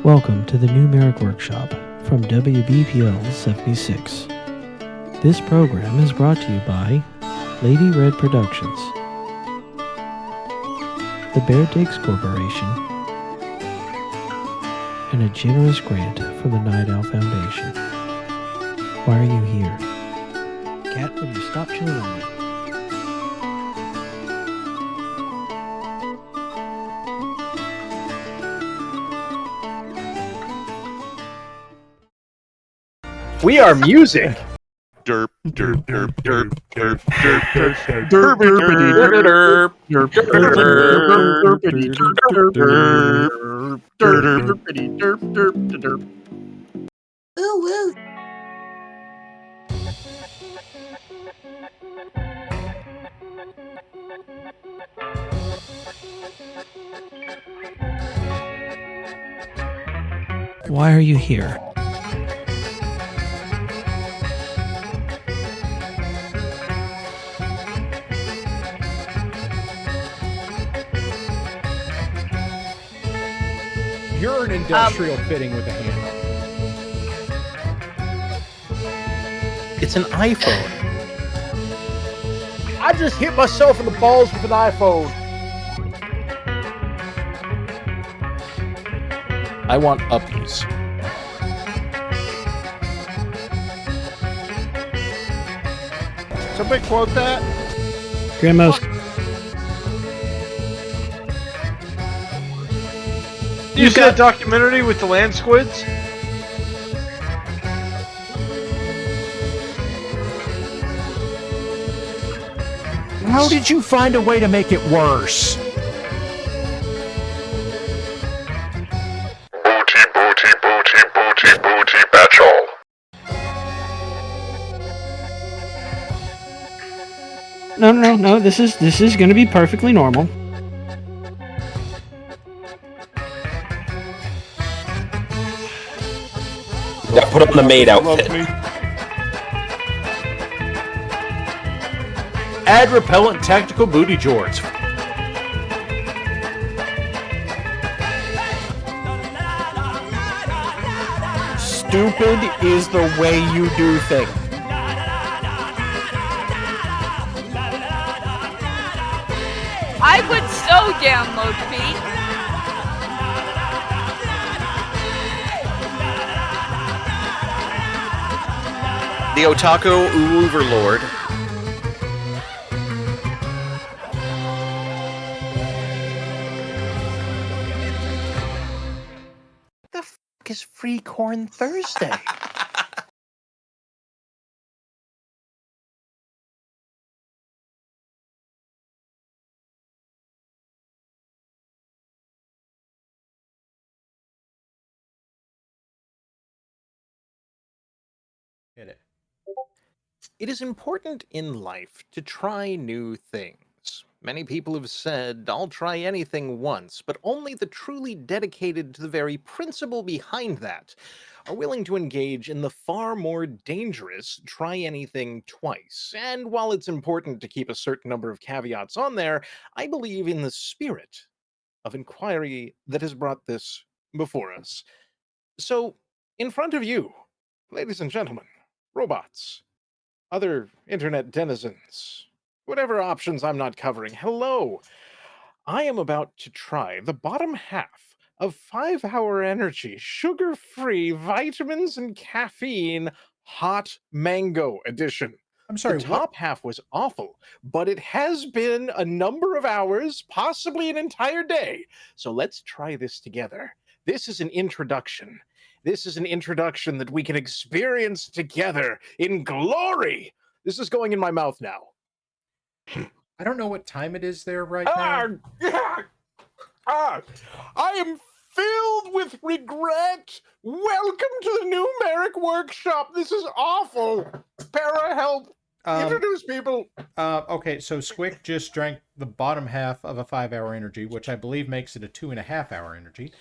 Welcome to the new Marik Workshop from WBPL 76. This program is brought to you by Lady Red Productions, the Bear Digs Corporation, and a generous grant from the Night Owl Foundation. Why are you here? Cat, will you stop chewing on me? We are music. Derp, derp, derp, derp, derp, derp, derp, derp. Ooh, woo. Why are you here? You're an industrial fitting with a handle. It's an iPhone. I just hit myself in the balls with an iPhone. I want uppies. Somebody quote that. Grandma's. You see that documentary with the land squids? How did you find a way to make it worse? Booty, booty, booty, booty, booty, batch all. No. This is going to be perfectly normal. Yeah, put on the maid outfit. Add repellent tactical booty jorts. Stupid is the way you do things. I would so download Pete. The Otaku Overlord. The f*** is Free Corn Thursday? Hit it. It is important in life to try new things. Many people have said, I'll try anything once, but only the truly dedicated to the very principle behind that are willing to engage in the far more dangerous try anything twice. And while it's important to keep a certain number of caveats on there, I believe in the spirit of inquiry that has brought this before us. So, in front of you, ladies and gentlemen, robots, other internet denizens, whatever options I'm not covering, hello. I am about to try the bottom half of 5-Hour Energy sugar-free vitamins and caffeine hot mango edition. I'm sorry, The top half was awful, but it has been a number of hours, possibly an entire day. So let's try this together. This is an introduction. This is an introduction that we can experience together in glory. This is going in my mouth now. I don't know what time it is there right now. I am filled with regret. Welcome to the new Marik Workshop. This is awful. Para, help. Introduce people. Okay, so Squick just drank the bottom half of a 5-hour energy, which I believe makes it a 2.5-hour energy.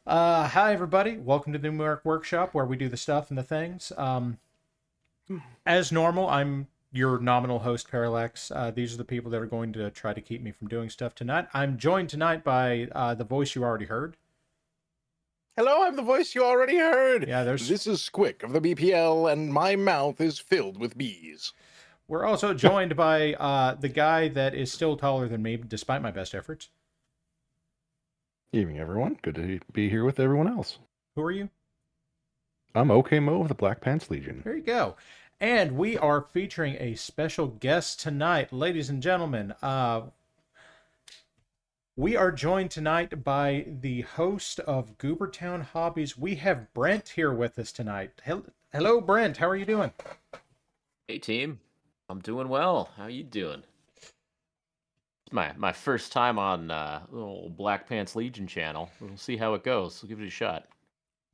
Hi, everybody. Welcome to the New Marik Workshop, where we do the stuff and the things. As normal, I'm your nominal host, Parallax. These are the people that are going to try to keep me from doing stuff tonight. I'm joined tonight by the voice you already heard. Hello, I'm the voice you already heard. Yeah, there's. This is Squick of the BPL, and my mouth is filled with bees. We're also joined by the guy that is still taller than me, despite my best efforts. Evening, everyone. Good to be here with everyone else. Who are you? I'm OK Mo of the Black Pants Legion. There you go. And we are featuring a special guest tonight, ladies and gentlemen. We are joined tonight by the host of Goobertown Hobbies. We have Brent here with us tonight. Hello, Brent. How are you doing? Hey, team. I'm doing well. How you doing? It's my first time on little Black Pants Legion channel. We'll see how it goes. We'll give it a shot.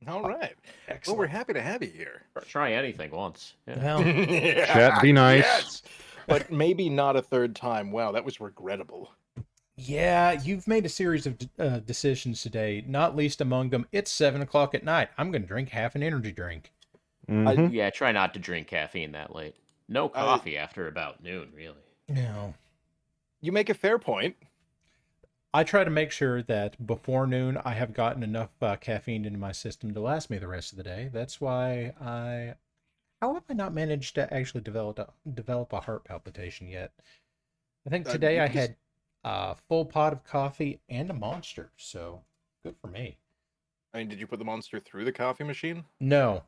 All right. Excellent. Well, we're happy to have you here. Try anything once. Yeah. Well, Chat, be nice. Yes, but maybe not a third time. Wow, that was regrettable. yeah, you've made a series of decisions today, not least among them, it's 7 o'clock at night. I'm going to drink half an energy drink. Mhm. Yeah, try not to drink caffeine that late. No coffee after about noon, really. No. You make a fair point. I try to make sure that before noon I have gotten enough caffeine into my system to last me the rest of the day. That's why how have I not managed to actually develop a heart palpitation yet? I think today I had a full pot of coffee and a Monster, so good for me. I mean, did you put the Monster through the coffee machine? No.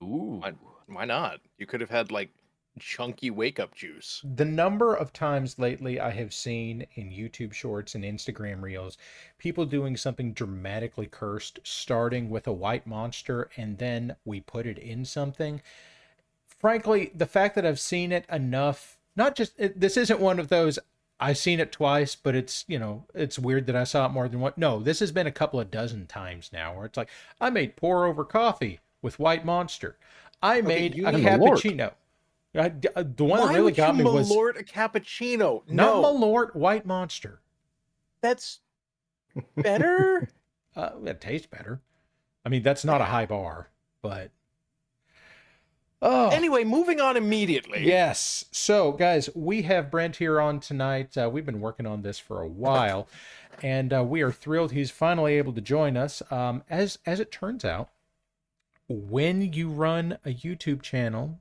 Ooh. Why not? You could have had, like, chunky wake-up juice. The number of times lately I have seen in YouTube Shorts and Instagram Reels, people doing something dramatically cursed, starting with a white Monster, and then we put it in something. Frankly, the fact that I've seen it enough, not just, this isn't one of those, I've seen it twice, but it's, it's weird that I saw it more than one. No, this has been a couple of dozen times now where it's like, I made pour over coffee with white Monster. I made a cappuccino. The one that really got me was Malort a cappuccino. not No, Malort, white Monster. that's better. It tastes better. I mean, that's not a high bar, but oh. Anyway, moving on immediately. Yes. So, guys, we have Brent here on tonight. We've been working on this for a while, and we are thrilled he's finally able to join us. As it turns out, when you run a YouTube channel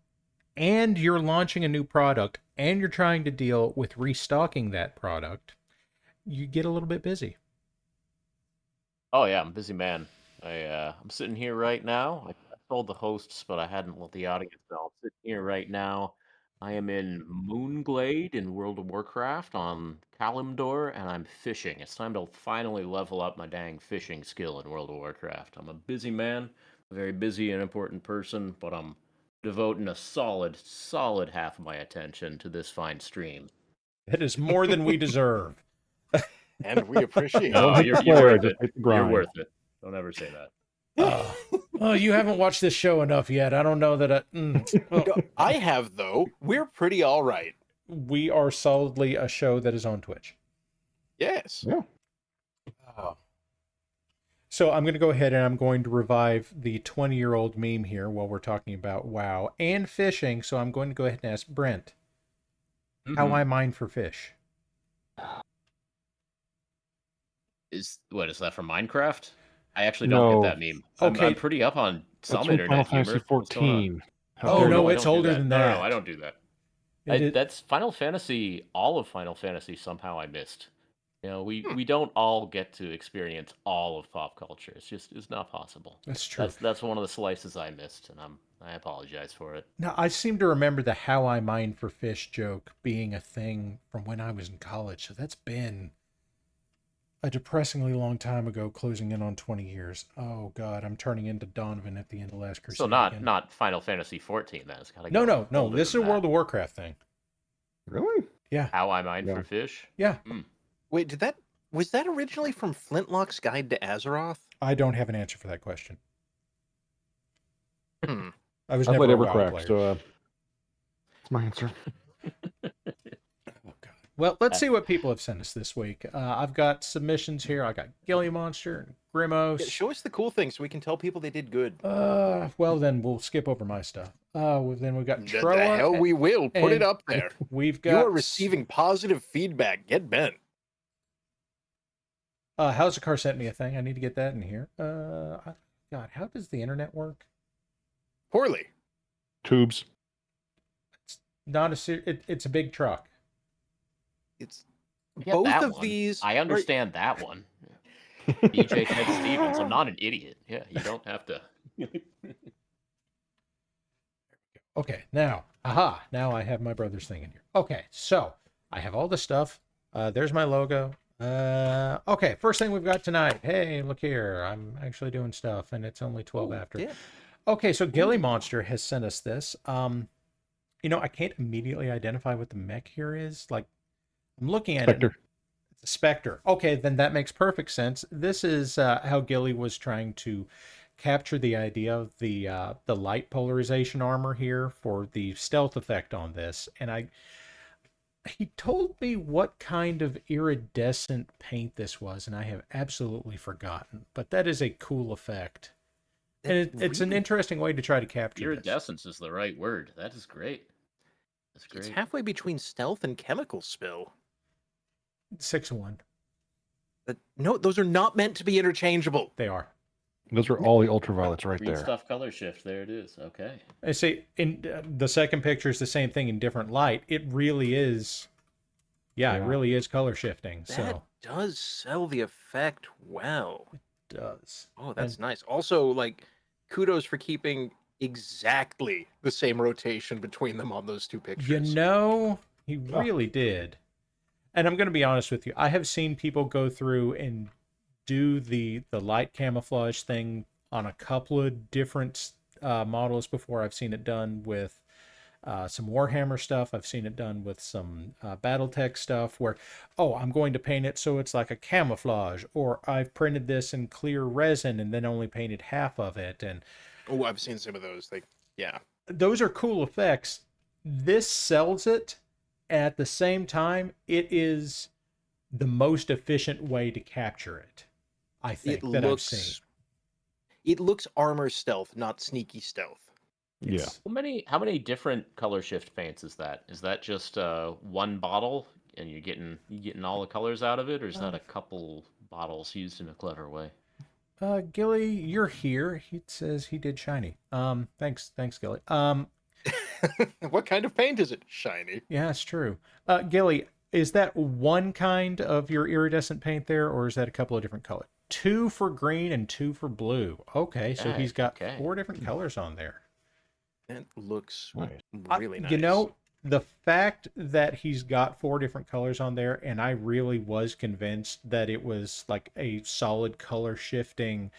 and you're launching a new product and you're trying to deal with restocking that product, you get a little bit busy. Oh yeah, I'm a busy man. I'm sitting here right now. I told the hosts, but I hadn't let the audience know. I'm sitting here right now. I am in Moonglade in World of Warcraft on Kalimdor, and I'm fishing. It's time to finally level up my dang fishing skill in World of Warcraft. I'm a busy man, a very busy and important person, but I'm devoting a solid half of my attention to this fine stream. That is more than we deserve. And we appreciate No, it. you're worth it. You're worth it. Don't ever say that. Oh, you haven't watched this show enough yet. I don't know that well, I have, though. We're pretty all right. we are solidly a show that is on Twitch. Yes. Yeah. So I'm going to go ahead and I'm going to revive the 20-year-old meme here while we're talking about WoW and fishing. So I'm going to go ahead and ask Brent how I mine for fish. Is that from Minecraft? I actually don't get that meme. Okay. I'm pretty up on some That's from internet Final Fantasy humor. What's going on? 14. Oh, dare no, you. it's older than that. No, I don't do that. It- That's Final Fantasy. All of Final Fantasy somehow I missed. We don't all get to experience all of pop culture. It's not possible. That's true. That's one of the slices I missed, and I apologize for it. Now, I seem to remember the how I mine for fish joke being a thing from when I was in college. So that's been a depressingly long time ago, closing in on 20 years. Oh, God, I'm turning into Donovan at the end of Last Crusade. So not again. not Final Fantasy 14. Then it's gotta No, go no. older This is than a that. World of Warcraft thing. Really? Yeah. How I mine Yeah. for fish. Yeah. Wait, was that originally from Flintlock's Guide to Azeroth? I don't have an answer for that question. Hmm. I was I never played a WoW Evercrack, player. so that's my answer. Oh, God. Well, let's see what people have sent us this week. I've got submissions here. I got Gilly Monster and Grimos. Yeah, show us the cool things so we can tell people they did good. Well, then we'll skip over my stuff. Then we've got The Troa. hell we will. Put it and up there. We've You got are receiving positive feedback. Get bent. How's the car sent me a thing? I need to get that in here. God, how does the internet work? Poorly. Tubes. It's not it's a big truck. It's Get both that of one. these. I understand that one. DJ Ted Stevens. I'm not an idiot. Yeah, you don't have to. Okay, now, now I have my brother's thing in here. Okay, so I have all the stuff. There's my logo. Okay, first thing we've got tonight. Hey, look here. I'm actually doing stuff, and it's only 12 after. Yeah. Okay, so Gilly Monster has sent us this. I can't immediately identify what the mech here is. Like, I'm looking at it. It's a Spectre. Okay, then that makes perfect sense. This is how Gilly was trying to capture the idea of the light polarization armor here for the stealth effect on this, and he told me what kind of iridescent paint this was, and I have absolutely forgotten. But that is a cool effect, and it's an interesting way to try to capture Iridescence is the right word. That is great. That's great. It's halfway between stealth and chemical spill. 6-1. No, those are not meant to be interchangeable. They are. Those are all the ultraviolets right Green there. stuff color shift. There it is. Okay. I see. In the second picture is the same thing in different light. It really is. Yeah, it really is color shifting. That does sell the effect well. It does. Oh, that's nice. Also, like, kudos for keeping exactly the same rotation between them on those two pictures. He really did. And I'm going to be honest with you. I have seen people go through and do the light camouflage thing on a couple of different models before. I've seen it done with some Warhammer stuff. I've seen it done with some Battletech stuff where, I'm going to paint it so it's like a camouflage, or I've printed this in clear resin and then only painted half of it. And I've seen some of those. those are cool effects. This sells it. At the same time, it is the most efficient way to capture it. I think I've seen. It looks armor stealth, not sneaky stealth. Yeah. How many different color shift paints is that? Is that just one bottle and you're getting all the colors out of it, or is that a couple bottles used in a clever way? Gilly, you're here. He says he did shiny. Thanks, Gilly. What kind of paint is it? Shiny. Yeah, it's true. Gilly, is that one kind of your iridescent paint there, or is that a couple of different colors? 2 for green and 2 for blue. Okay, so he's got 4 different colors on there. It looks really nice. The fact that he's got 4 different colors on there, and I really was convinced that it was like a solid color shifting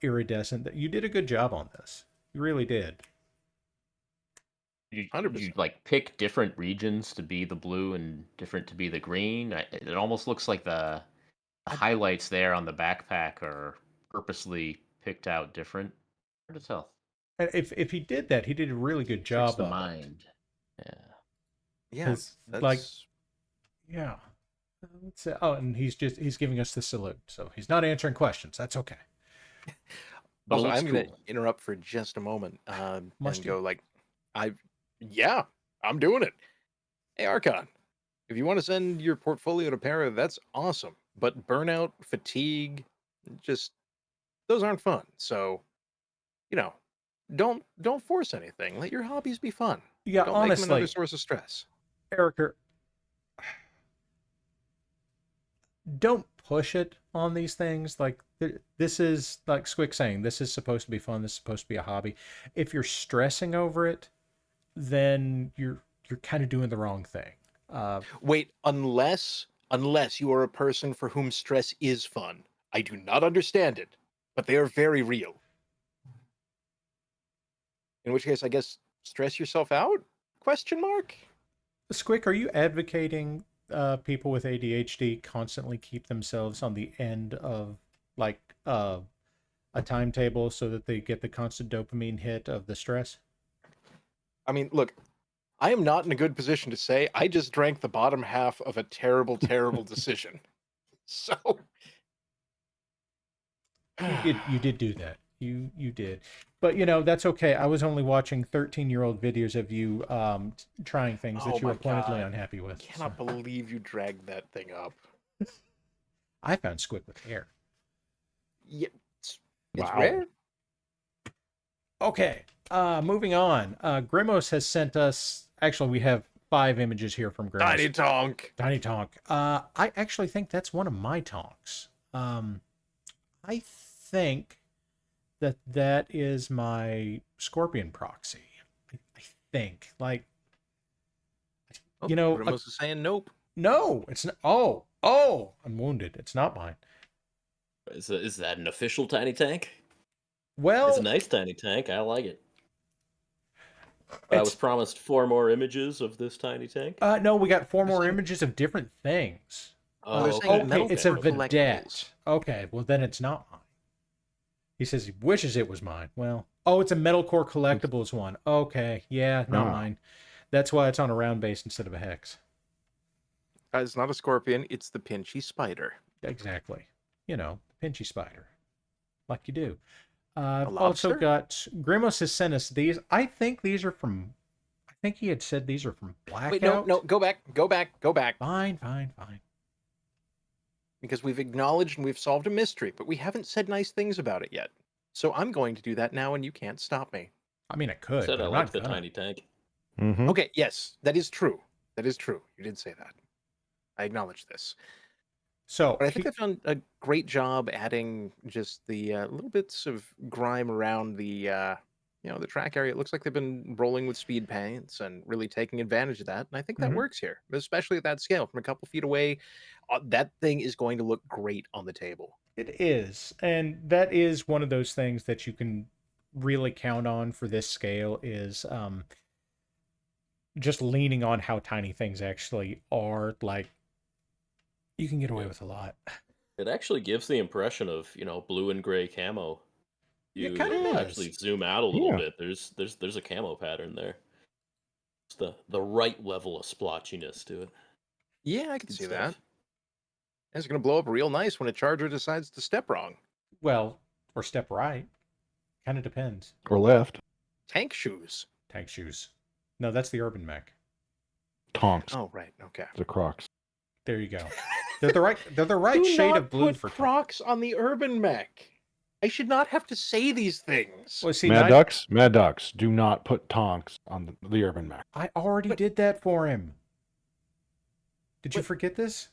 iridescent, that you did a good job on this. You really did. You like pick different regions to be the blue and different to be the green. It almost looks like the highlights there on the backpack are purposely picked out different. Hard to tell. And if he did that, he did a really good job. The mind. Yeah. Yeah. And he's giving us the salute, so he's not answering questions. That's okay. Also, I'm going to interrupt for just a moment and go I'm doing it. Hey, Archon, if you want to send your portfolio to Para, that's awesome. But burnout, fatigue, those aren't fun. So, don't force anything. Let your hobbies be fun. Yeah, don't honestly, make them another source of stress. Erica, don't push it on these things. Like, this is, like Squick saying, this is supposed to be fun. This is supposed to be a hobby. If you're stressing over it, then you're kind of doing the wrong thing. Wait, unless you are a person for whom stress is fun. I do not understand it, but they are very real. In which case, I guess, stress yourself out? ? Squick, are you advocating people with ADHD constantly keep themselves on the end of a timetable so that they get the constant dopamine hit of the stress? I mean, look, I am not in a good position to say. I just drank the bottom half of a terrible, terrible decision. So you did do that. You did. But that's okay. I was only watching 13-year-old videos of you trying things that you were pointedly unhappy with. I cannot believe you dragged that thing up. I found squid with hair. Yeah, it's Wow. rare. Okay, moving on. Grimos has sent us. Actually, we have 5 images here from Grimos. Tiny Tonk. Tiny Tonk. I actually think that's one of my Tonks. I think that is my Scorpion proxy. I think, like, you know, Grimos is saying nope. no, it's not. Oh, I'm wounded. It's not mine. Is that an official tiny tank? Well, It's a nice tiny tank. I like it. But I was it's promised 4 more images of this tiny tank. no. We got 4 They're more saying- images of different things. Oh, they're saying okay. metal Okay, it's a core vedette. collectibles. Okay, well then it's not mine. He says he wishes it was mine. Well, oh, it's a metalcore collectibles one. Okay, yeah, not mine. That's why it's on a round base instead of a hex. It's not a scorpion. It's the pinchy spider. Exactly. You know, pinchy spider, like you do. I've lobster? also got Grimos has sent us these. I think these are from. I think he had said these are from Blackout. Wait, no, go back. Fine. Because we've acknowledged and we've solved a mystery, but we haven't said nice things about it yet. So I'm going to do that now, and you can't stop me. I mean, I could. Said but I I'm like not the gonna. tiny tank. Mm-hmm. Okay, yes, that is true. That is true. You did say that. I acknowledge this. So But I think they've done a great job adding just the little bits of grime around the the track area. It looks like they've been rolling with speed paints and really taking advantage of that. And I think that Mhm. works here, especially at that scale. From a couple feet away, that thing is going to look great on the table. It is. And that is one of those things that you can really count on for this scale is just leaning on how tiny things actually are. Like, you can get away with a lot. It actually gives the impression of, blue and gray camo. It You kinda does. actually zoom out a little Yeah. bit. There's a camo pattern there. It's the right level of splotchiness to it. Yeah, I can Good see stuff. that. And it's going to blow up real nice when a charger decides to step wrong. Well, or step right. Kind of depends. Or left. Tank shoes. Tank shoes. No, that's the Urban Mech. Tonks. Oh, right. Okay. The Crocs. There you go. They're the right Do shade not of blue put for Tonk. Crocs on the Urban Mech. I should not have to say these things. Well, see, Mad Ducks, do not put Tonks on the Urban Mech. I already did that for him. Did you forget this?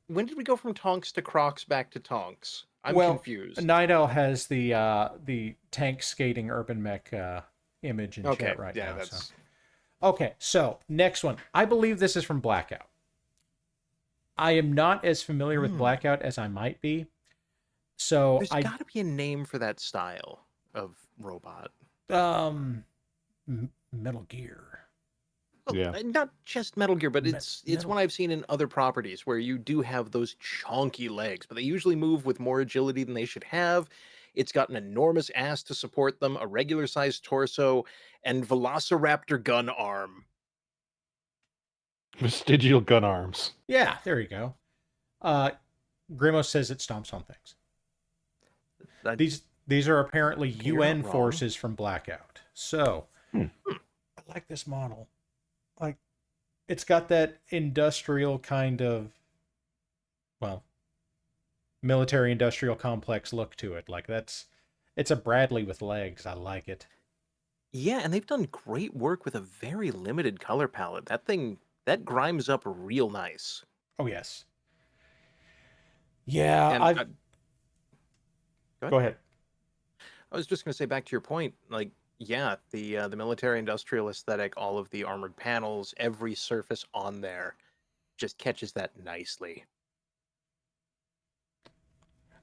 When did we go from Tonks to Crocs back to Tonks? I'm Well, confused. Night Owl has the tank skating Urban Mech image in Okay, chat right yeah, now. that's So. Okay, so next one. I believe this is from Blackout. I am not as familiar with Blackout as I might be. So there's got to be a name for that style of robot. Metal Gear. Well, Yeah. not just Metal Gear, but it's Metal- one I've seen in other properties where you do have those chunky legs, but they usually move with more agility than they should have. It's got an enormous ass to support them, a regular sized torso, and Velociraptor gun arm. Vestigial gun arms. Yeah, there you go. Grimo says it stomps on things. These are apparently you're not UN wrong. forces from Blackout. So I like this model. Like, it's got that industrial kind of, well, military industrial complex look to it. Like, it's a Bradley with legs. I like it. Yeah, and they've done great work with a very limited color palette. That grimes up real nice. Oh yes. Yeah, And go ahead. I was just going to say, back to your point, like, yeah, the military industrial aesthetic, all of the armored panels, every surface on there just catches that nicely.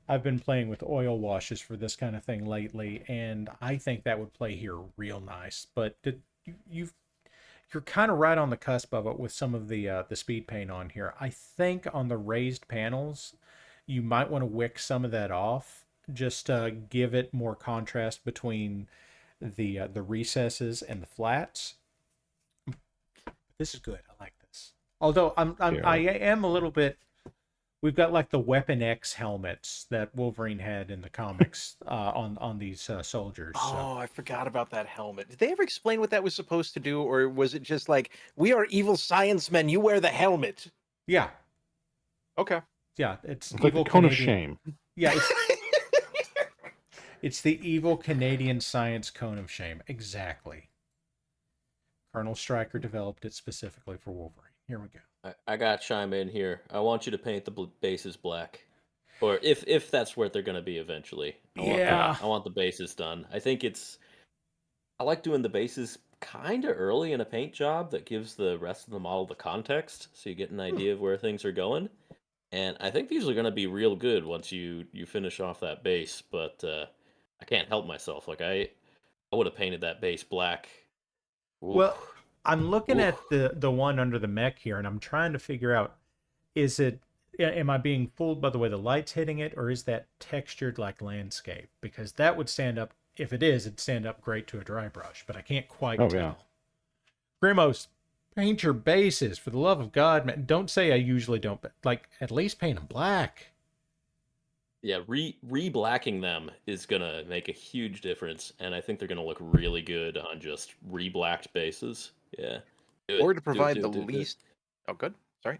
I've been playing with oil washes for this kind of thing lately, and I think that would play here real nice. But you're kind of right on the cusp of it with some of the speed paint on here. I think on the raised panels, you might want to wick some of that off, just to give it more contrast between the recesses and the flats. This is good. I like this. Although I am a little bit. We've got like the Weapon X helmets that Wolverine had in the comics on these soldiers. So. Oh, I forgot about that helmet. Did they ever explain what that was supposed to do, or was it just like, we are evil science men, you wear the helmet? Yeah. Okay. it's like evil the cone of Canadian. shame. Yeah, it's the evil Canadian science cone of shame. Exactly. Colonel Stryker developed it specifically for Wolverine. Here we go. I got to chime in here. I want you to paint the bases black, or if that's where they're going to be eventually. I want the bases done. I like doing the bases kind of early in a paint job that gives the rest of the model the context, so you get an idea of where things are going. And I think these are going to be real good once you finish off that base. But I can't help myself. Like I would have painted that base black. Oof. Well, I'm looking Oof. at the one under the mech here, and I'm trying to figure out, am I being fooled by the way the light's hitting it, or is that textured like landscape? Because that would stand up, if it is, it'd stand up great to a dry brush, but I can't quite tell. Yeah. Grimos, paint your bases, for the love of God, man. Don't say I usually don't, but like, at least paint them black. Yeah, re-blacking them is gonna make a huge difference, and I think they're gonna look really good on just re-blacked bases. Yeah. Or to provide the least. Oh, good. Sorry.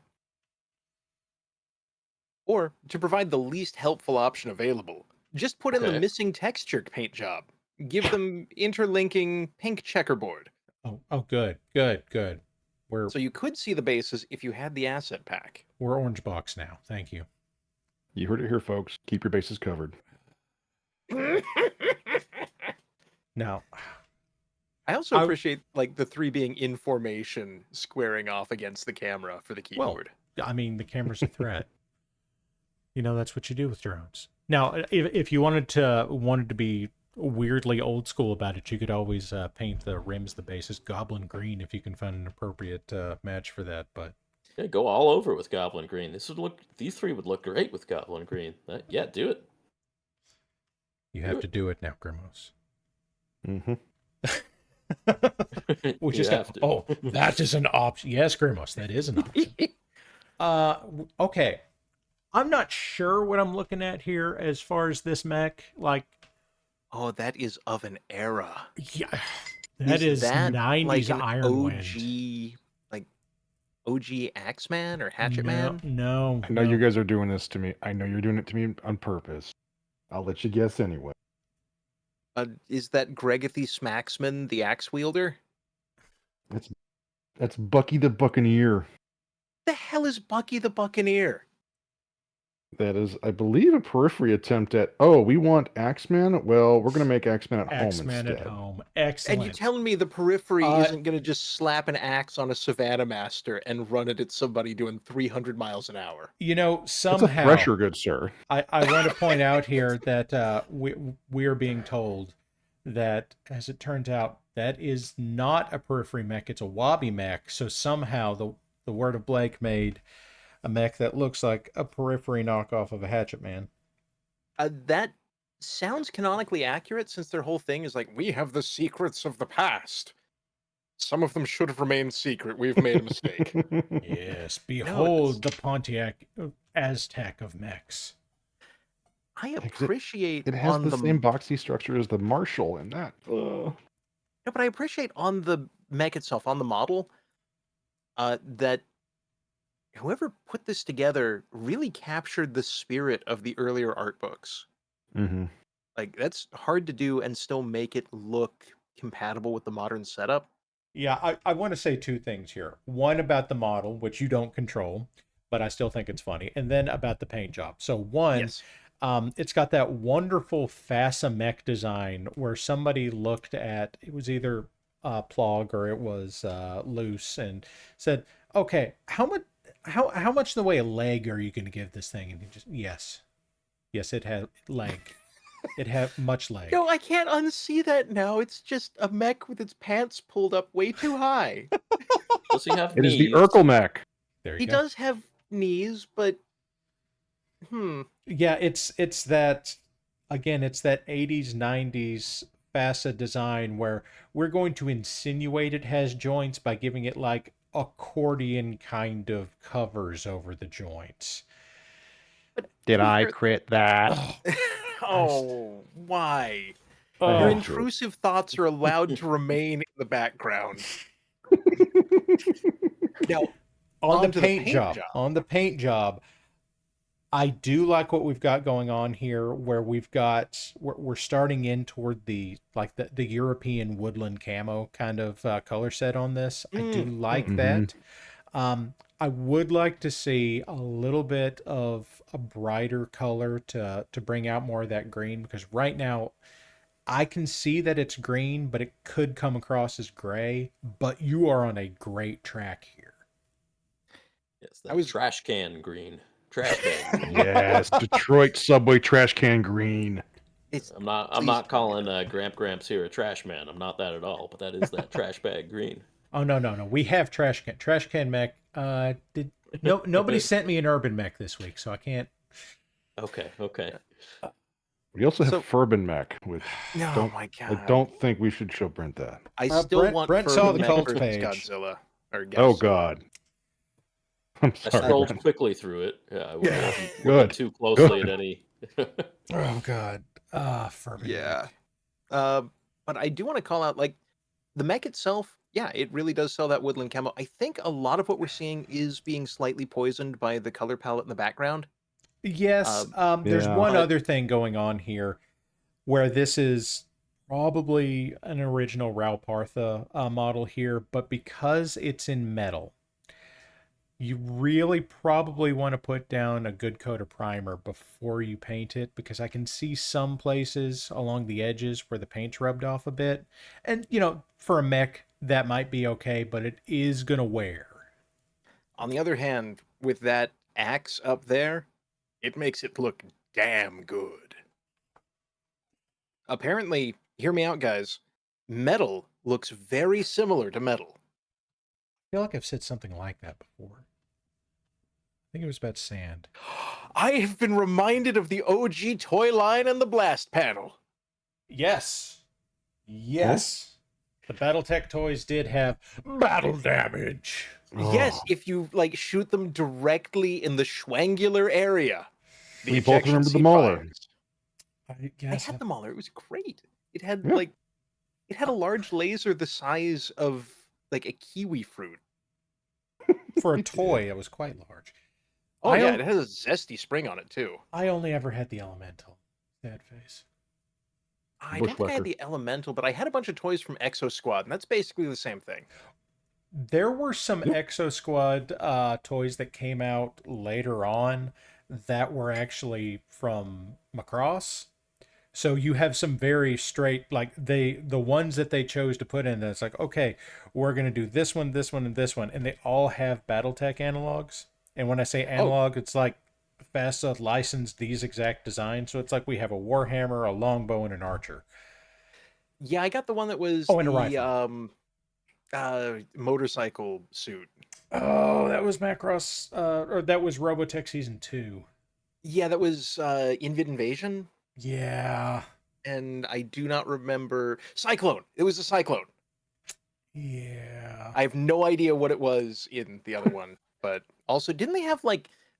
Or to provide the least helpful option available, just put in the missing texture paint job. Give them interlinking pink checkerboard. Oh, good. So you could see the bases if you had the asset pack. We're orange box now. Thank you. You heard it here, folks. Keep your bases covered. Now, I also appreciate like the three being in formation, squaring off against the camera for the keyboard. Well, I mean, the camera's a threat. That's what you do with drones. Now, if you wanted to be weirdly old school about it, you could always paint the rims, the bases, goblin green if you can find an appropriate match for that. But yeah, go all over with goblin green. These three would look great with goblin green. Yeah, do it. You have to do it now, Grimos. Mm-hmm. We just have to. Oh, that is an option. Yes, Grimos, that is an option. Okay. I'm not sure what I'm looking at here as far as this mech. Like, oh, that is of an era. Yeah, that is 90s like an Iron OG, like OG Axeman or Hatchet Man? No. I know you guys are doing this to me. I know you're doing it to me on purpose. I'll let you guess anyway. Is that Gregathy Smacksman, the axe wielder? That's Bucky the Buccaneer. The hell is Bucky the Buccaneer? That is, I believe, a periphery attempt at, we want Axeman? Well, we're going to make Axeman at home instead. Axeman at home. Excellent. And you're telling me the periphery isn't going to just slap an axe on a Savannah Master and run it at somebody doing 300 miles an hour? Somehow... It's a thresher, good sir. I want to point out here that we are being told that, as it turns out, that is not a periphery mech, it's a Wabi mech. So somehow the Word of Blake made a mech that looks like a periphery knockoff of a Hatchet Man. That sounds canonically accurate, since their whole thing is like, we have the secrets of the past. Some of them should have remained secret. We've made a mistake. Yes, behold the Pontiac Aztec of mechs. I appreciate it has the same boxy structure as the Marshall and that. No, but I appreciate on the mech itself, on the model, that whoever put this together really captured the spirit of the earlier art books. Mm-hmm. Like, that's hard to do and still make it look compatible with the modern setup. Yeah, I want to say two things here. One about the model, which you don't control, but I still think it's funny. And then about the paint job. So one, yes. It's got that wonderful FASA mech design where somebody looked at, it was either Plog or it was Loose, and said, okay, how much in the way of leg are you going to give this thing? And he just, yes, it had leg. It had much leg. No, I can't unsee that now. It's just a mech with its pants pulled up way too high. Does he have It knees? is the Urkel mech. There you he go. does have knees, but Yeah, it's that, again, it's that 80s, 90s FASA design where we're going to insinuate it has joints by giving it like accordion kind of covers over the joints. Did I crit that? Oh, why? Your intrusive thoughts are allowed to remain in the background. Now, on the paint job, I do like what we've got going on here, where we're starting in toward the European woodland camo kind of color set on this. I do like that. I would like to see a little bit of a brighter color to bring out more of that green, because right now I can see that it's green, but it could come across as gray. But you are on a great track here. Yes, that trash can green. Trash bag green. Yes, Detroit subway trash can green. I'm not calling Gramps here a trash man. I'm not that at all, but that is that trash bag green. Oh no. We have trash can mech. Nobody sent me an urban mech this week, so I can't. Okay. We also have Furbin Mech, which my God. I don't think we should show Brent that. I still want Brent Furbin saw the Mech cult versus page. Godzilla. Oh God. I'm I sorry, scrolled Brent. quickly through it. I wasn't Good. looking too closely Good. at any. Oh God. Furbin. Yeah. But I do want to call out, like, the mech itself. Yeah, it really does sell that woodland camo. I think a lot of what we're seeing is being slightly poisoned by the color palette in the background. Yes. There's one other thing going on here, where this is probably an original Raupartha model here, but because it's in metal, you really probably want to put down a good coat of primer before you paint it, because I can see some places along the edges where the paint's rubbed off a bit. And, for a mech, that might be okay, but it is going to wear. On the other hand, with that axe up there, it makes it look damn good. Apparently, hear me out, guys, metal looks very similar to metal. I feel like I've said something like that before. I think it was about sand. I have been reminded of the OG toy line and the blast panel. Yes. The BattleTech toys did have battle damage. Yes, if you shoot them directly in the schwangular area. We both remember the Mauler. I had the Mauler. It was great. It had it had a large laser the size of a kiwi fruit. For a toy, it was quite large. Oh yeah, it has a zesty spring on it too. I only ever had the Elemental. Sad face. I don't think I had the Elemental, but I had a bunch of toys from Exo Squad, and that's basically the same thing. There were some Exo Squad toys that came out later on that were actually from Macross. So you have some very straight, the ones that they chose to put in, it's like, okay, we're going to do this one, and this one. And they all have BattleTech analogs. And when I say analog, it's like FASA licensed these exact designs. So it's like we have a Warhammer, a longbow, and an archer. Yeah, I got the one that was and a rifle. Motorcycle suit. Oh, that was Macross, or that was Robotech Season 2. Yeah, that was Invid Invasion. Yeah. And I do not remember... Cyclone! It was a Cyclone. Yeah. I have no idea what it was in the other one. But also, didn't they have,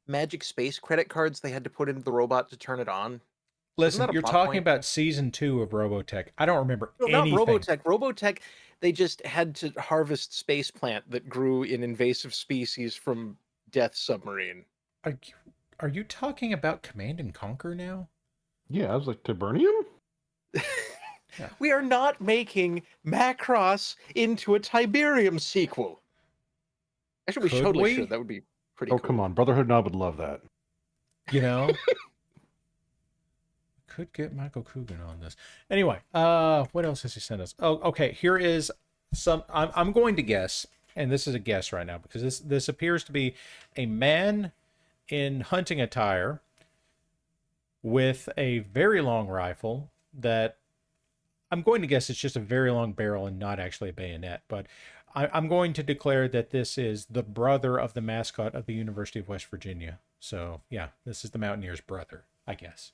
magic space credit cards they had to put into the robot to turn it on? Listen, you're talking about Season 2 of Robotech. I don't remember anything. Not Robotech. Robotech, they just had to harvest space plant that grew in invasive species from Death Submarine. Are you talking about Command and Conquer now? Yeah, I was like, Tibernium? Yeah. We are not making Macross into a Tiberium sequel. Actually, we totally should. That would be pretty cool. Oh, come on. Brotherhood Knob would love that. Could get Michael Coogan on this. Anyway, what else has he sent us? Oh, okay. Here is some... I'm going to guess, and this is a guess right now, because this appears to be a man in hunting attire with a very long rifle that I'm going to guess it's just a very long barrel and not actually a bayonet, but I'm going to declare that this is the brother of the mascot of the University of West Virginia. So yeah, this is the Mountaineers' brother, I guess.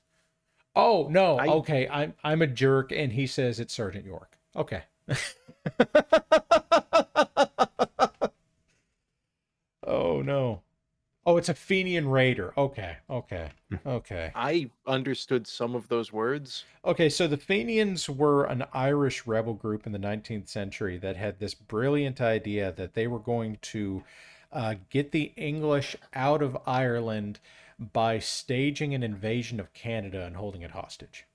Oh no, okay, I'm a jerk, and he says it's Sergeant York. Okay. Oh no. Oh, it's a Fenian Raider. Okay. I understood some of those words. Okay, so the Fenians were an Irish rebel group in the 19th century that had this brilliant idea that they were going to get the English out of Ireland by staging an invasion of Canada and holding it hostage.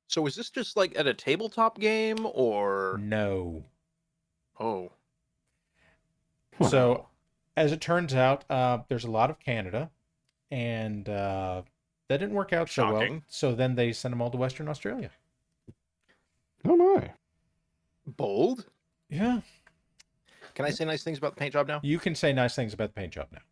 So is this just like at a tabletop game or No. Oh. So, as it turns out, there's a lot of Canada, and that didn't work out so well. Shocking. So then they sent them all to Western Australia. Oh my. Bold? Yeah. Can I say nice things about the paint job now? You can say nice things about the paint job now.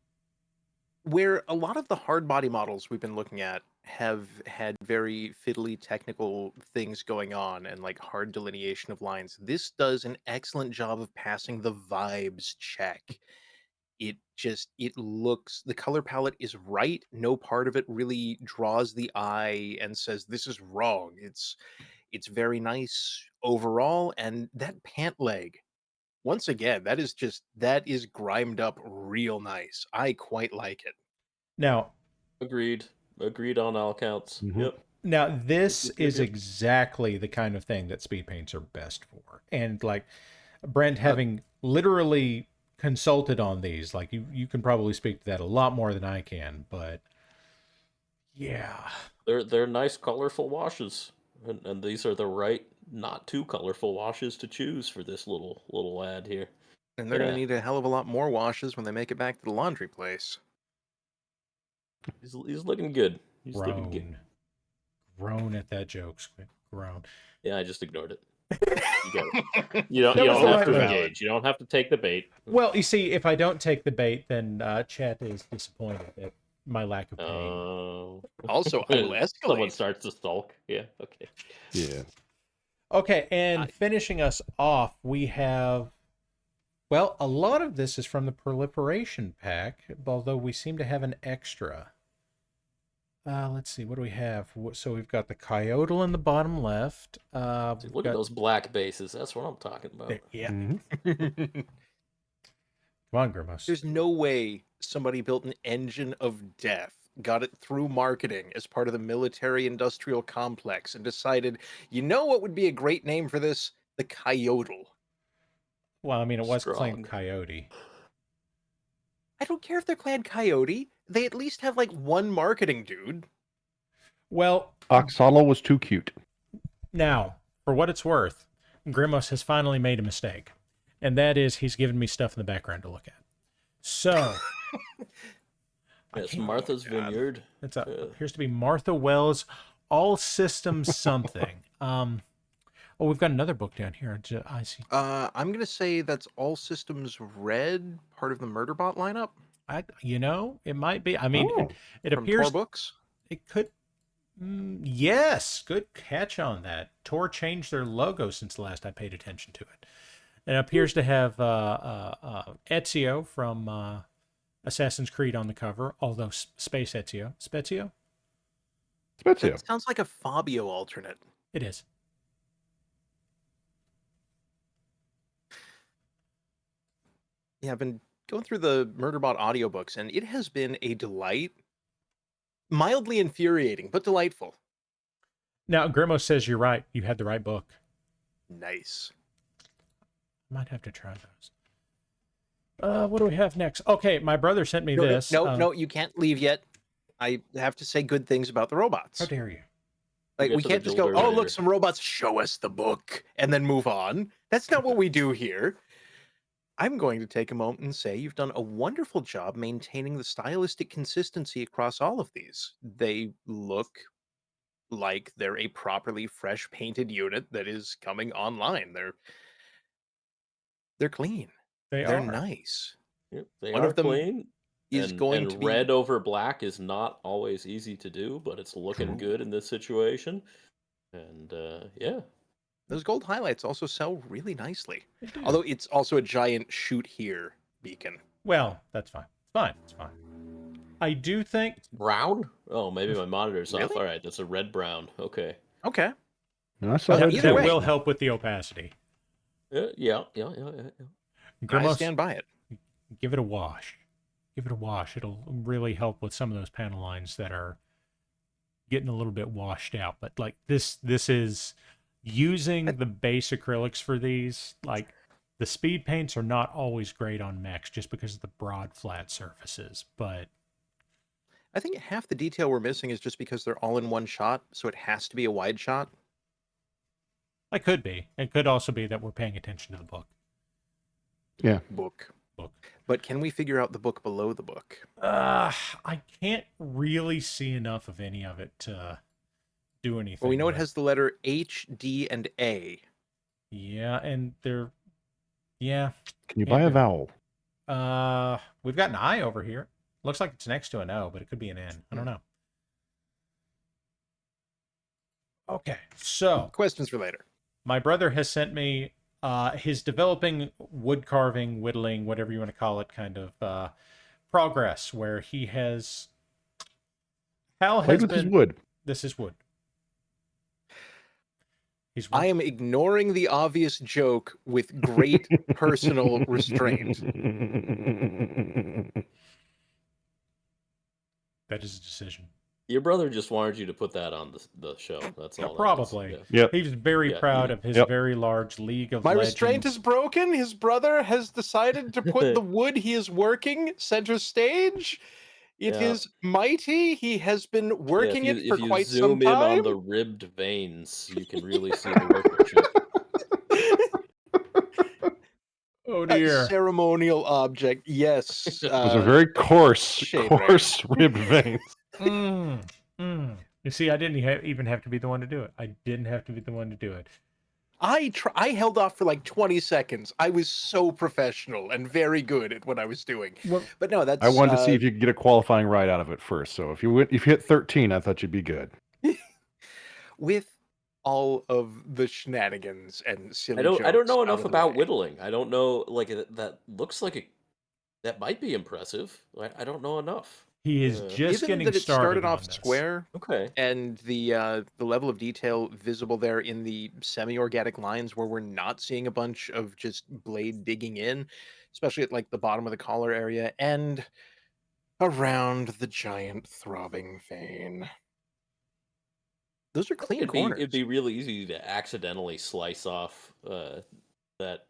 Where a lot of the hard body models we've been looking at have had very fiddly technical things going on and like hard delineation of lines, this does an excellent job of passing the vibes check. It looks, the color palette is right. No part of it really draws the eye and says this is wrong. It's very nice overall. And that pant leg, once again, that is grimed up real nice. I quite like it. Now, Agreed on all counts. Mhm. Yep. now this is exactly the kind of thing that speed paints are best for. And like Brent, having literally consulted on these, like you can probably speak to that a lot more than I can, but yeah. They're nice colorful washes. And these are the right not too colorful washes to choose for this little ad here. And they're going to need a hell of a lot more washes when they make it back to the laundry place. He's looking good. He's looking good. Groan at that joke, Squid. Groan. Yeah, I just ignored it. You don't have to engage. You don't have to take the bait. Well, you see, if I don't take the bait, then Chet is disappointed at my lack of pain. Also, I will escalate. Someone starts to sulk. Yeah, okay. Yeah. Okay, and finishing us off, we have... Well, a lot of this is from the proliferation pack, although we seem to have an extra. Let's see, what do we have? So we've got the Coyote in the bottom left. Look at those black bases. That's what I'm talking about. Yeah. Mm-hmm. Come on, Grimos. There's no way somebody built an engine of death, got it through marketing as part of the military-industrial complex, and decided, you know what would be a great name for this? The Coyote. Well, I mean, it was claimed Coyote. I don't care if they're clad Coyote. They at least have like one marketing dude. Well, Oxalo was too cute. Now, for what it's worth, Grimos has finally made a mistake. And that is he's given me stuff in the background to look at. So... It's Martha's Vineyard. It appears to be Martha Wells, All Systems Something. Oh, we've got another book down here. I see. I'm going to say that's All Systems Red, part of the Murderbot lineup. It might be. I mean, it appears... Tor Books? It could... yes, good catch on that. Tor changed their logo since the last I paid attention to it. It appears to have Ezio from Assassin's Creed on the cover, although Space Ezio. Spezio? Spezio. That sounds like a Fabio alternate. It is. Yeah, I've been going through the Murderbot audiobooks, and it has been a delight. Mildly infuriating, but delightful. Now, Grimo says you're right. You had the right book. Nice. Might have to try those. What do we have next? Okay, my brother sent me this. No, you can't leave yet. I have to say good things about the robots. How dare you? Like, we can't just go, oh, look, some robots, show us the book, and then move on. That's not what we do here. I'm going to take a moment and say you've done a wonderful job maintaining the stylistic consistency across all of these. They look like they're a properly fresh painted unit that is coming online. They're clean. They're nice. Yep, they One are of them clean. is going to be red over black is not always easy to do, but it's looking good in this situation. And yeah. Those gold highlights also sell really nicely. Although it's also a giant shoot here beacon. Well, that's fine. It's fine. I do think... Brown? Oh, maybe my monitor's off. Really? All right, that's a red-brown. Okay. Okay. That will help with the opacity. Yeah. I stand by it. Give it a wash. It'll really help with some of those panel lines that are getting a little bit washed out. But like this is using the base acrylics for these. Like The speed paints are not always great on mechs just because of the broad, flat surfaces, but I think half the detail we're missing is just because they're all in one shot, so it has to be a wide shot. it could be. It could also be that we're paying attention to the book. Yeah. Book. Book. But can we figure out the book below the book? I can't really see enough of any of it to do anything. Well, we know with it has the letter H, D, and A. Yeah, and they're... Yeah. Can you buy a vowel? We've got an I over here. Looks like it's next to an O, but it could be an N. I don't know. Okay, so... Questions for later. My brother has sent me his developing wood carving, whittling, whatever you want to call it, kind of progress, where he has... Hal has with been... his wood. This is wood. I am ignoring the obvious joke with great personal restraint. That is a decision. Your brother just wanted you to put that on the show. That's all. Probably. Yeah. He was very proud of his very large League of My Legends. restraint is broken. His brother has decided to put the wood he is working center stage. It is mighty. He has been working it for quite some time. If you zoom in on the ribbed veins, you can really see the workmanship. Oh dear. A ceremonial object. Yes. It was a very coarse ribbed veins. You see, I didn't even have to be the one to do it. I didn't have to be the one to do it. I held off for like 20 seconds. I was so professional and very good at what I was doing. But no, that's... I wanted to see if you could get a qualifying right out of it first. So if you hit 13, I thought you'd be good. With all of the shenanigans and silly I jokes don't know out enough of the about way. whittling. I don't know, like, that looks like that might be impressive. I don't know enough. He is just Given getting that it started off on this. square, okay, and the level of detail visible there in the semi-organic lines where we're not seeing a bunch of just blade digging in, especially at like the bottom of the collar area and around the giant throbbing vein. Those are clean corners. It'd be really easy to accidentally slice off that.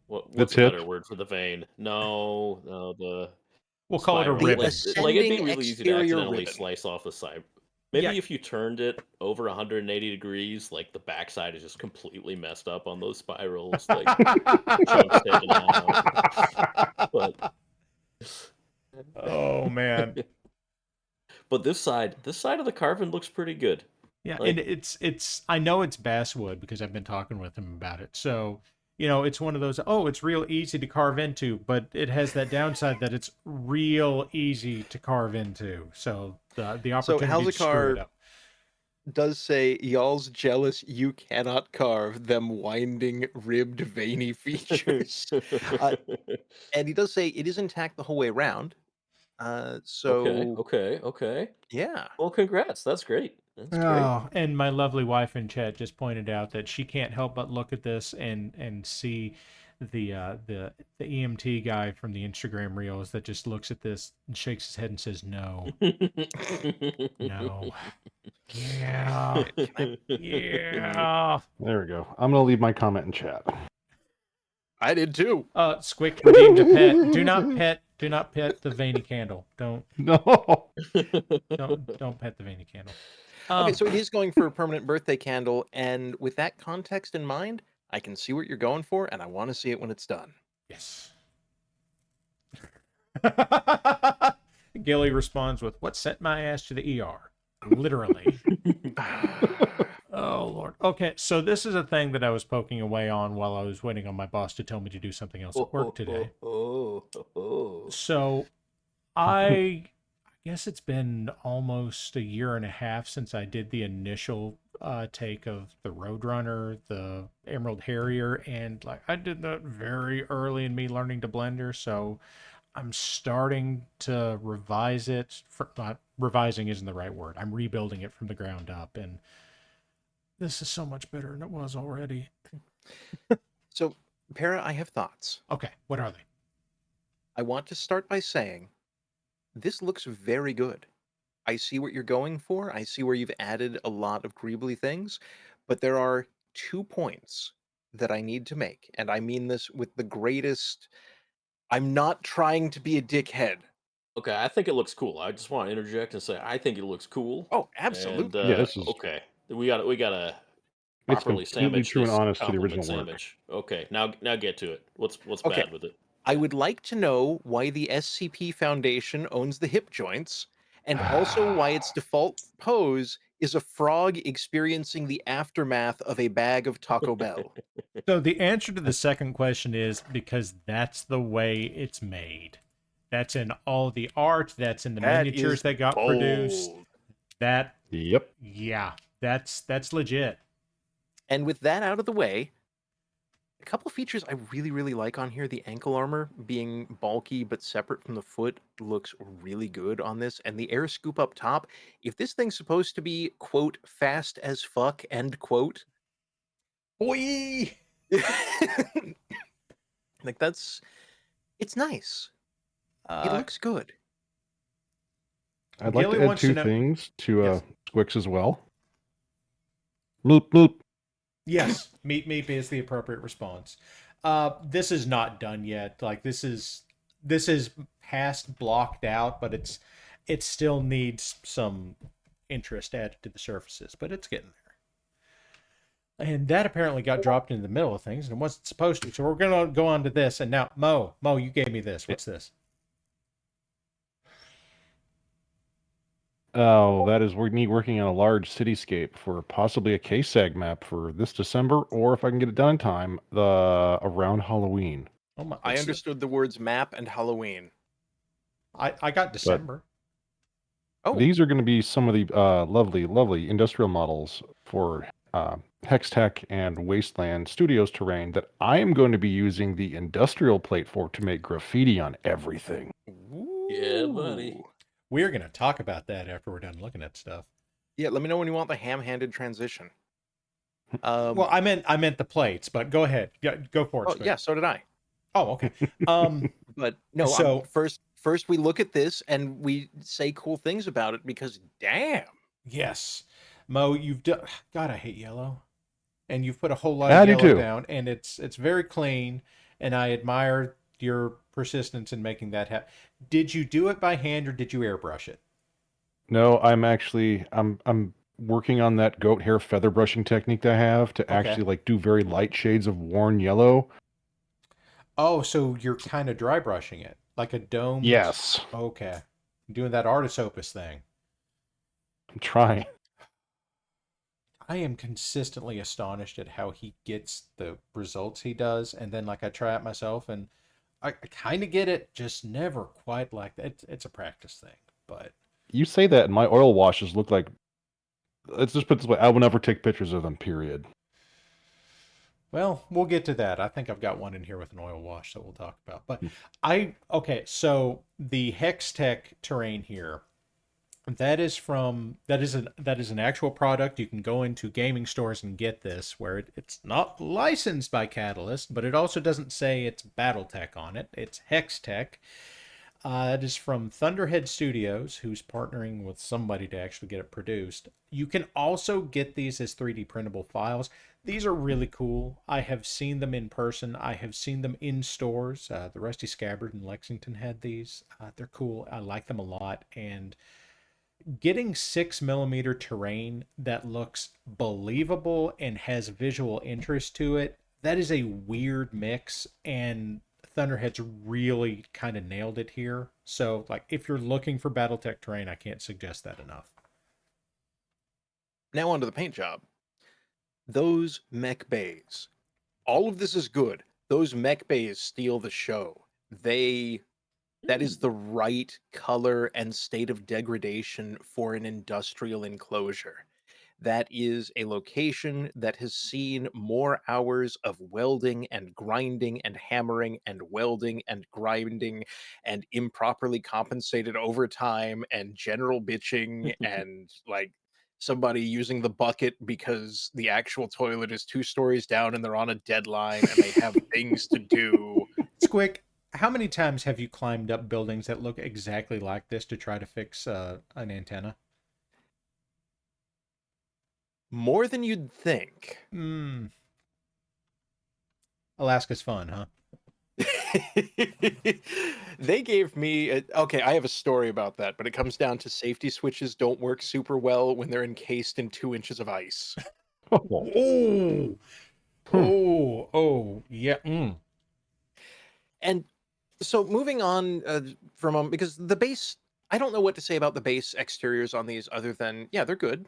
What's a better word for the vein? No, the. We'll call it a ribbon. Like, it'd be really easy to accidentally slice off the side. Maybe if you turned it over 180 degrees, like the backside is just completely messed up on those spirals, like chunks taken out. But oh man. But this side of the carving looks pretty good. Yeah, like, and it's I know it's basswood because I've been talking with him about it. So, you know, it's one of those, it's real easy to carve into, but it has that downside that it's real easy to carve into. So the opportunity to screw it up. Does say, y'all's jealous you cannot carve them winding, ribbed, veiny features. And he does say it is intact the whole way around. Okay. Yeah. Well, congrats. That's great. That's great. And my lovely wife in chat just pointed out that she can't help but look at this and see the EMT guy from the Instagram reels that just looks at this and shakes his head and says no. No. Yeah. Yeah. There we go. I'm gonna leave my comment in chat. I did too. Squick redeemed a pet. Do not pet the veiny candle. Don't pet the veiny candle. Okay, so it is going for a permanent birthday candle, and with that context in mind, I can see what you're going for, and I want to see it when it's done. Yes. Gilly responds with, "What sent my ass to the ER?" Literally. Oh, Lord. Okay, so this is a thing that I was poking away on while I was waiting on my boss to tell me to do something else at work today. So I guess it's been almost a year and a half since I did the initial take of the Roadrunner, the Emerald Harrier, and like I did that very early in me learning to Blender, so I'm starting to revise it. Not revising isn't the right word. I'm rebuilding it from the ground up, and this is so much better than it was already. So, Para, I have thoughts. Okay, what are they? I want to start by saying, this looks very good. I see what you're going for. I see where you've added a lot of greebly things, but there are 2 points that I need to make, and I mean this with the greatest. I'm not trying to be a dickhead. Okay, I think it looks cool. I just want to interject and say I think it looks cool. Oh, And absolutely. Yeah, this is okay, we gotta it's properly completely sandwich true and this honest to the compliment original work. sandwich. Okay, now get to it. What's Okay. bad with it? I would like to know why the SCP Foundation owns the hip joints, and also why its default pose is a frog experiencing the aftermath of a bag of Taco Bell. So the answer to the second question is because that's the way it's made. That's in all the art. That's in the That miniatures is that got produced. bold. That, Yep. yeah, that's legit. And with that out of the way, a couple features I really like on here. The ankle armor being bulky but separate from the foot looks really good on this. And the air scoop up top, if this thing's supposed to be, quote, fast as fuck, end quote, Boy! like it's nice. It looks good. I'd like Gilly to add wants to two know- things to Yes. Squix as well. Bloop bloop. Yes, meet me is the appropriate response. This is not done yet. Like this is past blocked out, but it still needs some interest added to the surfaces, but it's getting there. And that apparently got dropped into the middle of things and it wasn't supposed to. So we're gonna go on to this. And now Mo, you gave me this. What's this? Oh, that is me working on a large cityscape for possibly a KSAG map for this December, or if I can get it done in time, around Halloween. Oh my! I understood the words map and Halloween. I got December. Oh, These are going to be some of the lovely industrial models for Hextech and Wasteland Studios terrain that I am going to be using the industrial plate for to make graffiti on everything. Yeah, buddy. ooh. We're gonna talk about that after we're done looking at stuff. Yeah, let me know when you want the ham-handed transition. Well, I meant the plates, but go ahead. Go for it. Oh Squid. yeah, so did I. Oh, okay. But no, So- first we look at this and we say cool things about it because damn. Yes, Mo, you've done. God, I hate yellow, and you've put a whole lot I of do yellow too. down, and it's very clean, and I admire your persistence in making that happen. Did you do it by hand or did you airbrush it? No, I'm working on that goat hair feather brushing technique that I have to actually like do very light shades of worn yellow. Oh, so you're kind of dry brushing it like a dome. Yes. Okay, doing that artist opus thing. I'm trying. I am consistently astonished at how he gets the results he does, and then like I try it myself, and I kind of get it, just never quite like that. It's a practice thing, but You say that, and my oil washes look like. Let's just put it this way: I will never take pictures of them. Period. well, we'll get to that. I think I've got one in here with an oil wash that we'll talk about. But okay, so the Hextech terrain here, that is an actual product. You can go into gaming stores and get this, where it's not licensed by Catalyst, but it also doesn't say it's BattleTech on it. It's Hextech. It is from Thunderhead Studios, who's partnering with somebody to actually get it produced. You can also get these as 3D printable files. These are really cool. I have seen them in person. I have seen them in stores. The Rusty Scabbard in Lexington had these. They're cool. I like them a lot. And getting 6mm terrain that looks believable and has visual interest to it, that is a weird mix, and Thunderhead's really kind of nailed it here. So, like, if you're looking for BattleTech terrain, I can't suggest that enough. Now onto the paint job. Those mech bays. All of this is good. Those mech bays steal the show. That is the right color and state of degradation for an industrial enclosure. That is a location that has seen more hours of welding and grinding and hammering and welding and grinding and improperly compensated overtime and general bitching and like somebody using the bucket because the actual toilet is 2 stories down and they're on a deadline and they have things to do. Squick, how many times have you climbed up buildings that look exactly like this to try to fix an antenna? More than you'd think. Alaska's fun, huh? They gave me okay, I have a story about that, but it comes down to safety switches don't work super well when they're encased in 2 inches of ice. Oh, yeah. And so moving on from because the base, I don't know what to say about the base exteriors on these other than yeah, they're good.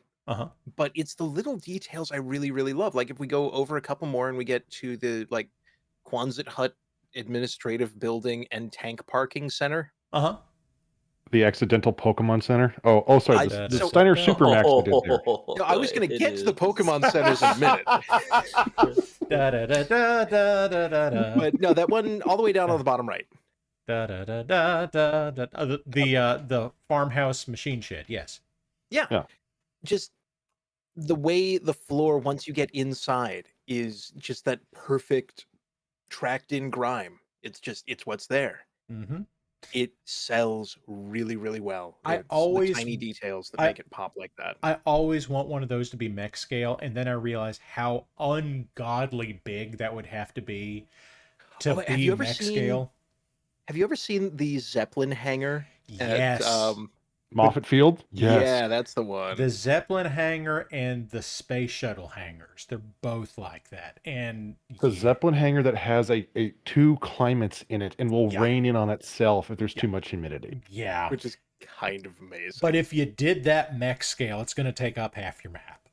But it's the little details I really, really love. Like if we go over a couple more and we get to the like Quonset hut administrative building and tank parking center. The accidental Pokemon Center. Oh, sorry. The Steiner Supermax they did there. No, I was going to get to the Pokemon centers in a minute. But no, that one all the way down on the bottom right. The farmhouse machine shed. Yes. Yeah. Just the way the floor, once you get inside, is just that perfect tracked in grime. It's what's there. It sells really, really well. It's the tiny details that make it pop like that. I always want one of those to be mech scale, and then I realize how ungodly big that would have to be to be mech scale. Have you ever seen the Zeppelin hangar? Yes. At, Moffett Field? Yes. Yeah, that's the one. The Zeppelin hangar and the space shuttle hangars. They're both like that. And the Zeppelin hangar that has a 2 climates in it and will rain in on itself if there's too much humidity. Yeah. Which is kind of amazing. But if you did that mech scale, it's going to take up half your map.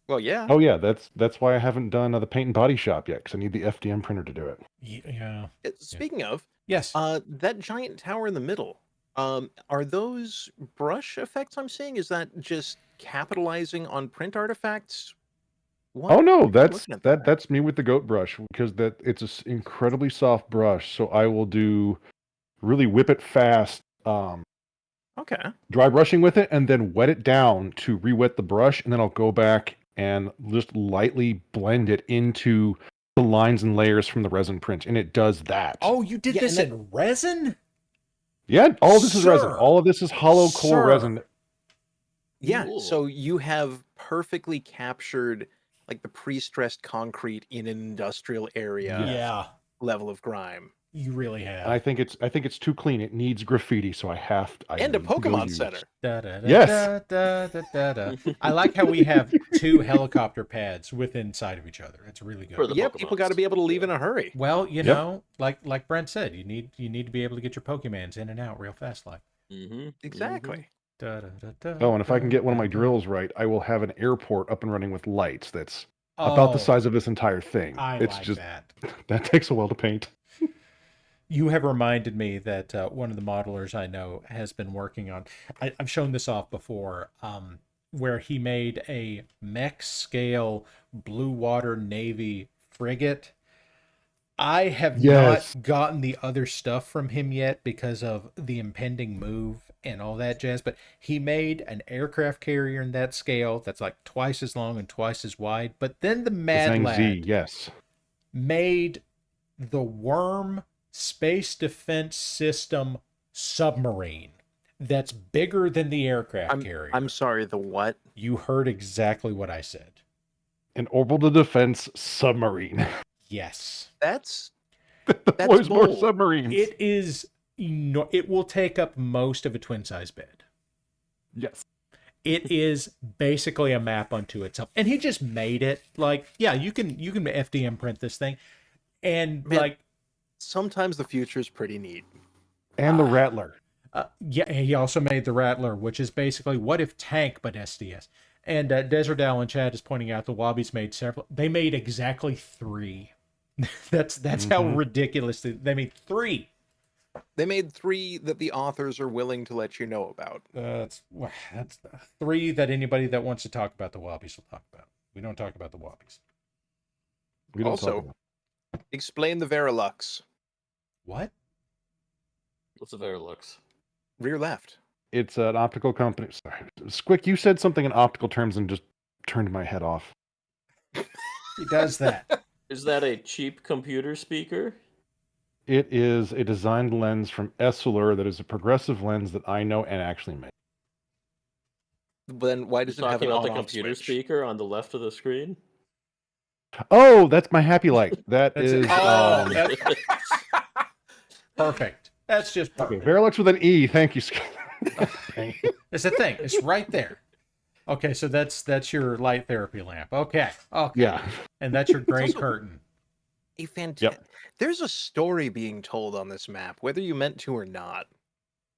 Well, yeah. Oh, yeah. That's why I haven't done the paint and body shop yet, because I need the FDM printer to do it. Yeah. Speaking of, yes, that giant tower in the middle, are those brush effects I'm seeing? Is that just capitalizing on print artifacts? Oh no, that's me with the goat brush, because it's an incredibly soft brush. So I will do really whip it fast. Okay. Dry brushing with it, and then wet it down to re-wet the brush, and then I'll go back and just lightly blend it into the lines and layers from the resin print, and it does that. Oh, you did this in resin? Yeah, all of this is resin. All of this is hollow core resin. Yeah, so you have perfectly captured like the pre-stressed concrete in an industrial area level of grime. You really have. And I think it's too clean. It needs graffiti, so I and a Pokemon Center. Yes. I like how we have 2 helicopter pads inside of each other. It's really good. Yeah, people got to be able to leave in a hurry. Well, you know, like Brent said, you need to be able to get your Pokemans in and out real fast, like. Exactly. Oh, and if I can get one of my drills right, I will have an airport up and running with lights that's about the size of this entire thing. It's like just that. That takes a while to paint. You have reminded me that one of the modelers I know has been working on, I've shown this off before, where he made a mech scale blue water Navy frigate. I have not gotten the other stuff from him yet because of the impending move and all that jazz, but he made an aircraft carrier in that scale that's like twice as long and twice as wide. But then the Mad Lad made the Worm Space Defense System submarine that's bigger than the aircraft carrier. I'm sorry, the what? You heard exactly what I said. An orbital defense submarine. Yes. That's more submarines. It is. It will take up most of a twin size bed. Yes. It is basically a map unto itself, and he just made it. Like, yeah, you can FDM print this thing, and sometimes the future is pretty neat. And the Rattler. Yeah, he also made the Rattler, which is basically what if tank but SDS. And Desert Owl in chat is pointing out the Wobbies made several. They made exactly 3. That's how ridiculous they made 3. They made 3 that the authors are willing to let you know about. That's 3 that anybody that wants to talk about the Wobbies will talk about. We don't talk about the Wobbies. We don't talk about. Explain the Verilux. What? What's a Verilux? Rear left. It's an optical company. Sorry. Squick, you said something in optical terms and just turned my head off. He does that. Is that a cheap computer speaker? It is a designed lens from Essilor that is a progressive lens that I know and actually make. Then why does it have talking an about the on-off computer switch? speaker on the left of the screen? Oh, that's my happy light. That That's is it. Oh, that's perfect. That's just okay. perfect. Verilux with an E. Thank you, Scott. It's a thing. It's right there. Okay, so that's your light therapy lamp. Okay. Yeah. And that's your gray also curtain. a fantastic. There's a story being told on this map, whether you meant to or not.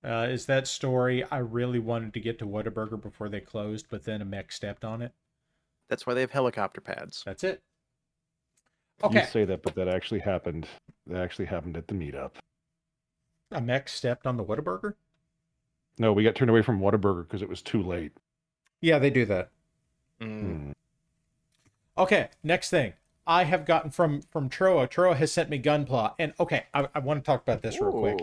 Is that story? I really wanted to get to Whataburger before they closed, but then a mech stepped on it. That's why they have helicopter pads. That's it. You Okay. say that, but that actually happened. That actually happened at the meetup. A mech stepped on the Whataburger? No, we got turned away from Whataburger because it was too late. Yeah, they do that. Hmm. Okay, next thing. I have gotten from Troa. Troa has sent me Gunpla. And okay, I want to talk about this real quick.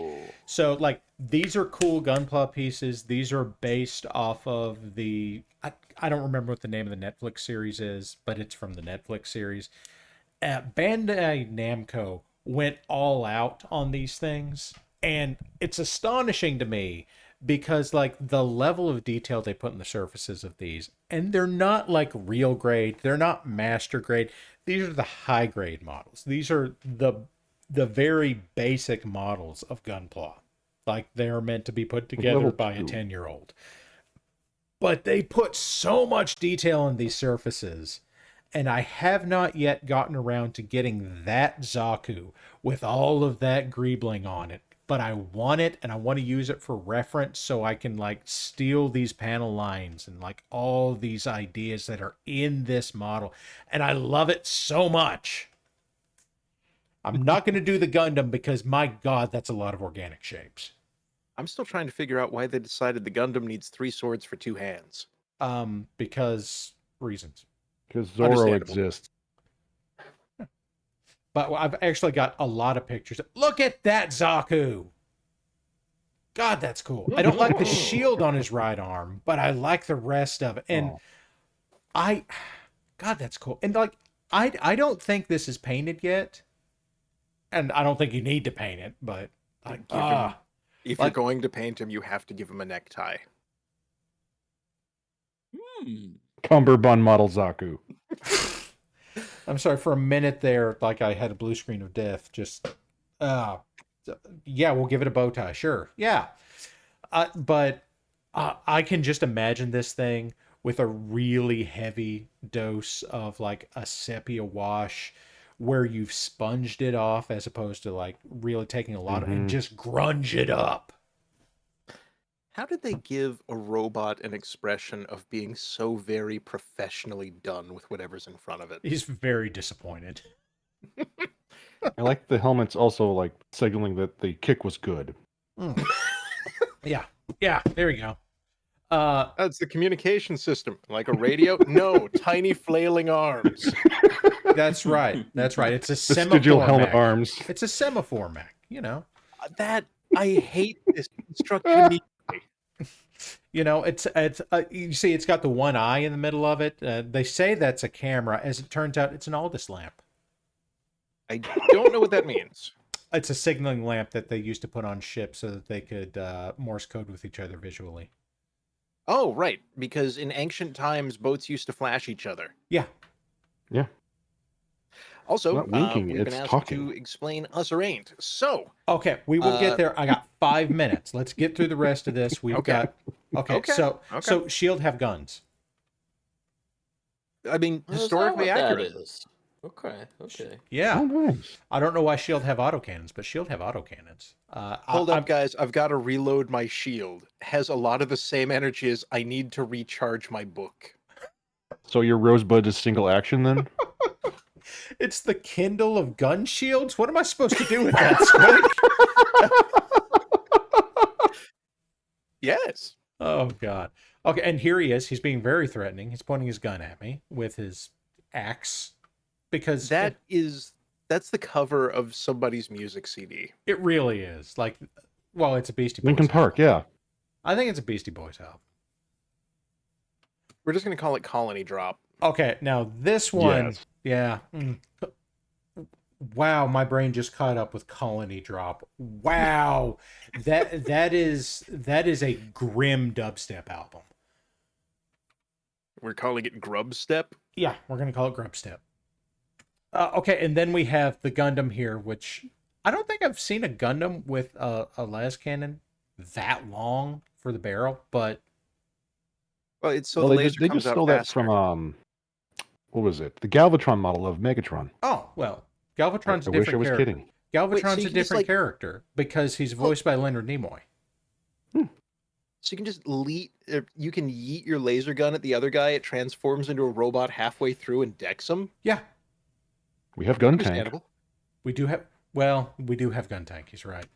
So, like, these are cool Gunpla pieces. These are based off of the... I don't remember what the name of the Netflix series is, but it's from the Netflix series. Bandai Namco went all out on these things. And it's astonishing to me because, like, the level of detail they put in the surfaces of these, and they're not like real grade, they're not master grade. These are the high grade models. These are the very basic models of Gunpla. Like, they're meant to be put together Level by a 2. 10-year-old. But they put so much detail in these surfaces, and I have not yet gotten around to getting that Zaku with all of that greebling on it. But I want it, and I want to use it for reference so I can, like, steal these panel lines and, like, all these ideas that are in this model. And I love it so much. I'm not going to do the Gundam because, my God, that's a lot of organic shapes. I'm still trying to figure out why they decided the Gundam needs 3 swords for 2 hands. Because reasons. Because Zoro exists. But I've actually got a lot of pictures. Look at that Zaku! God, that's cool. I don't like the shield on his right arm, but I like the rest of it. And God, that's cool. And, like, I don't think this is painted yet. And I don't think you need to paint it, but if you're going to paint him, you have to give him a necktie. Cumberbund model Zaku. I'm sorry, for a minute there, like, I had a blue screen of death. Just, yeah, we'll give it a bow tie. Sure. Yeah. But I can just imagine this thing with a really heavy dose of, like, a sepia wash where you've sponged it off as opposed to, like, really taking a lot of and just grunge it up. How did they give a robot an expression of being so very professionally done with whatever's in front of it? He's very disappointed. I like the helmets also, like, signaling that the kick was good. Yeah, there we go. That's the communication system. Like a radio? No, tiny flailing arms. That's right. It's a semaphore Vestigial helmet mech. arms. It's a semaphore mech, you know. I hate this construction. You know, it's you see, it's got the one eye in the middle of it. They say that's a camera. As it turns out, it's an Aldous lamp. I don't know what that means. It's a signaling lamp that they used to put on ships so that they could Morse code with each other visually. Oh, right. Because in ancient times, boats used to flash each other. Yeah. Yeah. Also, Not winking, we've been it's asked talking. to explain us or ain't. So. Okay, we will get there. I got 5 minutes. Let's get through the rest of this. We've got. Okay. So S.H.I.E.L.D. have guns. I mean, historically accurate. Okay. Yeah. Oh, nice. I don't know why S.H.I.E.L.D. have autocannons, but S.H.I.E.L.D. have autocannons. Hold up, guys. I've got to reload my shield. Has a lot of the same energy as I need to recharge my book. So your Rosebud is single action then? It's the Kindle of gun shields? What am I supposed to do with that, Squid? Yes. Oh, God. Okay, and here he is. He's being very threatening. He's pointing his gun at me with his axe. Because that's the cover of somebody's music CD. It really is. Like, well, it's a Beastie Boys Linkin Park, album. yeah. I think it's a Beastie Boys album. We're just going to call it Colony Drop. Okay, now this one, Yes. yeah. Wow, my brain just caught up with Colony Drop. Wow, that is a grim dubstep album. We're calling it Grubstep? Yeah, we're gonna call it Grubstep. Okay, and then we have the Gundam here, which I don't think I've seen a Gundam with a las cannon that long for the barrel, but well, it's so the laser they comes just out stole that faster. from what was it? The Galvatron model of Megatron. Oh well, Galvatron's I a wish I different was character. kidding. Galvatron's you a can just, different like- character because he's voiced by Leonard Nimoy. So you can just you can yeet your laser gun at the other guy. It transforms into a robot halfway through and decks him. Yeah, We have Gun Tank. Understandable. we do have Gun Tank. He's right.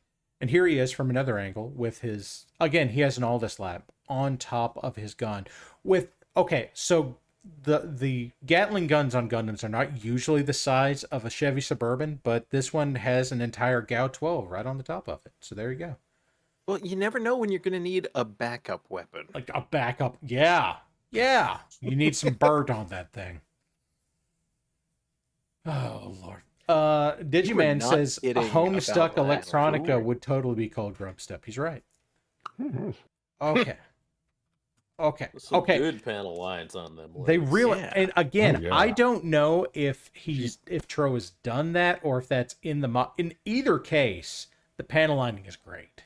And here he is from another angle with his, again, he has an Aldous lamp on top of his gun with, okay, so the Gatling guns on Gundams are not usually the size of a Chevy Suburban, but this one has an entire GAU 12 right on the top of it. So there you go. Well, you never know when you're going to need a backup weapon. Like a backup. Yeah. Yeah. You need some bird on that thing. Oh, Lord. Digiman not says a kidding Homestuck about that. Electronica would totally be called Grubstep. He's right. Okay. Okay. Some Okay. good panel lines on them. They legs. really, Yeah. and again, Oh, yeah. I don't know if Tro has done that or if that's in the in either case, the panel lining is great.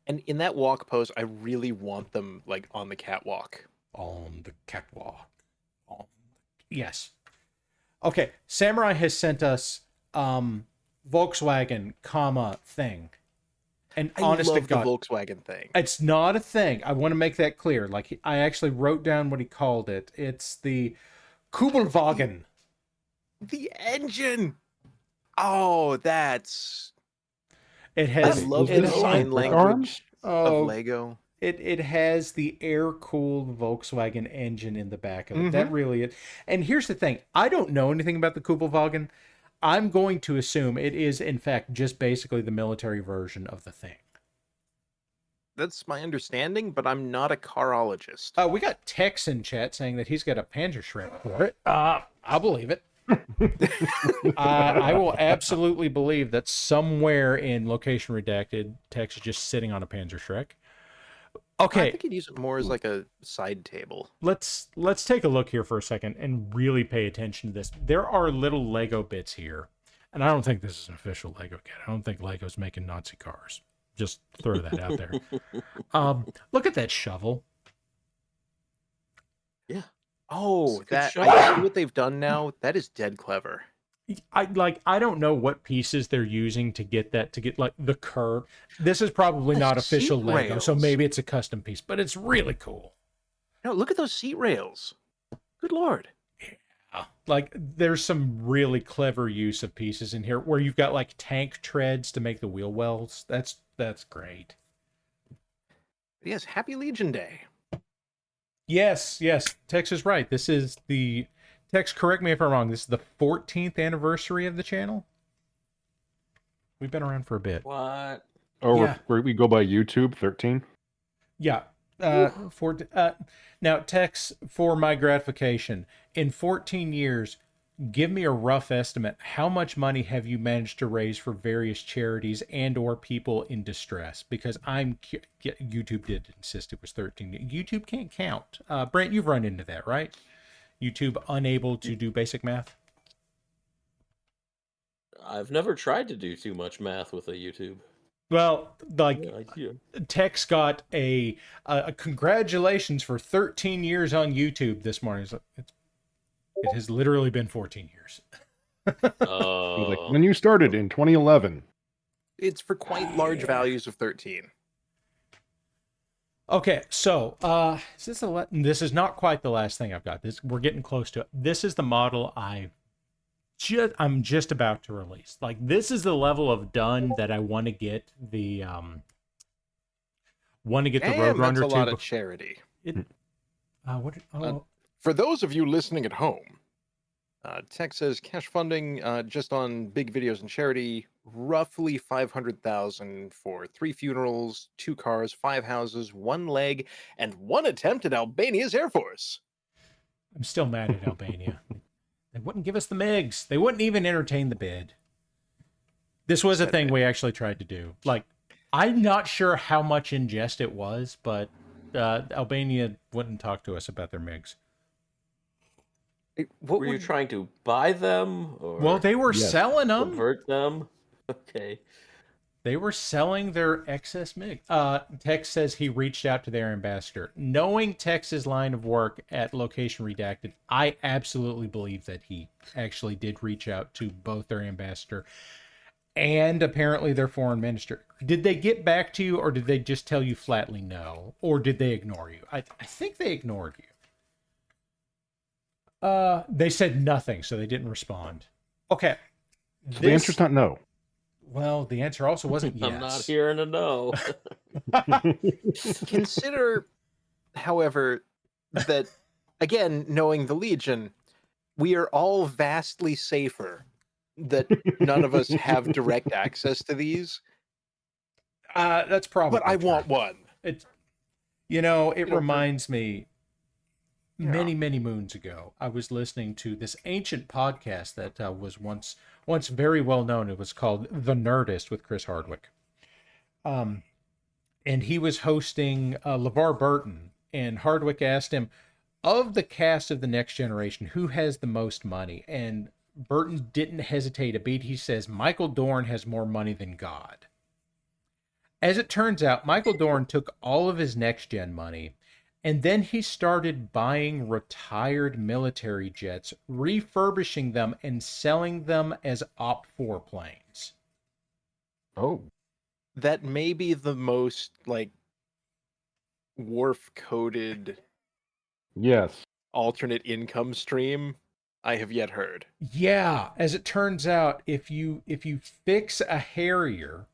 And in that walk pose, I really want them like on the catwalk. On the catwalk. Yes. Okay, Samurai has sent us Volkswagen, thing. And I honest to love the God, Volkswagen thing. it's not a thing. I want to make that clear. Like, I actually wrote down what he called it. It's the Kubelwagen. The engine. Oh, that's. It I has love it the has- sign language arms? Oh, of Lego. It has the air-cooled Volkswagen engine in the back of it. That really is. And here's the thing. I don't know anything about the Kubelwagen. I'm going to assume it is, in fact, just basically the military version of the thing. That's my understanding, but I'm not a carologist. We got Tex in chat saying that he's got a Panzerschreck for it. I'll believe it. I will absolutely believe that somewhere in Location Redacted, Tex is just sitting on a Panzerschreck. I Okay, think he'd use it more as like a side table. let's take a look here for a second and really pay attention to this. There are little Lego bits here, and I don't think this is an official Lego kit. I don't think Lego's making Nazi cars. Just throw that out there. Look at that shovel. Oh, good that shot. I see what they've done now. That is dead clever. I don't know what pieces they're using to get like the curve. This is probably not That's official seat Lego, so rails. maybe it's a custom piece, but it's really cool. No, look at those seat rails. Good lord. Like, there's some really clever use of pieces in here where you've got like tank treads to make the wheel wells. That's great. Yes, Happy Legion Day. Yes, Tex is right. This is the Tex, correct me if I'm wrong. This is the 14th anniversary of the channel. We've been around for a bit. What? Oh, Yeah. where we go by YouTube 13. Yeah. Now, Tex, for my gratification, in 14 years, give me a rough estimate. How much money have you managed to raise for various charities and or people in distress? Because YouTube did insist it was 13. YouTube can't count. Brent, you've run into that, right? YouTube unable to do basic math? I've never tried to do too much math with a YouTube. Well, like, Yeah. Tex got a congratulations for 13 years on YouTube this morning. It has literally been 14 years. Like when you started in 2011. It's for quite large values of 13. Okay, so this is not quite the last thing I've got. We're getting close to it. This is the model I'm just about to release. Like, this is the level of done that I want to get the Damn, Roadrunner that's a lot to. of charity. For those of you listening at home, Tech says cash funding just on big videos and charity, roughly 500,000 for 3 funerals, 2 cars, 5 houses, 1 leg, and 1 attempt at Albania's Air Force. I'm still mad at Albania. They wouldn't give us the MiGs. They wouldn't even entertain the bid. This was a thing we actually tried to do. Like, I'm not sure how much in jest it was, but Albania wouldn't talk to us about their MiGs. Were you trying to buy them? Or Well, they were selling them. Convert them? Okay. They were selling their excess MiG. Tex says he reached out to their ambassador. Knowing Tex's line of work at Location Redacted, I absolutely believe that he actually did reach out to both their ambassador and apparently their foreign minister. Did they get back to you, or did they just tell you flatly no? Or did they ignore you? I think they ignored you. They said nothing, so they didn't respond. Okay. So the answer's not no. Well, the answer also wasn't yes. I'm not hearing a no. Consider, however, that, again, knowing the Legion, we are all vastly safer that none of us have direct access to these. That's probably But I true. want one. It reminds me, many moons ago, I was listening to this ancient podcast that was once very well known. It was called The Nerdist with Chris Hardwick. And he was hosting LeVar Burton, and Hardwick asked him, of the cast of The Next Generation, who has the most money? And Burton didn't hesitate a beat. He says, Michael Dorn has more money than God. As it turns out, Michael Dorn took all of his next-gen money, and then he started buying retired military jets, refurbishing them, and selling them as Op-4 planes. Oh. That may be the most, Worf-coded alternate income stream I have yet heard. Yeah, as it turns out, if you fix a Harrier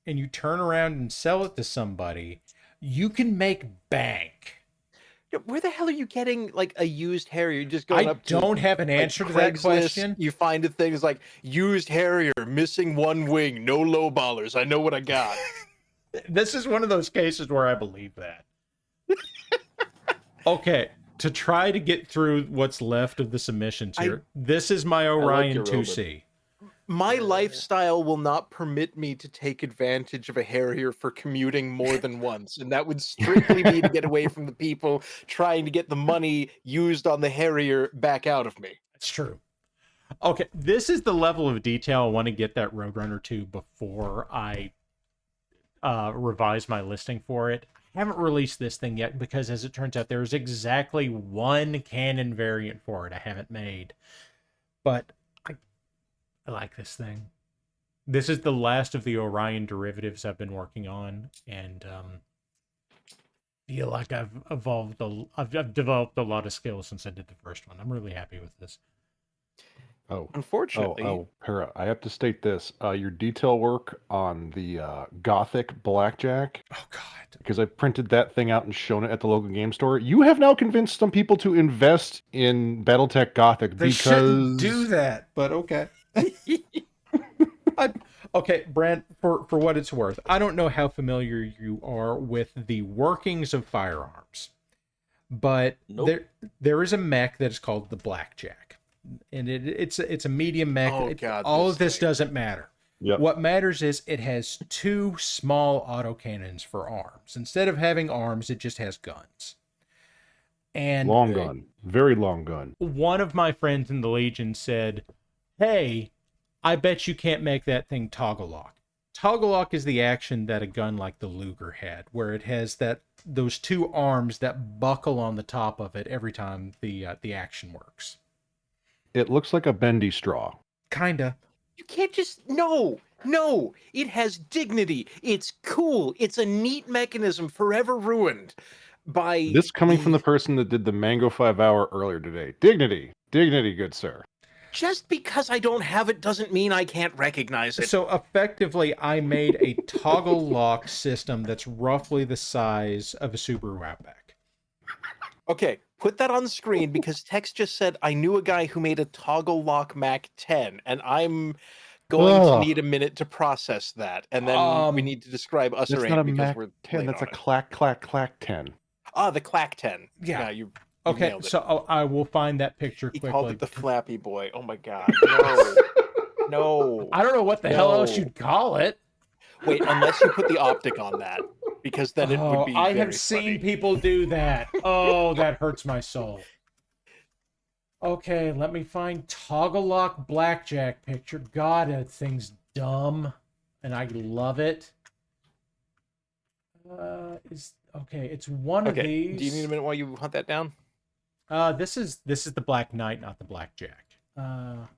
and you turn around and sell it to somebody, you can make bank. Where the hell are you getting a used Harrier? You're just going up to... I don't have an answer to that question. You find things like used Harrier, missing one wing, no low ballers. I know what I got. This is one of those cases where I believe that. Okay, to try to get through what's left of the submissions here, this is my Orion 2C. My lifestyle will not permit me to take advantage of a Harrier for commuting more than once, and that would strictly be to get away from the people trying to get the money used on the Harrier back out of me. That's true. Okay, this is the level of detail I want to get that Roadrunner to before I revise my listing for it. I haven't released this thing yet because, as it turns out, there's exactly one canon variant for it I haven't made. But I like this thing. This is the last of the Orion derivatives I've been working on, and feel like I've developed a lot of skills since I did the first one. I'm really happy with this. Unfortunately, Para, I have to state this: your detail work on the Gothic Blackjack. Oh God! Because I printed that thing out and shown it at the local game store. You have now convinced some people to invest in BattleTech Gothic. They shouldn't do that, but okay. Okay, Brent, for what it's worth, I don't know how familiar you are with the workings of firearms, but there is a mech that is called the Blackjack, and it's a medium mech. All of this doesn't matter. Yep. What matters is it has two small autocannons for arms. Instead of having arms, it just has guns. And long gun, very long gun. One of my friends in the Legion said, "Hey, I bet you can't make that thing toggle lock." Toggle lock is the action that a gun like the Luger had, where it has those two arms that buckle on the top of it every time the action works. It looks like a bendy straw. Kinda. You can't just... No! It has dignity. It's cool. It's a neat mechanism forever ruined by... This coming from the person that did the Mango 5 Hour earlier today. Dignity, good sir. Just because I don't have it doesn't mean I can't recognize it. So effectively, I made a toggle lock system that's roughly the size of a Subaru Outback. Okay, put that on the screen because Tex just said I knew a guy who made a toggle lock Mac 10, and I'm going to need a minute to process that, and then we need to describe us That's not a Mac 10. That's a clack 10. Ah, the clack 10. Yeah, you okay, so I will find that picture quickly. He called it the Flappy Boy. Oh my God, no. I don't know what the hell else you'd call it. Wait, unless you put the optic on that, because then it would be. I have seen people do that. Oh, that hurts my soul. Okay, let me find toggle lock blackjack picture. God, that thing's dumb, and I love it. It's one of these. Do you need a minute while you hunt that down? This is the Black Knight, not the Blackjack. No,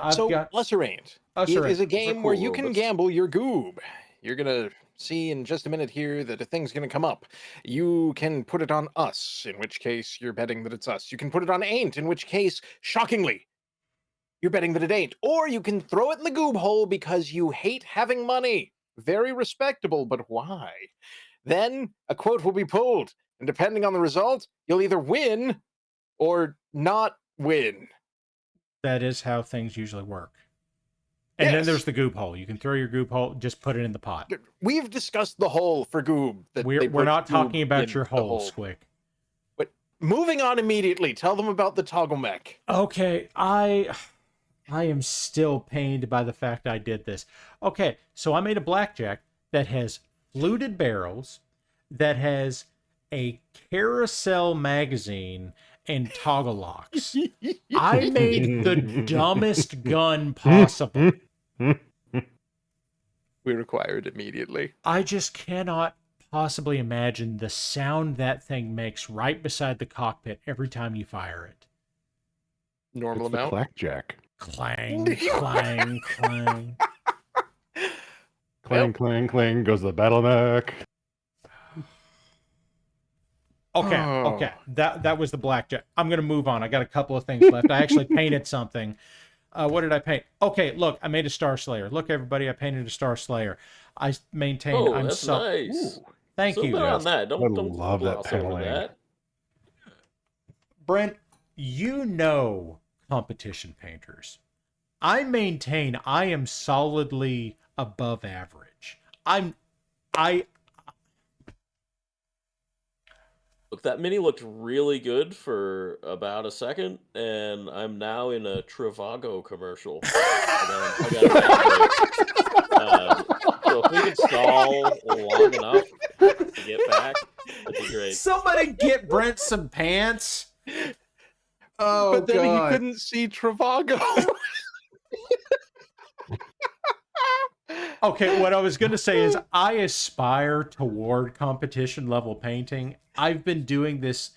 I've got Usuraint. It is a game where you can gamble your goob. You're gonna see in just a minute here that a thing's gonna come up. You can put it on us, in which case you're betting that it's us. You can put it on ain't, in which case, shockingly, you're betting that it ain't. Or you can throw it in the goob hole because you hate having money. Very respectable, but why? Then a quote will be pulled, and depending on the result, you'll either win or not win. That is how things usually work. And then there's the goob hole. You can throw your goob hole, just put it in the pot. We've discussed the hole for goob. We're not talking about your hole, Squick. But moving on immediately, tell them about the toggle mech. Okay, I am still pained by the fact I did this. Okay, so I made a blackjack that has fluted barrels, that has a carousel magazine, and toggle locks. I made the dumbest gun possible. We require it immediately. I just cannot possibly imagine the sound that thing makes right beside the cockpit every time you fire it. Normal amount? Blackjack. Clang, clang, clang. Clang, clang, clang goes the battle mech. Okay. That was the blackjack. I'm going to move on. I got a couple of things left. I actually painted something. What did I paint? Okay, look, I made a Star Slayer. Look, everybody, I painted a Star Slayer. I maintain I'm that's nice. Ooh, thank you. On that. Don't love that over that. Brent, you know competition painters. I maintain I am solidly above average. Look, that mini looked really good for about a second, and I'm now in a Trivago commercial. I got so if we could stall long enough to get back, that'd be great. Somebody get Brent some pants. Oh, but then he couldn't see Trivago. Okay, what I was going to say is I aspire toward competition level painting. I've been doing this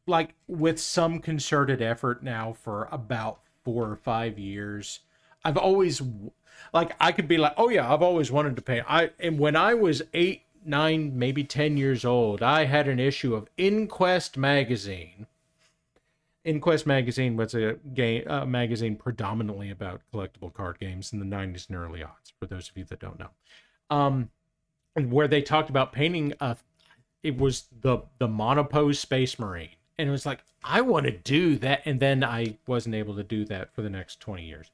like with some concerted effort now for about 4 or 5 years. I've always like I could be like, "Oh yeah, I've always wanted to paint." And when I was 8, 9, maybe 10 years old, I had an issue of Inquest magazine. Inquest magazine was a magazine predominantly about collectible card games in the 90s and early aughts, for those of you that don't know. And where they talked about painting, it was the monopose Space Marine. And it was like, I want to do that. And then I wasn't able to do that for the next 20 years.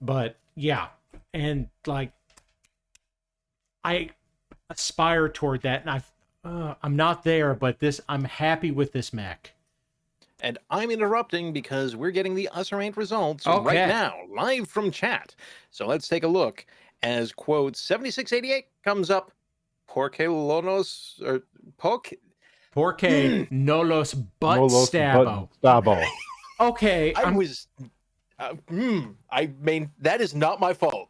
But yeah, and like, I aspire toward that. And I'm not there, but I'm happy with this mech. And I'm interrupting because we're getting the Usuraint results right now, live from chat. So let's take a look as quote 7688 comes up. Porque lonos or Porque no los butt stabo. Okay, I mean, that is not my fault.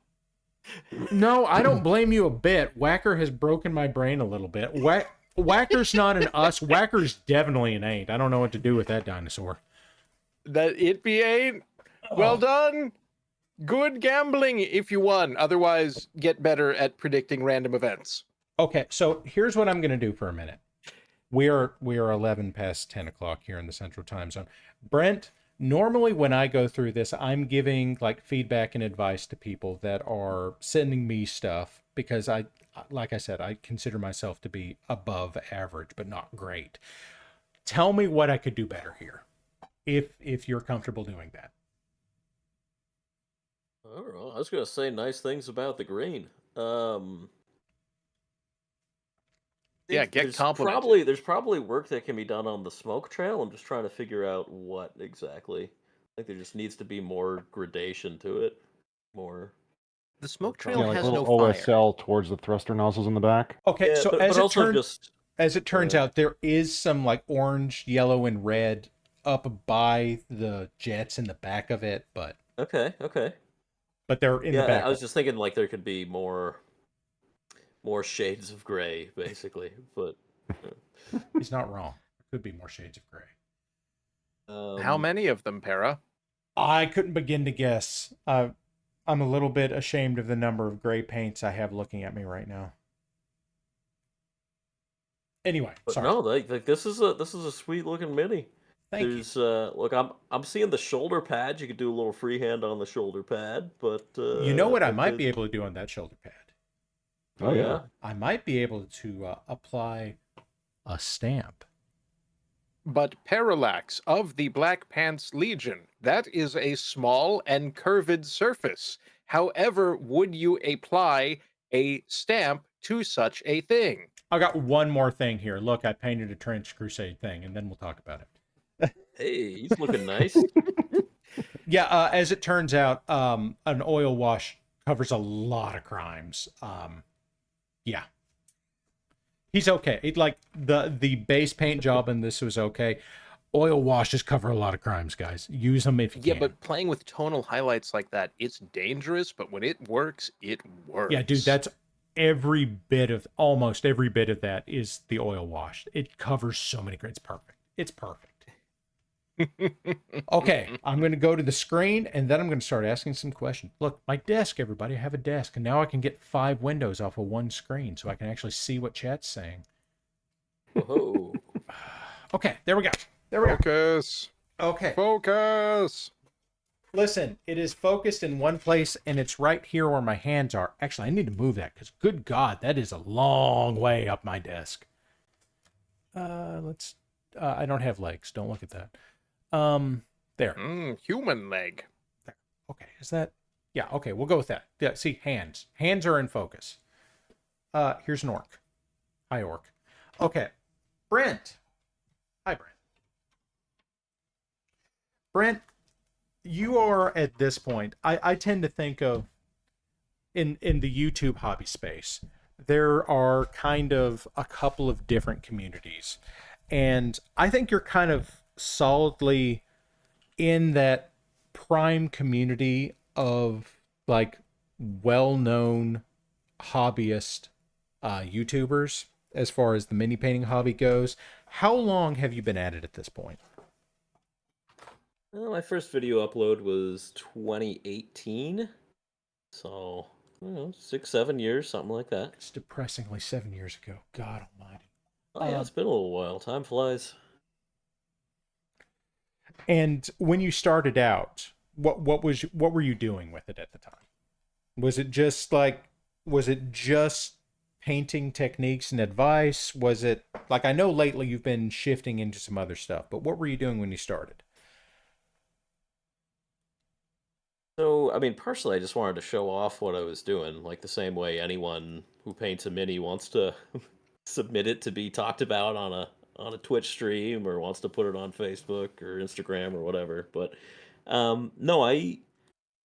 No, I don't blame you a bit. Whacker has broken my brain a little bit. Whacker's not an us. Whacker's definitely an ain't. I don't know what to do with that dinosaur. That it be ain't? Well done. Good gambling if you won. Otherwise, get better at predicting random events. Okay, so here's what I'm going to do for a minute. We are 11 past 10 o'clock here in the Central Time Zone. Brent, normally when I go through this, I'm giving like feedback and advice to people that are sending me stuff because like I said, I consider myself to be above average, but not great. Tell me what I could do better here, if you're comfortable doing that. I don't know. I was going to say nice things about the green. Yeah, get complimented. There's probably work that can be done on the smoke trail. I'm just trying to figure out what exactly. I think there just needs to be more gradation to it. More. The smoke trail has no OSL towards the thruster nozzles in the back. Okay, so as it turns out, there is some like orange, yellow, and red up by the jets in the back of it, but Okay. but they're in the back. I was just thinking like there could be more shades of gray, basically. But he's not wrong. There could be more shades of gray. How many of them, Para? I couldn't begin to guess. I'm a little bit ashamed of the number of gray paints I have looking at me right now. Anyway, sorry. No, like this is a sweet looking mini. Thank you. Look, I'm seeing the shoulder pad. You could do a little freehand on the shoulder pad, but you know what I might be able to do on that shoulder pad? Oh yeah, I might be able to apply a stamp. But Parallax of the Black Pants Legion, that is a small and curved surface. However, would you apply a stamp to such a thing? I got one more thing here. Look, I painted a Trench Crusade thing, and then we'll talk about it. Hey, he's looking nice. Yeah, as it turns out, an oil wash covers a lot of crimes. Yeah. He's okay. Like the base paint job in this was okay. Oil washes cover a lot of crimes, guys. Use them if you can. Yeah, but playing with tonal highlights like that, it's dangerous, but when it works, it works. Yeah, dude, that's almost every bit of that is the oil wash. It covers so many crimes. It's perfect. It's perfect. Okay, I'm going to go to the screen, and then I'm going to start asking some questions. Look, my desk, everybody. I have a desk, and now I can get 5 windows off of one screen, so I can actually see what chat's saying. Whoa. Okay, there we go. Focus. Okay. Focus. Listen, it is focused in one place, and it's right here where my hands are. Actually, I need to move that, because good God, that is a long way up my desk. I don't have legs. Don't look at that. There. Human leg. There. Okay, is that? Yeah, okay, we'll go with that. Yeah, see, hands. Hands are in focus. Here's an orc. Hi, orc. Okay, Brent. Hi, Brent. Brent, you are at this point, I tend to think of, in the YouTube hobby space, there are kind of a couple of different communities. And I think you're kind of solidly in that prime community of like well-known hobbyist YouTubers as far as the mini painting hobby goes. How long have you been at it at this point? Well, my first video upload was 2018, so I don't know, 6-7 years, something like that. It's depressingly 7 years ago. God almighty. Oh yeah, it's been a little while. Time flies. And when you started out, what were you doing with it at the time? Was it just painting techniques and advice? Was it like, I know lately you've been shifting into some other stuff, but what were you doing when you started? So, I mean, personally, I just wanted to show off what I was doing, like the same way anyone who paints a mini wants to submit it to be talked about on a Twitch stream or wants to put it on Facebook or Instagram or whatever. But no,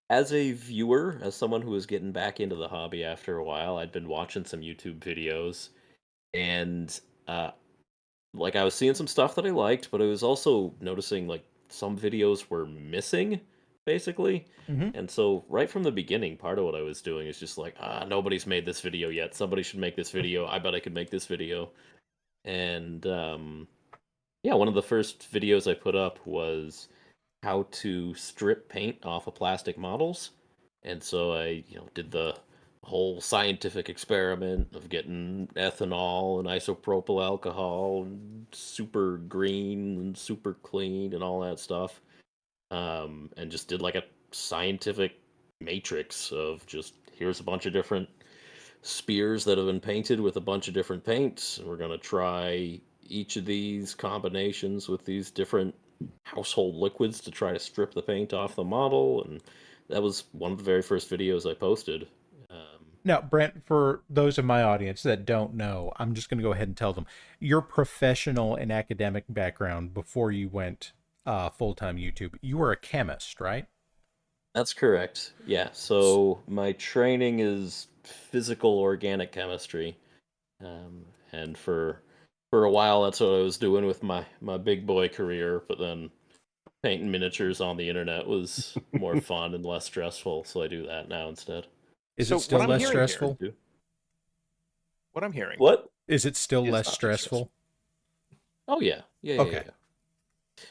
as a viewer, as someone who was getting back into the hobby after a while, I'd been watching some YouTube videos, and like I was seeing some stuff that I liked, but I was also noticing like some videos were missing, basically. And so right from the beginning, part of what I was doing is just like, nobody's made this video yet. Somebody should make this video. I bet I could make this video. And yeah, one of the first videos I put up was how to strip paint off of plastic models. And so I, did the whole scientific experiment of getting ethanol and isopropyl alcohol and super green and super clean and all that stuff. And just did like a scientific matrix of just, here's a bunch of different spears that have been painted with a bunch of different paints, and we're going to try each of these combinations with these different household liquids to try to strip the paint off the model. And that was one of the very first videos I posted. Now, Brent, for those of my audience that don't know, I'm just going to go ahead and tell them your professional and academic background before you went full-time YouTube. You were a chemist, right? That's correct. Yeah. So my training is physical organic chemistry, and for a while that's what I was doing with my big boy career. But then painting miniatures on the internet was more fun and less stressful, so I do that now instead. Is it still less stressful? What I'm hearing. What? Is it still It's less not stressful? Oh yeah. Yeah. Okay.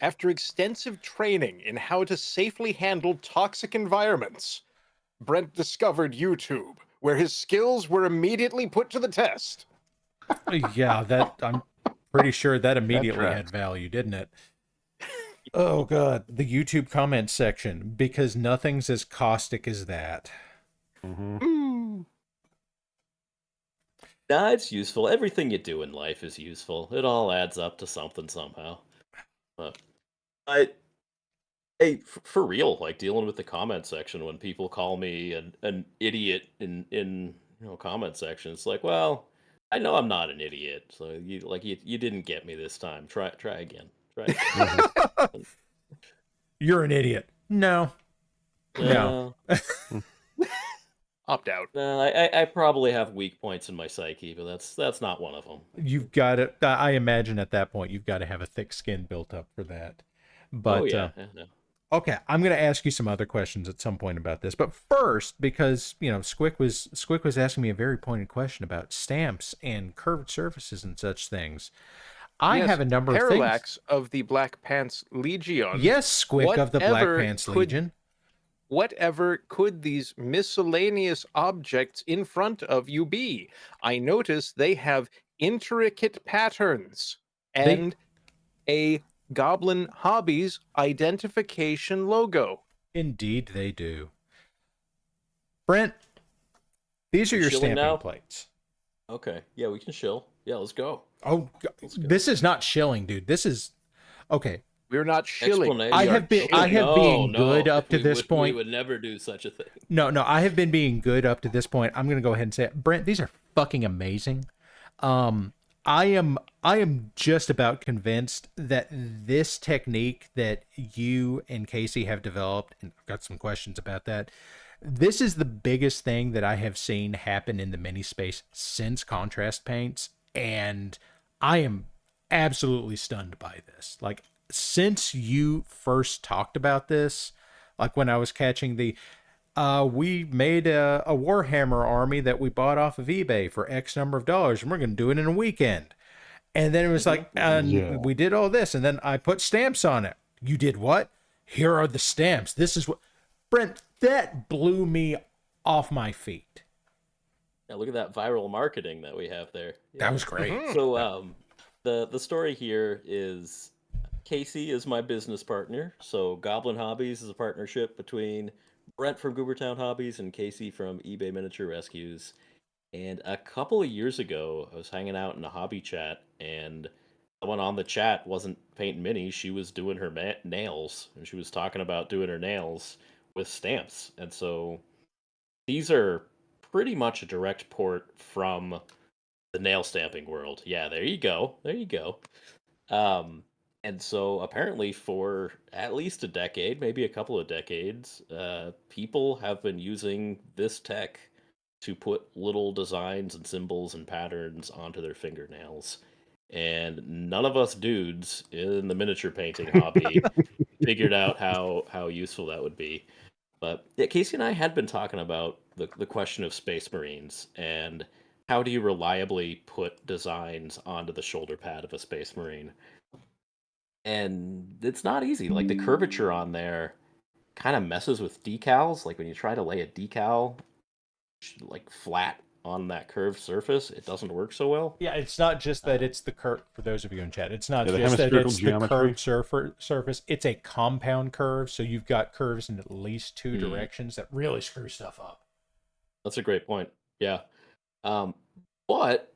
After extensive training in how to safely handle toxic environments, Brent discovered YouTube, where his skills were immediately put to the test. Yeah, that I'm pretty sure that immediately tracks. had value, didn't it? Oh god, the YouTube comment section, because nothing's as caustic as that. Nah, it's useful. Everything you do in life is useful. It all adds up to something somehow. Hey, for real, like dealing with the comment section when people call me an idiot in comment section. It's like, well, I know I'm not an idiot, so you didn't get me this time. Try again. Try again. You're an idiot. No. No. Opt out. I probably have weak points in my psyche, but that's not one of them. You've got to, I imagine at that point, you've got to have a thick skin built up for that. But, oh, yeah. okay, I'm going to ask you some other questions at some point about this. But first, because, Squick was asking me a very pointed question about stamps and curved surfaces and such things. I have a number of things. Parallax of the Black Pants Legion. Yes, Squick of the Black Pants Legion. Whatever could these miscellaneous objects in front of you be? I notice they have intricate patterns and a Goblin Hobbies identification logo. Indeed, they do. Brent, these are your stamping plates. Okay. Yeah, we can shill. Yeah, let's go. Oh, this is not shilling, dude. This is okay. We're not shilling. I have been being good up to this point. We would never do such a thing. No, I have been being good up to this point. I'm gonna go ahead and say it. Brent, these are fucking amazing. I am just about convinced that this technique that you and Casey have developed, and I've got some questions about that. This is the biggest thing that I have seen happen in the mini space since contrast paints, and I am absolutely stunned by this. Like, since you first talked about this, like when I was catching the we made a Warhammer army that we bought off of eBay for X number of dollars, and we're going to do it in a weekend. And then it was like, we did all this, and then I put stamps on it. You did what? Here are the stamps. This is what... Brent, that blew me off my feet. Yeah, look at that viral marketing that we have there. Yeah. That was great. So the story here is Casey is my business partner. So Goblin Hobbies is a partnership between Brent from Goobertown Hobbies and Casey from eBay Miniature Rescues. And a couple of years ago, I was hanging out in a hobby chat, and someone on the chat wasn't painting minis. She was doing her nails, and she was talking about doing her nails with stamps. And so these are pretty much a direct port from the nail stamping world. Yeah, there you go. There you go. And so apparently for at least a decade, maybe a couple of decades, people have been using this tech to put little designs and symbols and patterns onto their fingernails. And none of us dudes in the miniature painting hobby figured out how useful that would be. But yeah, Casey and I had been talking about the question of Space Marines and how do you reliably put designs onto the shoulder pad of a Space Marine. And it's not easy. Like the curvature on there kind of messes with decals. Like when you try to lay a decal like flat on that curved surface, it doesn't work so well. Yeah, it's not just that it's the curve, for those of you in chat, it's not just that it's the curved surface, it's a compound curve, so you've got curves in at least two directions that really screw stuff up. That's a great point. Yeah. But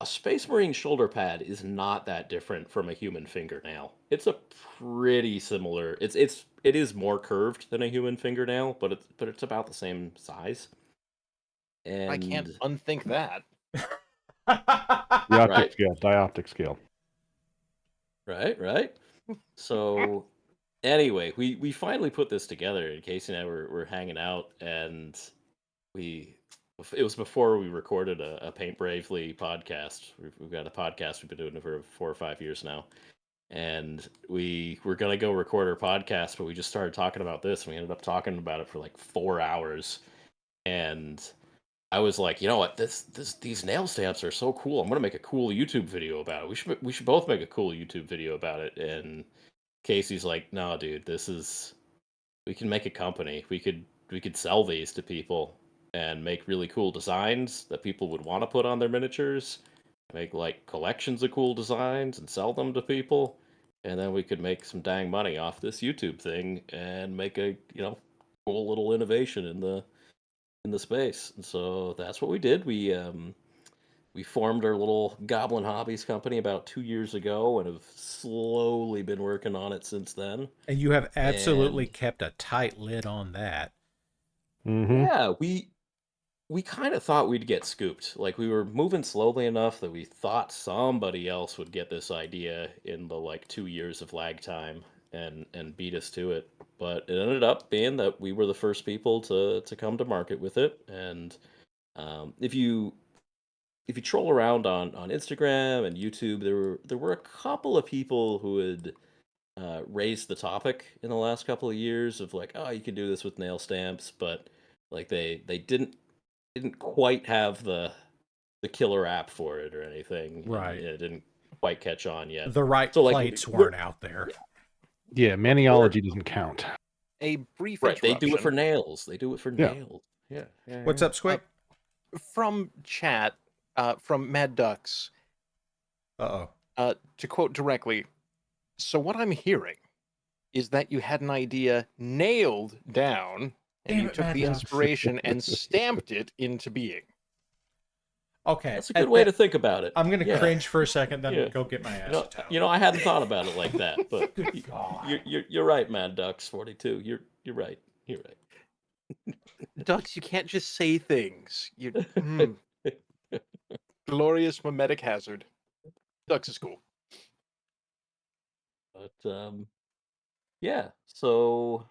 a Space Marine shoulder pad is not that different from a human fingernail. It's a pretty similar, it is more curved than a human fingernail, but it's about the same size. And I can't unthink that. Dioptic scale. Right. So anyway, we finally put this together, and Casey and I were hanging out, and it was before we recorded a Paint Bravely podcast. We've got a podcast we've been doing it for 4 or 5 years now. and we were gonna go record our podcast, but we just started talking about this, and we ended up talking about it for like 4 hours. And I was like, you know what, these nail stamps are so cool. I'm gonna make a cool YouTube video about it. We should both make a cool YouTube video about it. And Casey's like, no, dude, we can make a company. We could sell these to people and make really cool designs that people would want to put on their miniatures. Make like collections of cool designs and sell them to people, and then we could make some dang money off this YouTube thing and make a cool little innovation in the space. And so that's what we did. We formed our little Goblin Hobbies company about 2 years ago and have slowly been working on it since then. And you have absolutely kept a tight lid on that. Mm-hmm. Yeah, we kind of thought we'd get scooped. Like, we were moving slowly enough that we thought somebody else would get this idea in the like 2 years of lag time and beat us to it. But it ended up being that we were the first people to come to market with it. And if you troll around on Instagram and YouTube, there were a couple of people who had raised the topic in the last couple of years of like, oh, you can do this with nail stamps, but like they didn't quite have the killer app for it or anything. Right. It didn't quite catch on yet. The right plates weren't out there. Yeah, maniology doesn't count. A brief Right, they do it for interruption. nails. They do it for nails. Yeah. What's up, Squick? From chat, from Mad Ducks. Uh-oh. To quote directly, so what I'm hearing is that you had an idea nailed down, and you took the inspiration and stamped it into being. Okay. That's a good way to think about it. I'm going to cringe for a second, then go get my ass. I hadn't thought about it like that, but Good God. you're right, Mad Ducks 42. You're right. You're right. Ducks, you can't just say things. Glorious mimetic hazard. Ducks is cool. But yeah, so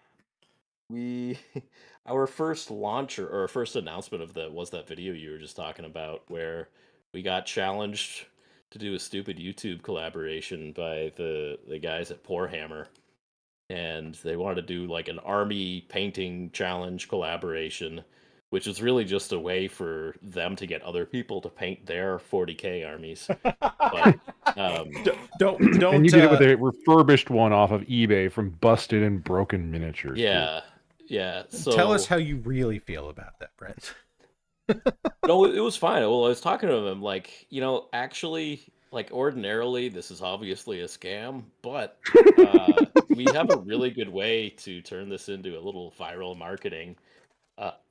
our first launch or our first announcement of that video you were just talking about, where we got challenged to do a stupid YouTube collaboration by the guys at Poor Hammer, and they wanted to do like an army painting challenge collaboration, which is really just a way for them to get other people to paint their 40K armies. But don't. And you did it with a refurbished one off of eBay from busted and broken miniatures. Yeah. So tell us how you really feel about that, Brent. No, it was fine. Well, I was talking to him like, actually, like ordinarily, this is obviously a scam, but we have a really good way to turn this into a little viral marketing.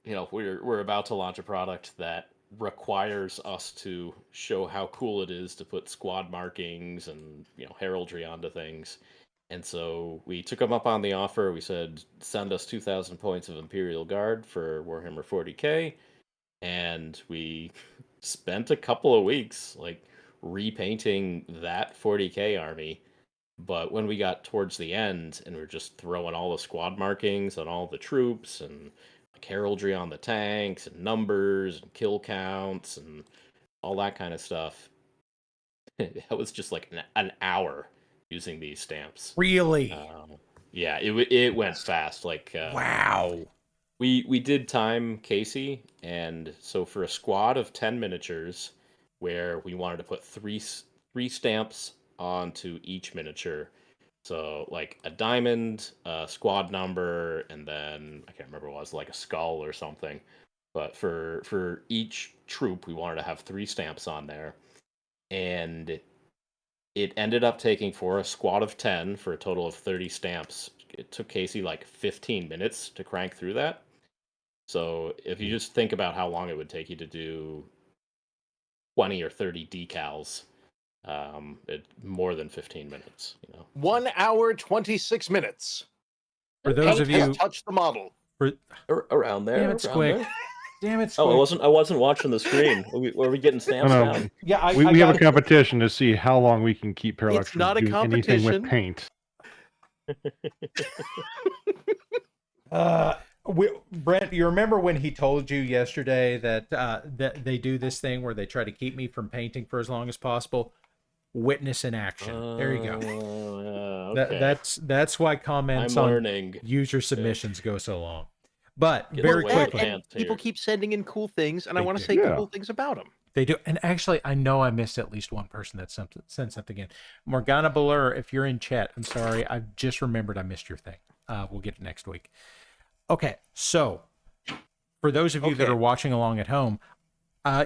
We're about to launch a product that requires us to show how cool it is to put squad markings and heraldry onto things. And so we took them up on the offer. We said, send us 2,000 points of Imperial Guard for Warhammer 40K. And we spent a couple of weeks like repainting that 40K army. But when we got towards the end and we're just throwing all the squad markings on all the troops and like heraldry on the tanks and numbers and kill counts and all that kind of stuff, that was just like an hour using these stamps. Really? Yeah, it went fast. Like wow. We did time Casey, and so for a squad of 10 miniatures, where we wanted to put three stamps onto each miniature. So like a diamond, a squad number, and then I can't remember what it was, like a skull or something. But for each troop, we wanted to have 3 stamps on there, and it ended up taking, for a squad of 10, for a total of 30 stamps, it took Casey like 15 minutes to crank through that. So if you just think about how long it would take you to do 20 or 30 decals, more than 15 minutes. 1 hour 26 minutes. For those of you touch the model. Around there. Damn it, Squick. Damn it, Squick. Oh, I wasn't watching the screen. Were we getting stamps down? Yeah, we have a competition to see how long we can keep Parallax It's not a from doing anything with paint. Brent, you remember when he told you yesterday that that they do this thing where they try to keep me from painting for as long as possible? witness in action. There you go. Okay. That's why comments I'm on learning. user submissions go so long. But Get very away with quickly, pants People here. keep sending in cool things, and I They want to do. say Yeah. cool things about them. they do. And actually, I know I missed at least one person that sent something in. Morgana Ballur, if you're in chat, I'm sorry. I've just remembered I missed your thing. We'll get it next week. Okay, so for those of you that are watching along at home,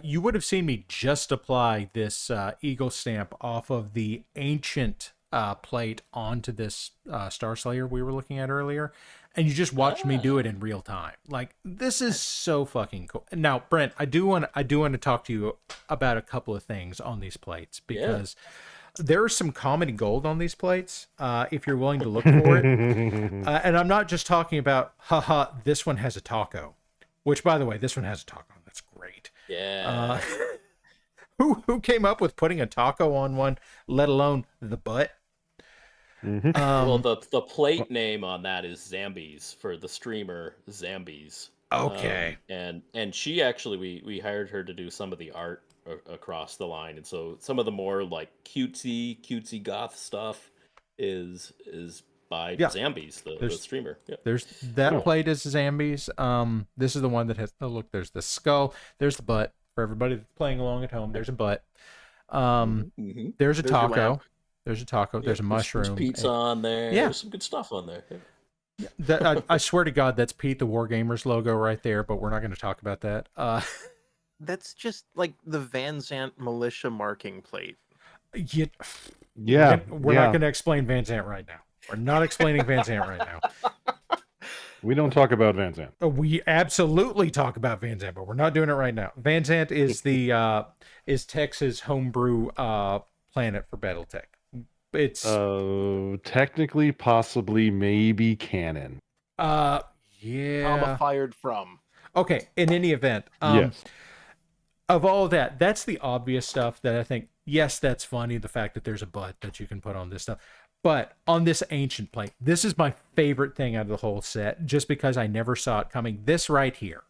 you would have seen me just apply this eagle stamp off of the ancient plate onto this Star Slayer we were looking at earlier, and you just watched me do it in real time. Like, this is so fucking cool. Now, Brent, I do want to talk to you about a couple of things on these plates, because there is some comedy gold on these plates, if you're willing to look for it. And I'm not just talking about, haha, this one has a taco, which, by the way, this one has a taco. That's great. Yeah. Who came up with putting a taco on one, let alone the butt? Well, the plate name on that is Zambies, for the streamer Zambies. Okay. And she actually, we hired her to do some of the art across the line, and so some of the more like cutesy goth stuff is by Zambies, the streamer. Yeah. There's that plate is Zambies. This is the one that has, oh look, there's the skull, there's the butt. For everybody that's playing along at home, there's a butt. There's a taco. There's a taco. There's a mushroom. There's pizza on there. Yeah. There's some good stuff on there. I swear to God, that's Pete the Wargamers logo right there, but we're not going to talk about that. That's just like the Van Zant militia marking plate. Yeah. We're not going to explain Van Zant right now. We're not explaining Van Zant right now. We don't talk about Van Zant. We absolutely talk about Van Zant, but we're not doing it right now. Van Zant is the is Texas homebrew planet for BattleTech. It's technically, possibly, maybe canon. Yeah. Trauma fired from. Okay, in any event, yes. Of all of that, that's the obvious stuff that I think, yes, that's funny, the fact that there's a butt that you can put on this stuff. But on this ancient plate, this is my favorite thing out of the whole set, just because I never saw it coming. This right here.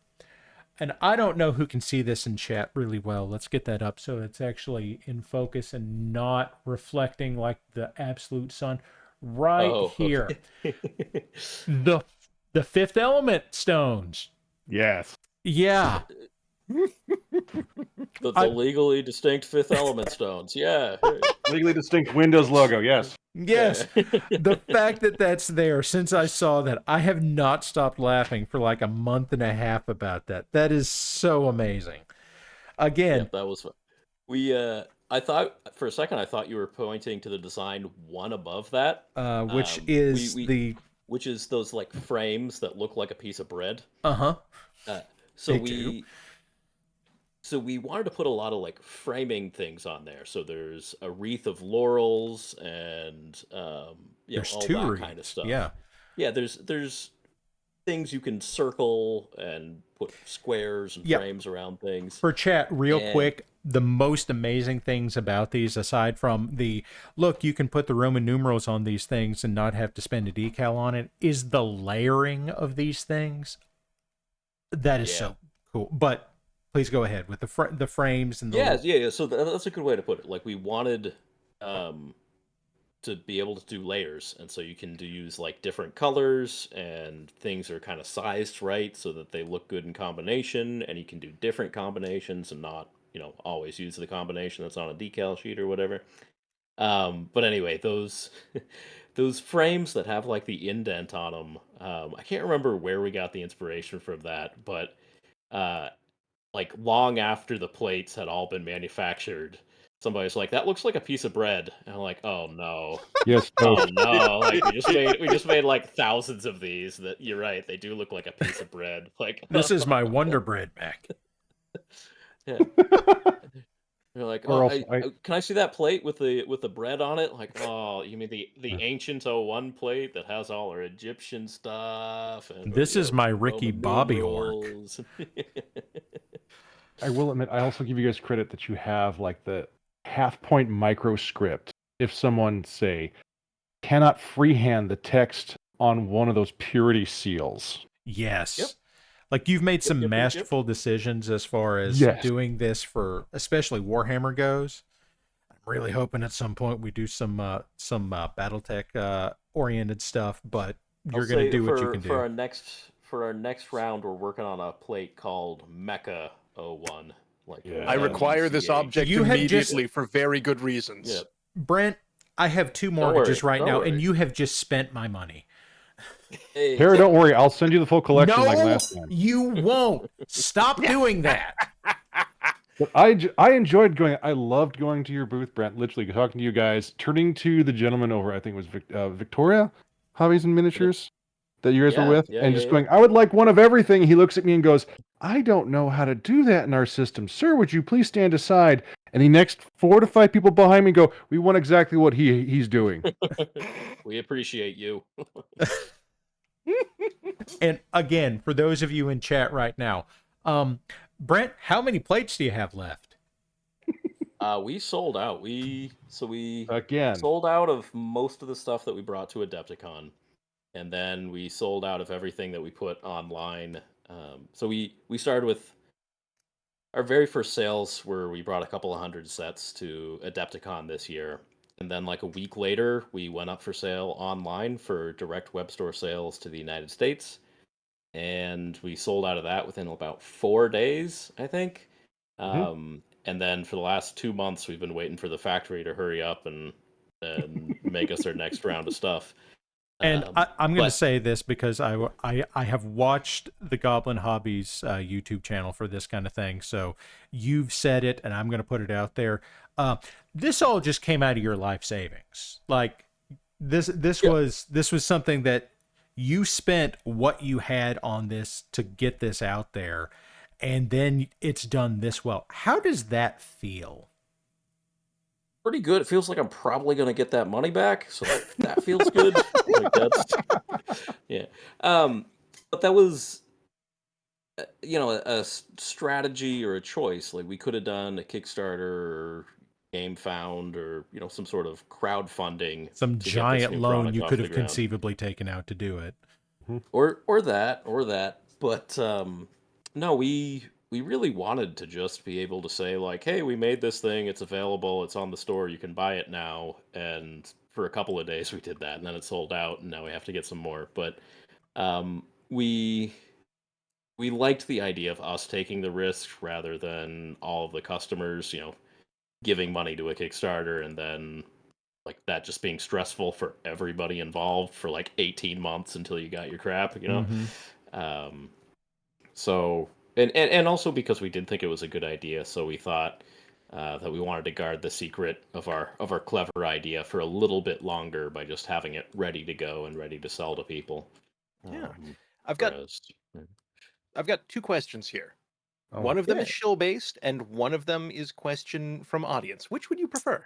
And I don't know who can see this in chat really well. Let's get that up so it's actually in focus and not reflecting like the absolute sun. Right here. The Fifth Element stones. Yes. Yeah. The legally distinct Fifth Element stones. Yeah. Legally distinct Windows logo. Yes. Yes. The fact that that's there, since I saw that, I have not stopped laughing for like a month and a half about that. That is so amazing. Again. Yeah, that was fun. I thought for a second, I thought you were pointing to the design one above that. Which is which is those like frames that look like a piece of bread. So we wanted to put a lot of like framing things on there. So there's a wreath of laurels and there's all two that wreaths. kind of stuff. Yeah. There's things you can circle and put squares and frames around things. For chat, real quick, the most amazing things about these, aside from the look, you can put the Roman numerals on these things and not have to spend a decal on it, is the layering of these things. That is so cool. But please go ahead with the frames and the So that's a good way to put it. Like, we wanted to be able to do layers, and so you can use like different colors, and things are kind of sized right so that they look good in combination, and you can do different combinations and not always use the combination that's on a decal sheet or whatever. But anyway, those those frames that have like the indent on them, I can't remember where we got the inspiration from that, but like long after the plates had all been manufactured, somebody's like, "That looks like a piece of bread," and I'm like, "Oh no, yes, oh no!" Like we just made like thousands of these. That you're right, they do look like a piece of bread. Like, this is my Wonder Bread, Mac. Yeah. They're like, can I see that plate with the bread on it? Like, oh, you mean the ancient 01 plate that has all our Egyptian stuff? And this is my Ricky Bobby orc. I will admit, I also give you guys credit that you have like the half-point microscript. If someone, say, cannot freehand the text on one of those purity seals. Yes. Yep. Like, you've made some masterful decisions as far as doing this for, especially Warhammer goes. I'm really hoping at some point we do some BattleTech oriented stuff, but you're going to do what you can do. For our next round, we're working on a plate called Mecha 01. I require this object immediately for very good reasons. Yep. Brent, I have 2 mortgages right now, and you have just spent my money. Hey. Harry, don't worry. I'll send you the full collection like last time. You won't. Stop doing that. But I enjoyed going. I loved going to your booth, Brent. Literally talking to you guys, turning to the gentleman over. I think it was Victoria, Hobbies and Miniatures, that you guys were with, and just going. I would like one of everything. He looks at me and goes, "I don't know how to do that in our system, sir. Would you please stand aside?" And the next 4 to 5 people behind me go, "We want exactly what he's doing." We appreciate you. And again, for those of you in chat right now, Brent, how many plates do you have left? We sold out. We again sold out of most of the stuff that we brought to Adepticon, and then we sold out of everything that we put online. So we started with our very first sales where we brought a couple of 100 sets to Adepticon this year. And then like a week later, we went up for sale online for direct web store sales to the United States. And we sold out of that within about 4 days, I think. And then for the last 2 months, we've been waiting for the factory to hurry up and make us our next round of stuff. And I'm going to say this because I have watched the Goblin Hobbies YouTube channel for this kind of thing. So you've said it, and I'm going to put it out there. This all just came out of your life savings. Like this was something that you spent what you had on this to get this out there, and then it's done this well. How does that feel? Pretty good. It feels like I'm probably going to get that money back, so that feels good. Like yeah. But that was, a strategy or a choice. Like we could have done a Kickstarter or GameFound or some sort of crowdfunding, some giant loan you could have conceivably taken out to do it, or that. But no, we really wanted to just be able to say like, hey, we made this thing, it's available, it's on the store, you can buy it now. And for a couple of days we did that, and then it sold out, and now we have to get some more. But we liked the idea of us taking the risk rather than all of the customers, giving money to a Kickstarter and then like that just being stressful for everybody involved for like 18 months until you got your crap, So and also because we did think it was a good idea, so we thought that we wanted to guard the secret of our clever idea for a little bit longer by just having it ready to go and ready to sell to people. I've got 2 questions here. One of them is shill based, and one of them is question from audience. Which would you prefer?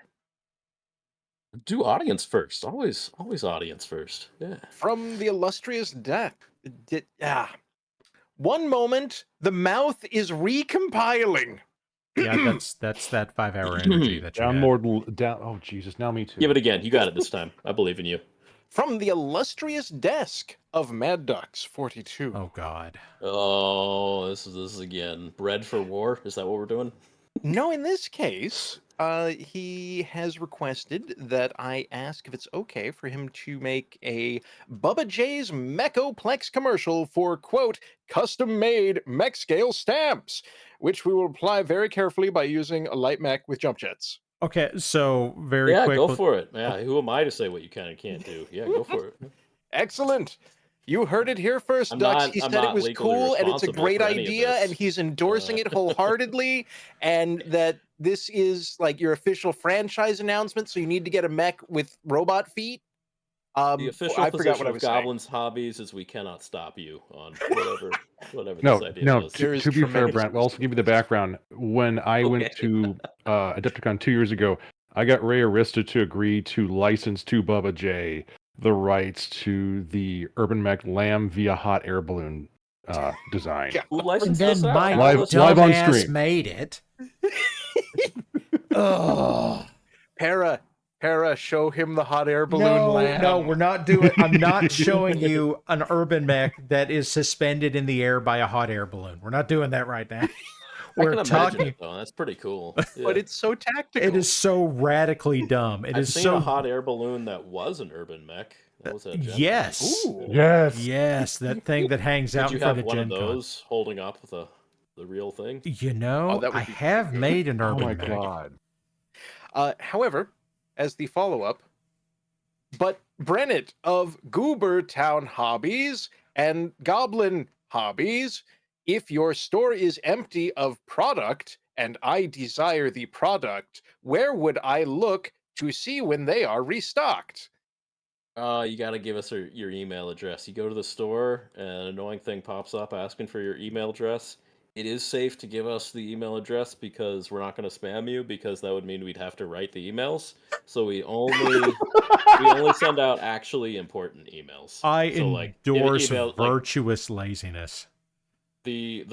Do audience first. Always audience first. Yeah. From the illustrious Deck. One moment, the mouth is recompiling. Yeah, that's that 5-hour energy that you down. Oh Jesus! Now me too. Give it again. You got it this time. I believe in you. From the illustrious desk of Mad Ducks 42. Oh God. Oh, this is again. Bread for war? Is that what we're doing? No, in this case, he has requested that I ask if it's okay for him to make a Bubba J's Mechoplex commercial for, quote, custom-made mech scale stamps, which we will apply very carefully by using a light mech with jump jets. Okay, so very quick. Yeah, go for it. Yeah, who am I to say what you can and can't do? Yeah, go for it. Excellent. You heard it here first, Dux. He said it was cool and it's a great idea, and he's endorsing it wholeheartedly, and that this is like your official franchise announcement, so you need to get a mech with robot feet. The official position of Goblin's Hobbies is we cannot stop you on whatever this idea is. To be fair, Brent, we'll also give you the background. When I went to Adepticon 2 years ago, I got Ray Arista to agree to license to Bubba J the rights to the Urban Mech Lamb via hot air balloon design. Who licensed And then this out? my live on dumbass stream. made it. Oh, Para, show him the hot air balloon lamb. No, we're not doing. I'm not showing you an urban mech that is suspended in the air by a hot air balloon. We're not doing that right now. I can imagine it, though. That's pretty cool. Yeah. But it's so tactical. It is so radically dumb. I've seen a hot air balloon that was an urban mech. That was a yes. Ooh. Yes, that thing that hangs out in front of Gen Con. Did you have one of those holding up the real thing? You know, I have made an urban mech. Oh my god. However, as the follow-up, but Brennett of Goober Town Hobbies and Goblin Hobbies, if your store is empty of product and I desire the product, where would I look to see when they are restocked? You got to give us your email address. You go to the store, and an annoying thing pops up asking for your email address. It is safe to give us the email address because we're not going to spam you, because that would mean we'd have to write the emails. So we only send out actually important emails. I endorse virtuous laziness. We've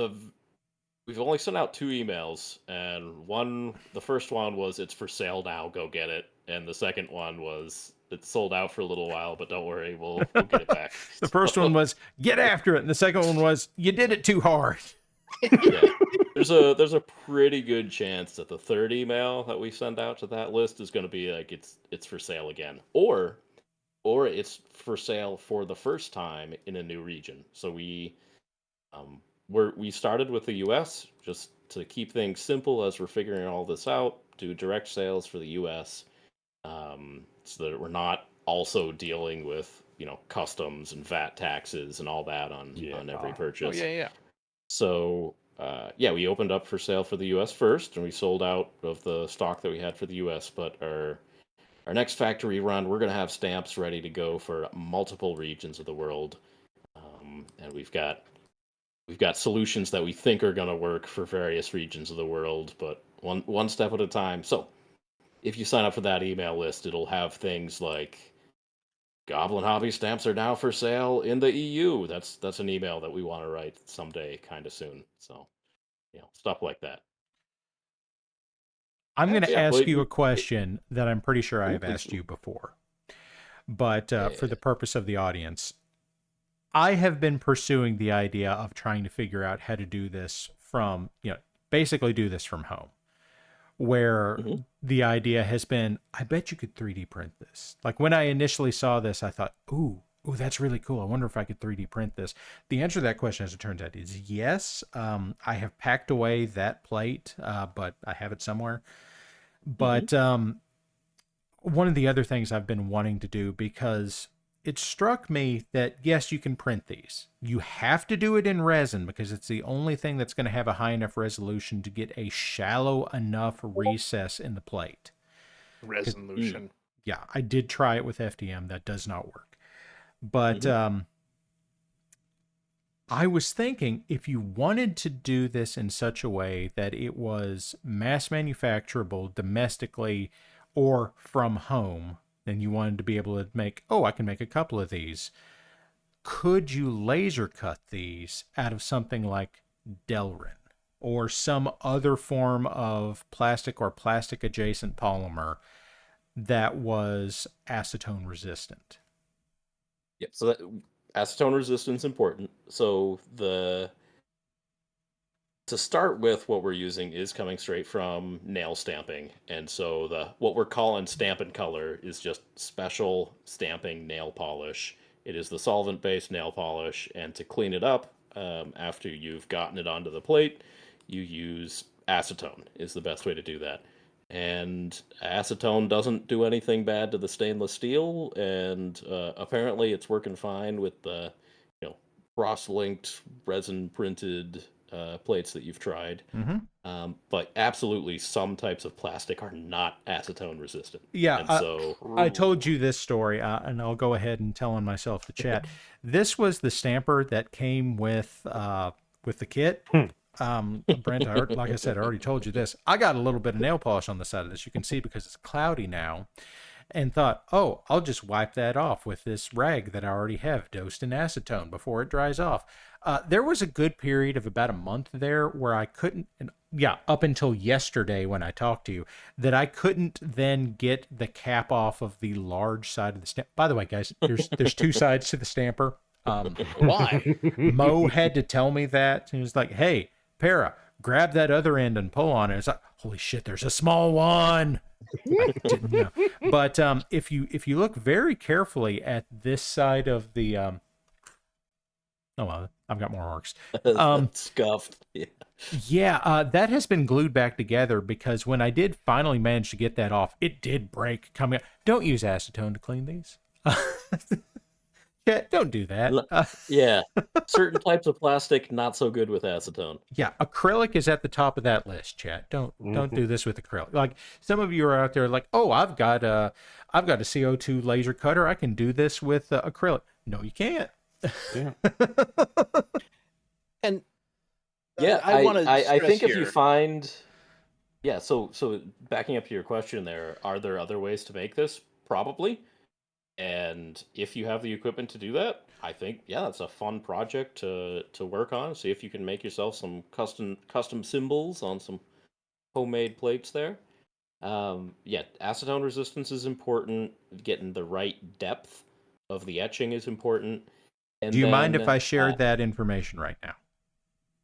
only sent out 2 emails, and the first one was it's for sale now, go get it, and the second one was it's sold out for a little while, but don't worry, we'll get it back. The first one was get after it, and the second one was you did it too hard. Yeah. There's a pretty good chance that the third email that we send out to that list is going to be like it's for sale again, or it's for sale for the first time in a new region. So we started with the U.S. just to keep things simple as we're figuring all this out. Do direct sales for the U.S. So that we're not also dealing with customs and VAT taxes and all that on every purchase. Oh, yeah. So, we opened up for sale for the U.S. first, and we sold out of the stock that we had for the U.S. But our next factory run, we're going to have stamps ready to go for multiple regions of the world, and we've got solutions that we think are going to work for various regions of the world, but one step at a time. So, if you sign up for that email list, it'll have things like Goblin Hobby stamps are now for sale in the EU. That's an email that we want to write someday, kind of soon. So, stuff like that. I'm going to ask you a question that I'm pretty sure I have asked you before, but for the purpose of the audience, I have been pursuing the idea of trying to figure out how to do this basically do this from home. Where the idea has been, I bet you could 3D print this. Like when I initially saw this, I thought, ooh, that's really cool. I wonder if I could 3D print this. The answer to that question, as it turns out, is yes. I have packed away that plate, but I have it somewhere. But one of the other things I've been wanting to do, because it struck me that, yes, you can print these. You have to do it in resin because it's the only thing that's going to have a high enough resolution to get a shallow enough recess in the plate. Resolution. Yeah, I did try it with FDM. That does not work. But I was thinking, if you wanted to do this in such a way that it was mass manufacturable domestically or from home, and you wanted to be able to make, I can make a couple of these. Could you laser cut these out of something like Delrin or some other form of plastic or plastic adjacent polymer that was acetone resistant? Yeah, so that acetone resistance is important. So to start with, what we're using is coming straight from nail stamping, and so what we're calling Stampin' Color is just special stamping nail polish. It is the solvent-based nail polish, and to clean it up after you've gotten it onto the plate, you use acetone is the best way to do that. And acetone doesn't do anything bad to the stainless steel, and apparently it's working fine with the cross-linked resin-printed plates that you've tried. But absolutely some types of plastic are not acetone resistant. Yeah, I told you this story, and I'll go ahead and tell on myself to chat. This was the stamper that came with the kit. Brent, like I said, I already told you this. I got a little bit of nail polish on the side of this. You can see because it's cloudy now. And thought, I'll just wipe that off with this rag that I already have dosed in acetone before it dries off. There was a good period of about a month there where I couldn't, up until yesterday when I talked to you, that I couldn't then get the cap off of the large side of the stamp. By the way, guys, there's 2 sides to the stamper. Why? Mo had to tell me that. He was like, hey, Para, grab that other end and pull on it. It's like, holy shit, there's a small one. I didn't know. But if you look very carefully at this side of the oh well, I've got more marks. Scuffed. Yeah. Yeah, that has been glued back together because when I did finally manage to get that off, it did break coming up. Don't use acetone to clean these. Yeah, don't do that. Yeah, certain types of plastic not so good with acetone. Yeah, acrylic is at the top of that list, chat. Don't do this with acrylic. Like some of you are out there like, "Oh, I've got a CO2 laser cutter. I can do this with acrylic." No, you can't. Yeah. And yeah, I think if you find, yeah. So backing up to your question, are there other ways to make this? Probably. And if you have the equipment to do that, I think, yeah, that's a fun project to work on. See if you can make yourself some custom symbols on some homemade plates there. Yeah, acetone resistance is important. Getting the right depth of the etching is important. And do you mind if I shared that information right now?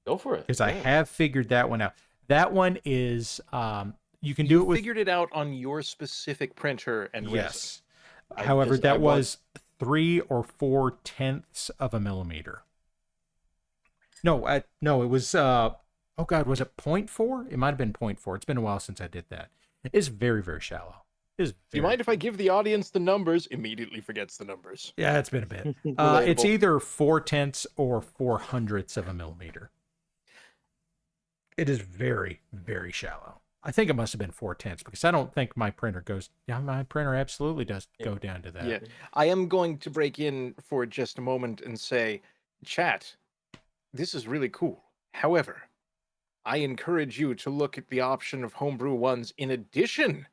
Go for it. Because I have figured that one out. That one is you can do it with. Figured it out on your specific printer and resin. Yes. However, that was 3 or 4/10 of a millimeter. No, it was. Oh God, was it 0.4? It might have been 0.4. It's been a while since I did that. It's very, very shallow. Do you mind if I give the audience the numbers? Immediately forgets the numbers. Yeah, it's been a bit. It's either 4/10 or 4/100 of a millimeter. It is very, very shallow. I think it must have been 4/10 because I don't think my printer goes. Yeah, my printer absolutely does go down to that. Yeah, I am going to break in for just a moment and say, chat, this is really cool. However, I encourage you to look at the option of homebrew ones in addition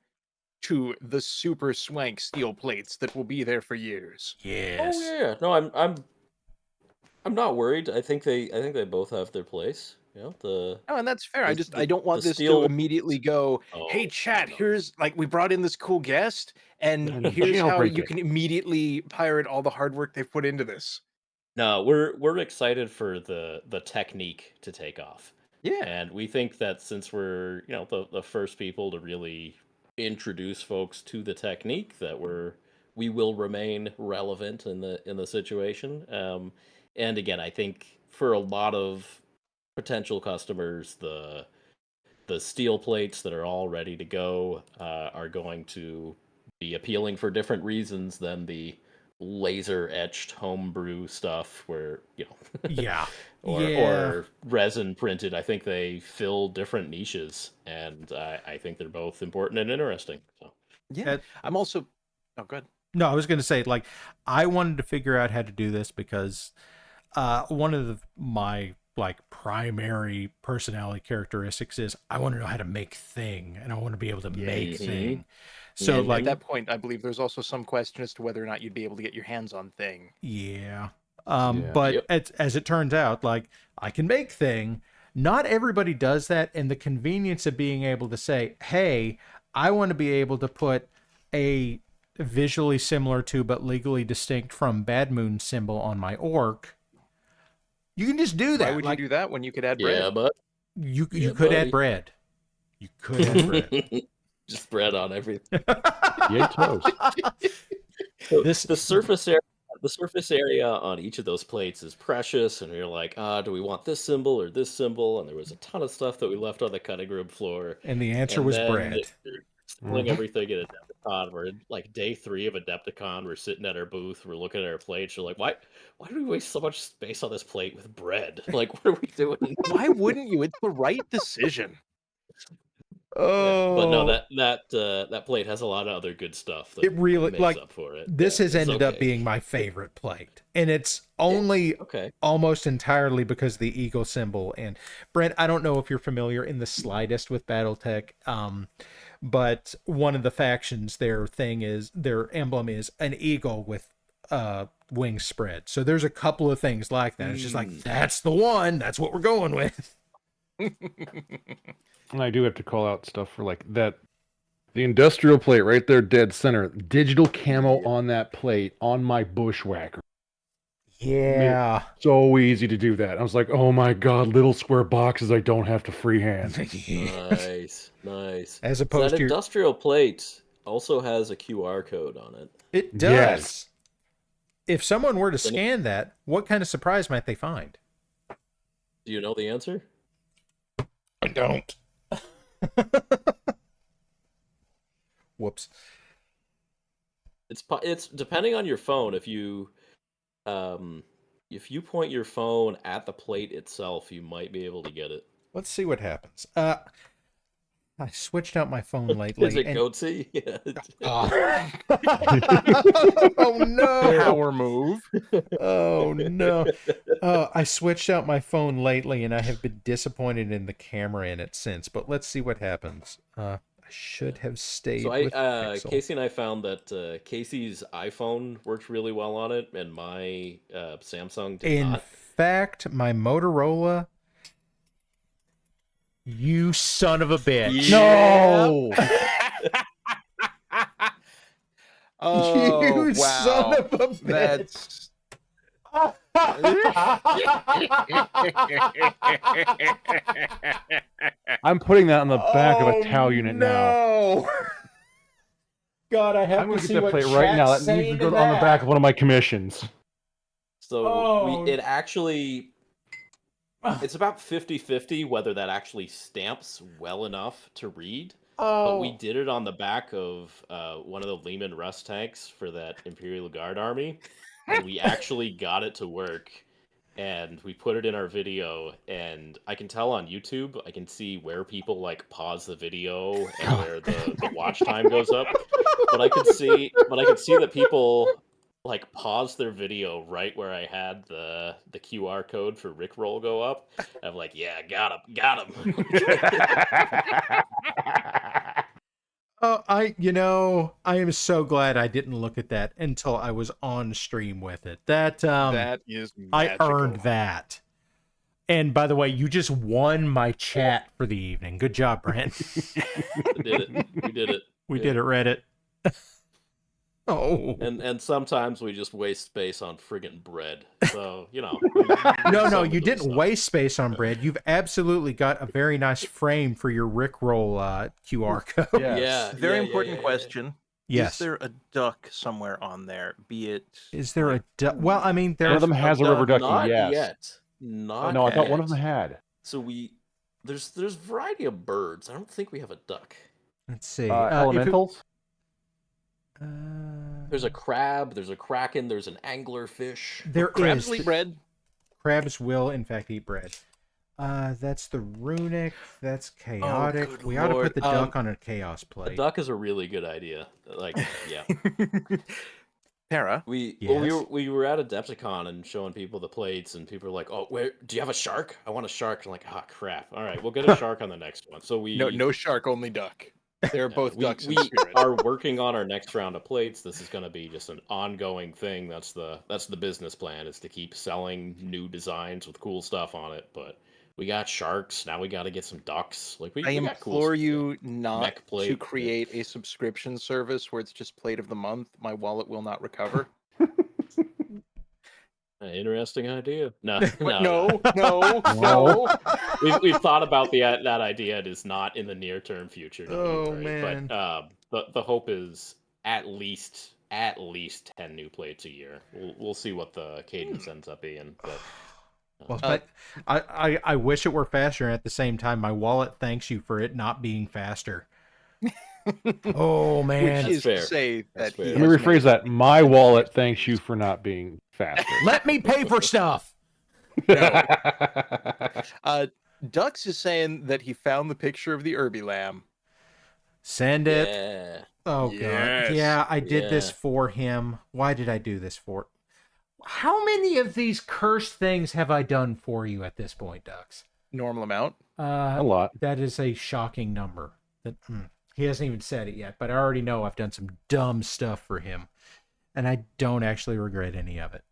to the super swank steel plates that will be there for years. Yes. Oh yeah. No, I'm not worried. I think they both have their place. You know, oh, and that's fair. I don't want this to immediately go, hey, chat, here's, like, we brought in this cool guest, and here's how you can immediately pirate all the hard work they've put into this. No, we're excited for the technique to take off. Yeah. And we think that since we're, the first people to really introduce folks to the technique, that we will remain relevant in the situation. And again, I think for a lot of potential customers, the steel plates that are all ready to go are going to be appealing for different reasons than the laser etched homebrew stuff where or resin printed. I think they fill different niches, and I think they're both important and interesting. So yeah, I'm also good. No, I was going to say, like, I wanted to figure out how to do this because one of my primary personality characteristics is I want to know how to make thing, and I want to be able to make thing. So at that point, I believe there's also some question as to whether or not you'd be able to get your hands on thing. Yeah. But as it turns out, like, I can make thing. Not everybody does that, and the convenience of being able to say, hey, I want to be able to put a visually similar to but legally distinct from Bad Moon symbol on my orc. You can just do that. Why would you do that when you could add bread? Yeah, but you could add bread. You could add bread. Just bread on everything. Yay, toast. The surface area on each of those plates is precious, and you're like, do we want this symbol or this symbol? And there was a ton of stuff that we left on the cutting room floor. And the answer was bread. Stealing everything at Adepticon. We're in like day 3 of Adepticon. We're sitting at our booth. We're looking at our plates. We're like, why do we waste so much space on this plate with bread? Like, what are we doing? Why wouldn't you? It's the right decision. Oh, yeah. But no, that plate has a lot of other good stuff. That it really makes up for it. This has ended up being my favorite plate, and it's only almost entirely because of the eagle symbol. And Brent, I don't know if you're familiar in the slightest with BattleTech, but one of the factions, their emblem is an eagle with wings spread. So there's a couple of things like that. It's just like, that's the one. That's what we're going with. And I do have to call out stuff for like that. The industrial plate right there, dead center. Digital camo on that plate on my bushwhacker. Yeah. So easy to do that. I was like, oh my god, little square boxes I don't have to freehand. Nice. As opposed that to industrial plate also has a QR code on it. It does. Yes. If someone were to scan that, what kind of surprise might they find? Do you know the answer? I don't. Whoops. It's depending on your phone. If you point your phone at the plate itself, you might be able to get it. Let's see what happens. I switched out my phone lately. Is it goatee? Yeah. Oh no! Power move. Oh no! I switched out my phone lately, and I have been disappointed in the camera in it since. But let's see what happens. I should have stayed. So with Pixel. Casey and I found that Casey's iPhone worked really well on it, and my Samsung did not. In fact, my Motorola. You son of a bitch! No. You son of a bitch! I'm putting that on the back of a towel unit now. God, I have I'm going to to see get that what plate right now. chat's That needs saying to go to on the that. back of one of my commissions. So it actually, it's about 50-50 whether that actually stamps well enough to read. But we did it on the back of one of the Lehman Russ tanks for that Imperial Guard army, and we actually got it to work. And we put it in our video, and I can tell on YouTube, I can see where people like pause the video and where the watch time goes up. But I could see that people like pause their video right where I had the QR code for Rickroll go up. I'm like, yeah, got him. I am so glad I didn't look at that until I was on stream with it. That is magical. I earned that. And by the way, you just won my chat for the evening. Good job, Brent. We did it. We did it, Reddit. Oh. And sometimes we just waste space on friggin' bread. So, No, you didn't waste space on bread. You've absolutely got a very nice frame for your Rickroll QR code. Yeah. Very important question. Yes. Is there a duck somewhere on there? Be it... Is there a duck? Well, I mean, One of them has a rubber ducky, Not yes. yet. Not No, I thought one yet. of them had. So there's a variety of birds. I don't think we have a duck. Let's see. Elementals? There's a crab, there's a kraken, there's an anglerfish. There Crabs is. eat bread. Crabs will, in fact, eat bread. That's the runic. That's chaotic. good We ought to put lord. the duck on a chaos A plate. duck is a really good idea. Like, yeah. Tara? We Yes? we were at Adepticon and showing people the plates, and people were like, "Oh, where do you have a shark? I want a shark." I'm like, "Ah, crap. All right, we'll get a shark on the next one." So we No shark, only duck. They're both ducks in we spirit. are working on our next round of plates. This is going to be just an ongoing thing. That's the business plan, is to keep selling new designs with cool stuff on it. But we got sharks. Now we got to get some ducks. Like we I got cool implore stuff. you not Mech plate. to create a subscription service where it's just plate of the month. My wallet will not recover. Interesting idea. No. We've thought about that idea. It is not in the near term future. Oh, worry. man. But the hope is at least 10 new plates a year. We'll see what the cadence ends up being. But Well, but I wish it were faster, and at the same time, my wallet thanks you for it not being faster. Oh man, Which is fair. to say that That's fair. he Let me has rephrase that. My wallet thanks you for not being faster. let me pay for stuff. Dux is saying that he found the picture of the Irby lamb. Send it. Yeah. Oh Yes. god, yeah, I did this Yeah. for him. Why did I do this for? How many of these cursed things have I done for you at this point, Dux? Normal amount. A lot. That is a shocking number. That he hasn't even said it yet, but I already know I've done some dumb stuff for him, and I don't actually regret any of it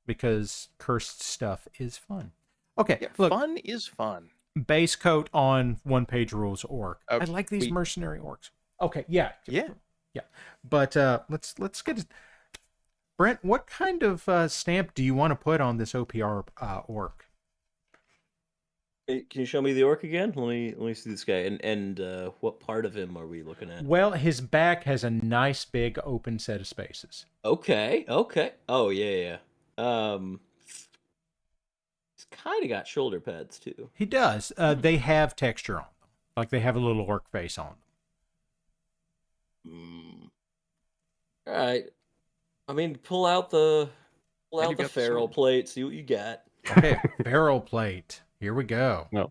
because cursed stuff is fun. Okay, Yeah, look, fun is fun. base coat on one page rules orc. I Okay, like these we- mercenary orcs. Okay, yeah, Yeah. but let's get it. Brent, what kind of stamp do you want to put on this OPR orc? Hey, can you show me the orc again? Let me see this guy. And what part of him are we looking at? Well, his back has a nice big open set of spaces. Okay. Oh yeah. He's kind of got shoulder pads too. He does. They have texture on them, like they have a little orc face on them. All right. I mean, pull out the ferrule plate. See what you got. Okay, ferrule plate. Here we go. No.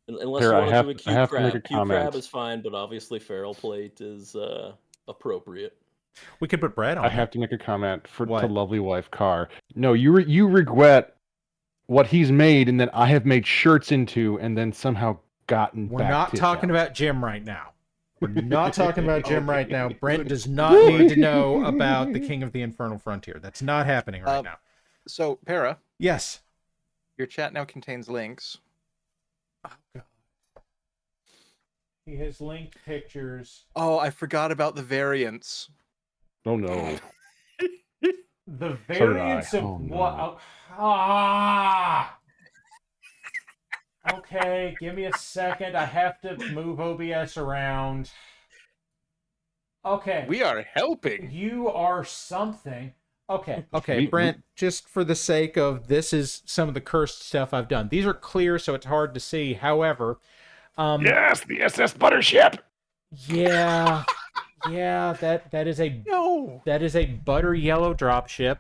Unless Here, you I want to have- do a I cube have to make crab. a Cube comment. crab is fine, but obviously ferrule plate is appropriate. We could put bread on I it. have to make a comment to What? lovely wife Carr. No, you regret what he's made and that I have made shirts into and then somehow gotten We're back not to talking him. about Jim right now. We're not talking about Jim right now. Brent does not need to know about the King of the Infernal Frontier. That's not happening right now. So, Para, Yes. your chat now contains links. Oh, God. He has linked pictures. Oh, I forgot about the variants. Oh no. The So did I. variants of Oh, no. what? Ah! Okay, give me a second. I have to move OBS around. Okay. We are helping. You are something. Okay, We- Brent, just for the sake of this is some of the cursed stuff I've done. These are clear, so it's hard to see. However, Yes, the SS Buttership. yeah, that is a butter yellow dropship.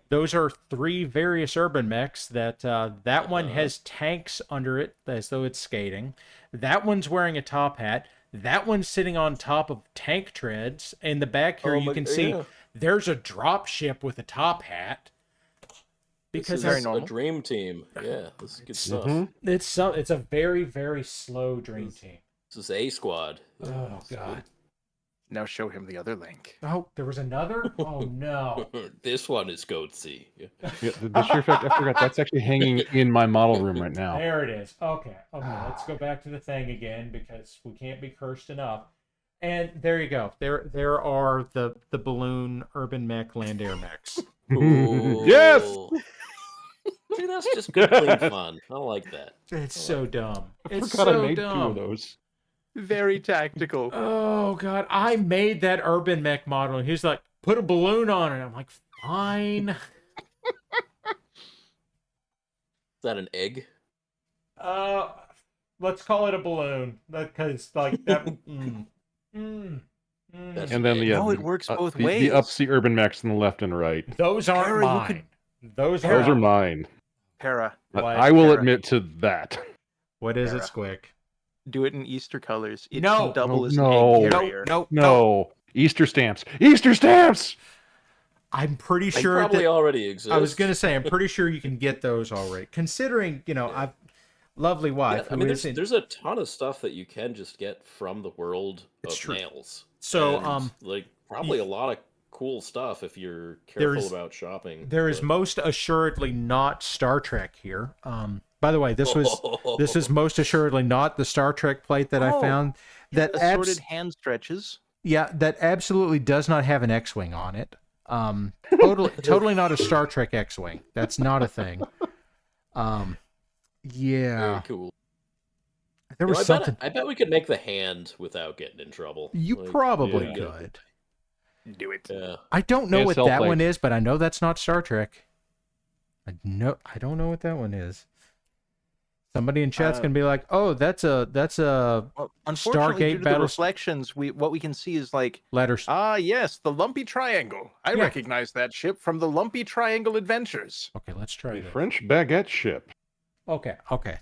Those are 3 various urban mechs that one has tanks under it as though it's skating. That one's wearing a top hat. That one's sitting on top of tank treads. In the back here, you can see there's a drop ship with a top hat. Because very it's normal. a dream team. Yeah, this is good stuff. Mhm. It's a very, very slow dream team. This is A squad. Oh God. Now show him the other link. Oh, there was another? Oh no. This one is Goatsy. Yeah, the sheer fact I forgot that's actually hanging in my model room right now. There it is. Okay. Let's go back to the thing again because we can't be cursed enough. And there you go. There are the balloon urban mech land air mechs. Yes! See, that's just good, clean fun. I like that. It's so dumb. I It's forgot so I made 2 dumb. of those. Very tactical. Oh God, I made that urban mech model, and he's like, "Put a balloon on it." I'm like, "Fine." Is that an egg? Let's call it a balloon, because like that. That's And then No, it works both the ways. upsea urban mechs on the left and right. Those aren't Harry, you mine. could- Those Those are are mine. Para, But What? I will Sarah. admit to that. What is it, Sarah. Squick? do it in Easter colors. It No. can double Oh, as no. an egg No, carrier. No. Easter stamps. Easter stamps! I'm pretty They sure probably that already exist. I was gonna say I'm pretty sure you can get those already. Considering I've lovely wife I who mean, is there's a ton of stuff that you can just get from the world It's of true. nails. So, And, like probably a lot of cool stuff if you're There's- careful about shopping. There is but- most assuredly not Star Trek here. By the way, this is most assuredly not the Star Trek plate that I Oh, found. That Assorted hand stretches. that absolutely does not have an X-wing on it. Totally not a Star Trek X-wing. That's not a thing. Very Yeah, cool. there You know, was something. I bet we could make the hand without getting in trouble. You Like, probably yeah. could. Do it. Yeah. I don't know what ASL that one plate. is, but I know that's not Star Trek. I don't know what that one is. Somebody in chat's gonna be like, "Oh, that's a Well, unfortunately, due Stargate to the battles reflections, what we can see is like, letters." yes, the Lumpy Triangle. I Yeah. recognize that ship from the Lumpy Triangle Adventures. Okay, let's try The this. French baguette ship. Okay.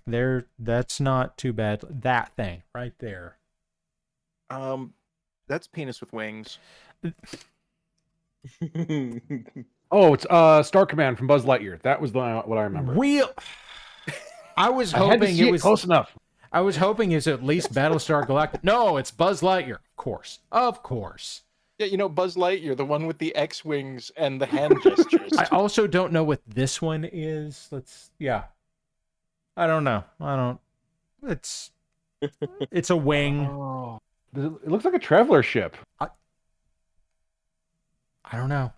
There, that's not too bad. That thing right there. That's penis with wings. Oh, it's Star Command from Buzz Lightyear. That was what I remember. Real. I was I had to hoping see it it was close enough. I was hoping it's at least Battlestar Galactica. No, it's Buzz Lightyear. Of course. Yeah, Buzz Lightyear, the one with the X-wings and the hand gestures. I also don't know what this one is. I don't know. It's a wing. Oh, it looks like a traveler ship. I don't know.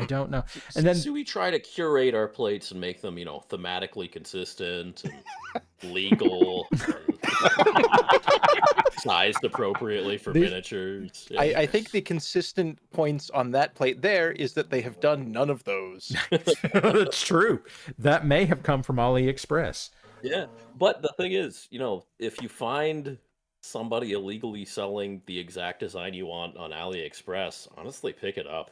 I don't know. And then so we try to curate our plates and make them, thematically consistent and legal, and sized appropriately for miniatures. Yeah. I think the consistent points on that plate there is that they have done none of those. That's true. That may have come from AliExpress. Yeah, but the thing is, if you find somebody illegally selling the exact design you want on AliExpress, honestly, pick it up.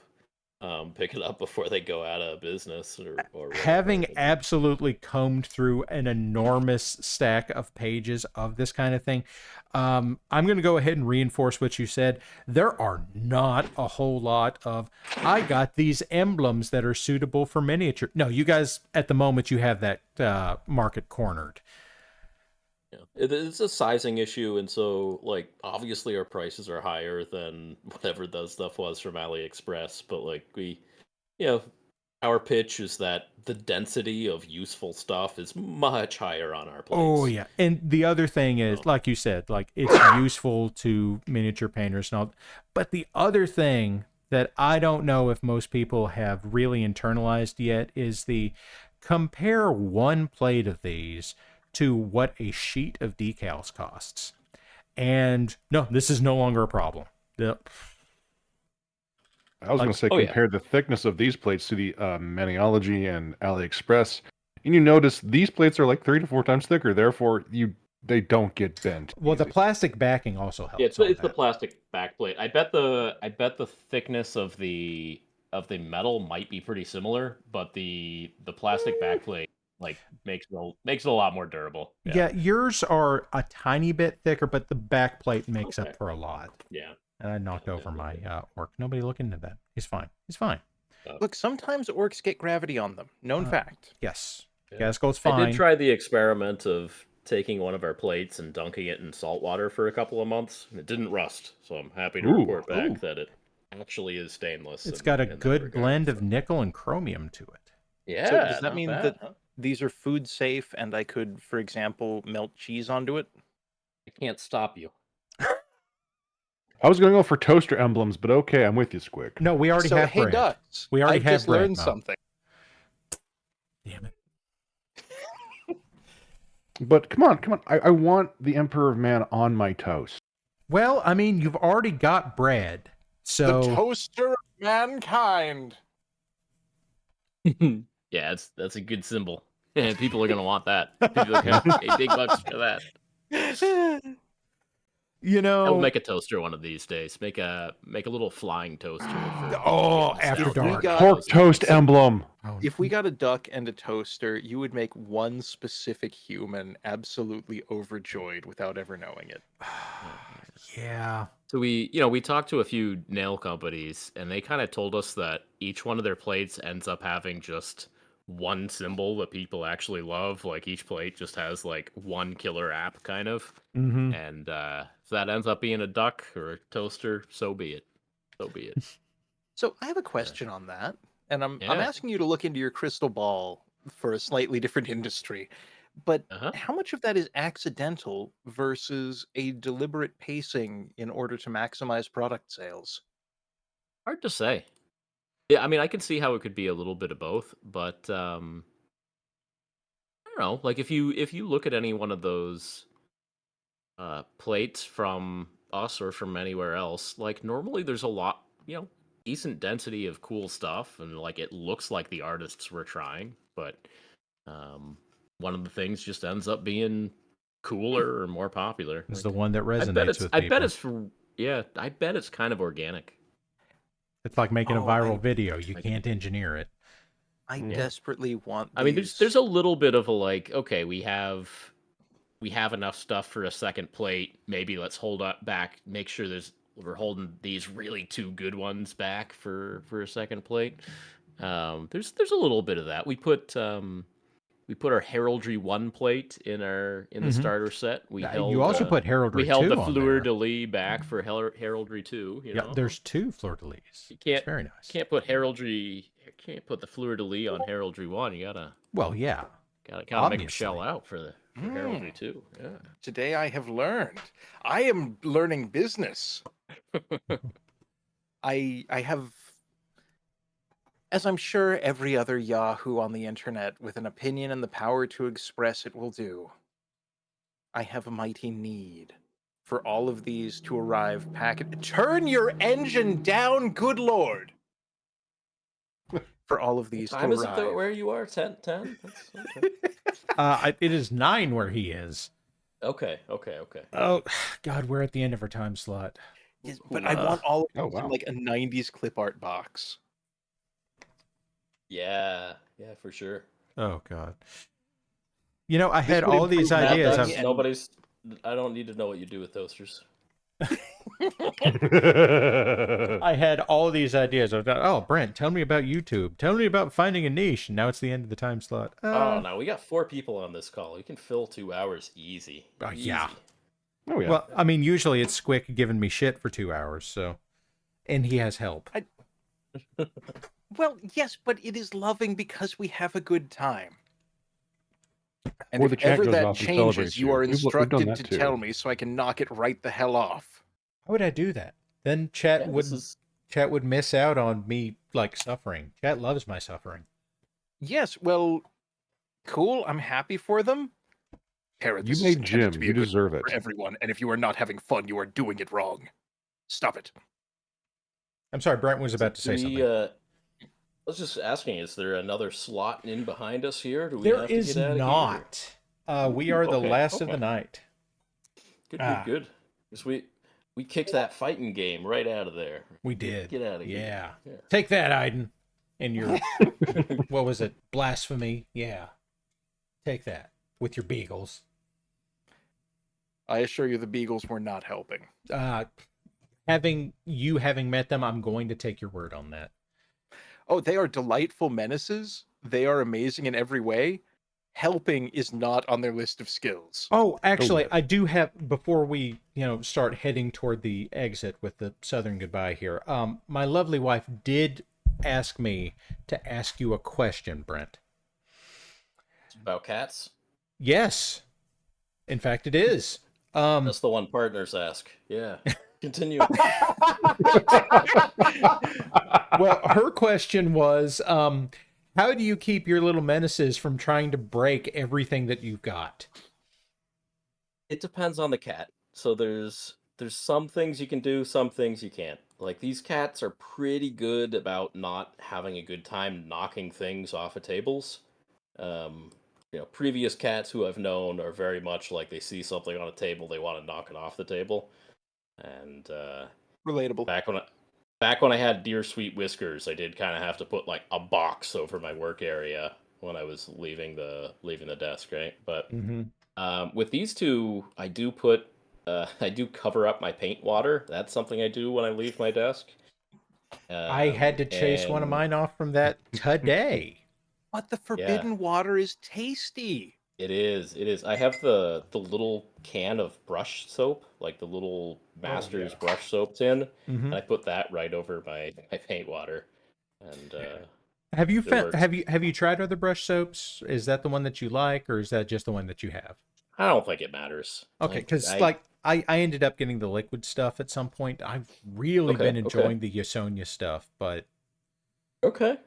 Pick it up before they go out of business or whatever. Having absolutely combed through an enormous stack of pages of this kind of thing, I'm going to go ahead and reinforce what you said. There are not a whole lot of, I got these emblems that are suitable for miniature. No, you guys, at the moment, you have that market cornered. Yeah, it's a sizing issue, and so, obviously our prices are higher than whatever that stuff was from AliExpress, but, our pitch is that the density of useful stuff is much higher on our plates. Oh, yeah. And the other thing is, like you said, it's useful to miniature painters and all. But the other thing that I don't know if most people have really internalized yet is compare one plate of these to what a sheet of decals costs. And no, this is no longer a problem. Yep. I was going to say, compare the thickness of these plates to the Maniology and AliExpress, and you notice these plates are like 3 to 4 times thicker. Therefore, they don't get bent. Well, the plastic backing also helps. Yeah, it's the plastic backplate. I bet the thickness of the metal might be pretty similar, but the plastic backplate makes it a lot more durable. Yeah, yours are a tiny bit thicker, but the back plate makes up for a lot. Yeah. And I knocked over my orc. Nobody look into that. He's fine. He's fine. Look, sometimes orcs get gravity on them. Known fact. Yes. Yeah. Gasco's fine. I did try the experiment of taking one of our plates and dunking it in salt water for a couple of months. It didn't rust, so I'm happy to report back that it actually is stainless. It's got a good blend of nickel and chromium to it. Yeah. So does that mean that these are food safe and I could, for example, melt cheese onto it? I can't stop you. I was going to go for toaster emblems, but okay, I'm with you, Squick. No, we already have bread. Ducks, we already have just bread, learned something. Damn it. But come on. I want the Emperor of Man on my toast. Well, I mean, you've already got bread. So the toaster of mankind. Yeah, that's a good symbol. Yeah, people are gonna want that. People are gonna pay big bucks for that. I'll make a toaster one of these days. Make a little flying toaster. After dark. Pork toast emblem. If we got a duck and a toaster, you would make one specific human absolutely overjoyed without ever knowing it. Yeah. So we talked to a few nail companies, and they kind of told us that each one of their plates ends up having just one symbol that people actually love. Like each plate just has one killer app kind of. Mm-hmm. And if that ends up being a duck or a toaster, so be it. So I have a question on that, and I'm asking you to look into your crystal ball for a slightly different industry. But how much of that is accidental versus a deliberate pacing in order to maximize product sales? Hard to say. Yeah, I mean, I can see how it could be a little bit of both, but I don't know. If you look at any one of those plates from us or from anywhere else, normally there's a lot, decent density of cool stuff, and it looks like the artists were trying, but one of the things just ends up being cooler or more popular. It's the one that resonates with people. I bet it's kind of organic. It's like making a viral video. You can't engineer it. I desperately want I mean, there's a little bit of a okay, we have enough stuff for a second plate. Maybe let's hold up back, make sure we're holding these really two good ones back for a second plate. There's a little bit of that. We put our Heraldry 1 plate in the starter set. You also put Heraldry 2 We held the on Fleur there. de Lis back for Heraldry 2. Yeah, there's 2 Fleur de Lis. It's very nice. Can't put the Fleur de Lis on Heraldry 1. You gotta. Well, yeah. Gotta kind of make them shell out for Heraldry 2. Yeah. Today I have learned. I am learning business. I have as I'm sure every other Yahoo on the internet with an opinion and the power to express it will do, I have a mighty need for all of these to arrive packet. Turn your engine down, good lord! For all of these to Time is it arrive. where you are? 10? That's okay. It is 9 where he is. Okay. Oh, God, we're at the end of our time slot. Yes, but I want all of wow. in like a 90s clip art box. Yeah, for sure. Oh, God. You know, I had all these That- ideas. that's- nobody's. I don't need to know what you do with toasters. I had all these ideas. I thought, oh, Brent, tell me about YouTube. Tell me about finding a niche. And now it's the end of the time slot. Oh, no, we got 4 people on this call. We can fill 2 hours easy. Yeah. Easy. Oh, yeah. Well, I mean, usually it's Squick giving me shit for 2 hours, so. And he has help. Well, yes, but it is loving because we have a good time. And Or if the chat ever goes that off and changes, celebrates you you. are We've done instructed that to too. tell me so I can knock it right the hell off. How would I do that? Then chat would miss out on me like suffering. Chat loves my suffering. Yes, well, cool. I'm happy for them. Parrot, You this is made intended Jim. to be You a good deserve thing it. for everyone, and if you are not having fun, you are doing it wrong. Stop it. I'm sorry, Brent was about to say something. I was just asking, is there another slot in behind us here? Do we There have is to get out not. We are the last of the night. Good. Because we kicked that fighting game right out of there. We did. Get out of here. Yeah. Take that, Aiden. And your, what was it? Blasphemy. Yeah. Take that with your beagles. I assure you the beagles were not helping. Having met them, I'm going to take your word on that. Oh, they are delightful menaces. They are amazing in every way. Helping is not on their list of skills. Oh, actually, I do have, before we, start heading toward the exit with the Southern goodbye here, my lovely wife did ask me to ask you a question, Brent. It's about cats? Yes. In fact, it is. That's the one partners ask. Yeah. Continue. Well, her question was, how do you keep your little menaces from trying to break everything that you've got? It depends on the cat. So there's some things you can do, some things you can't. Like, these cats are pretty good about not having a good time knocking things off of tables. Previous cats who I've known are very much like they see something on a table, they want to knock it off the table. And relatable. Back when I had Dear Sweet Whiskers, I did kind of have to put like a box over my work area when I was leaving the desk, right? But with these two, I do cover up my paint water. That's something I do when I leave my desk. I had to chase one of mine off from that today. But the forbidden water is tasty. It is. I have the little can of brush soap, like the little Master's brush soap tin, and I put that right over my paint water. And have you tried other brush soaps? Is that the one that you like, or is that just the one that you have? I don't think it matters. Okay, because I ended up getting the liquid stuff at some point. I've really been enjoying the Yasonia stuff, but okay.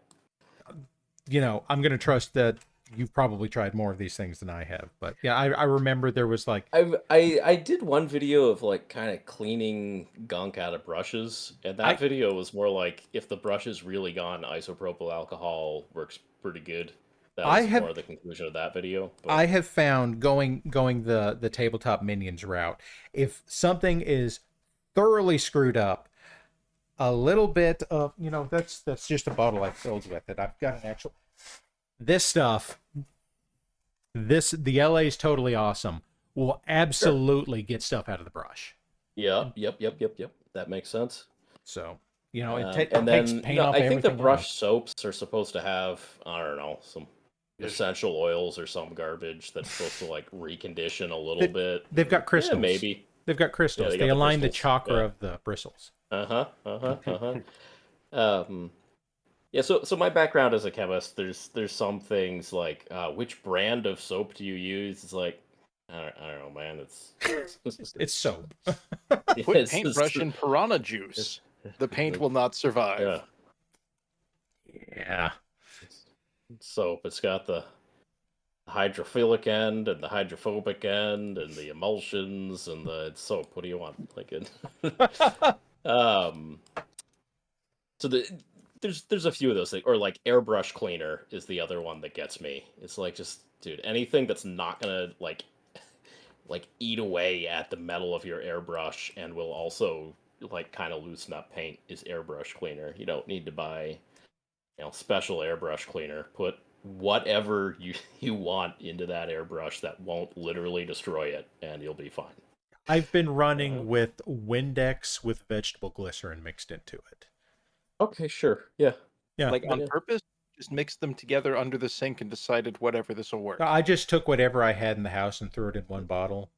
I'm going to trust that you've probably tried more of these things than I have. But yeah, I remember there was like... I did one video of like kind of cleaning gunk out of brushes. And that video was more like if the brush is really gone, isopropyl alcohol works pretty good. That was more the conclusion of that video. But... I have found going the tabletop minions route, if something is thoroughly screwed up, a little bit of, that's just a bottle I filled with it. I've got an actual... This stuff, the LA is totally awesome. Will absolutely get stuff out of the brush. Yep. That makes sense. So, it takes paint off I think the everything brush else. soaps are supposed to have, I don't know, some essential oils or some garbage that's supposed to like recondition a little bit. They've got crystals. Yeah, maybe. They've got crystals. Yeah, they align the crystals. chakra of the bristles. Yeah, so my background as a chemist, there's some things like which brand of soap do you use? It's like I don't know, man. It's soap. Put paintbrush in piranha juice. The paint will not survive. Yeah. Soap. It's got the hydrophilic end and the hydrophobic end and the emulsions and it's soap. What do you want? Like it. So there's a few of those things, or like airbrush cleaner is the other one that gets me. It's like, just dude, anything that's not gonna like eat away at the metal of your airbrush and will also like kind of loosen up paint is airbrush cleaner. You don't need to buy special airbrush cleaner. Put whatever you want into that airbrush that won't literally destroy it, and you'll be fine. I've been running with Windex with vegetable glycerin mixed into it. Okay, sure. Yeah. Like on purpose? Just mixed them together under the sink and decided whatever, this will work. I just took whatever I had in the house and threw it in one bottle.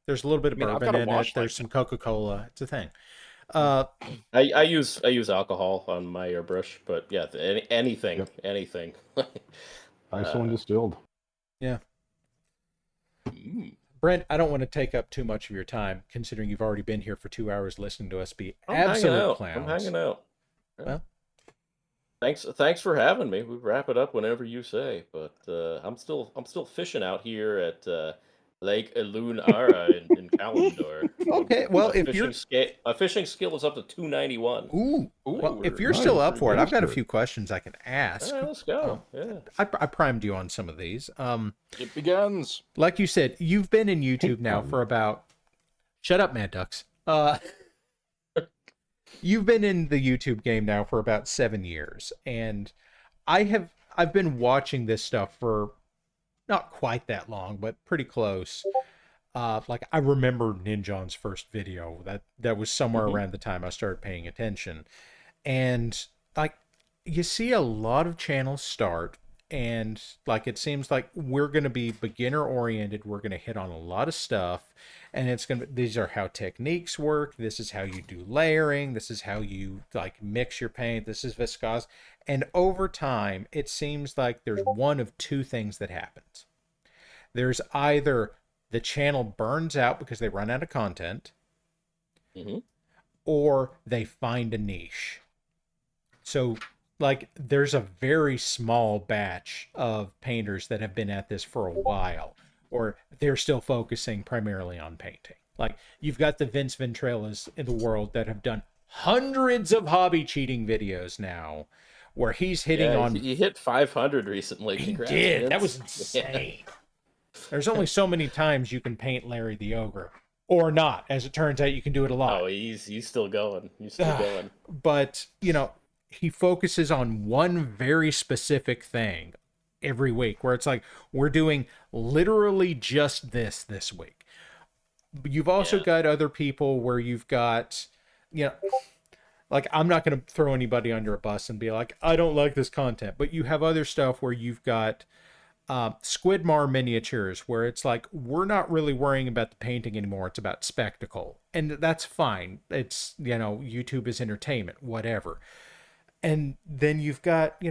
There's a little bit of bourbon in it. There's some Coca-Cola. It's a thing. I use alcohol on my airbrush, but yeah, anything. ISO and distilled. Yeah. Brent, I don't want to take up too much of your time, considering you've already been here for 2 hours listening to us be absolute clowns. I'm hanging out. Well, thanks for having me. We wrap it up whenever you say, but I'm still fishing out here at Lake Ilunara in Kalendor. Okay, well, my fishing skill is up to 291. Ooh. Well, if you're still up for it, I've got a few questions I can ask. All right, let's go. Yeah. I primed you on some of these. It begins. Like you said, you've been in YouTube now for about. Shut up, Mad Ducks. You've been in the YouTube game now for about 7 years, and I've been watching this stuff for not quite that long, but pretty close. Like I remember Ninjon's first video. That was somewhere around the time I started paying attention. And like you see a lot of channels start, and like it seems like we're going to be beginner oriented. We're going to hit on a lot of stuff, and these are how techniques work. This is how you do layering. This is how you like mix your paint. This is viscosity. And over time, it seems like there's one of two things that happens. There's either the channel burns out because they run out of content, or they find a niche. So like there's a very small batch of painters that have been at this for a while, or they're still focusing primarily on painting. Like you've got the Vince Ventrellas in the world that have done hundreds of hobby cheating videos now, where he's hitting on. He hit 500 recently. He did. That was insane. Yeah. There's only so many times you can paint Larry the Ogre, or not. As it turns out, you can do it a lot. Oh, he's still going. He's still going. But he focuses on one very specific thing every week, where it's like we're doing literally just this week. You've also got other people where you've got, like I'm not going to throw anybody under a bus and be like, I don't like this content, but you have other stuff where you've got Squidmar miniatures, where it's like we're not really worrying about the painting anymore. It's about spectacle, and that's fine. It's YouTube is entertainment, whatever. And then you've got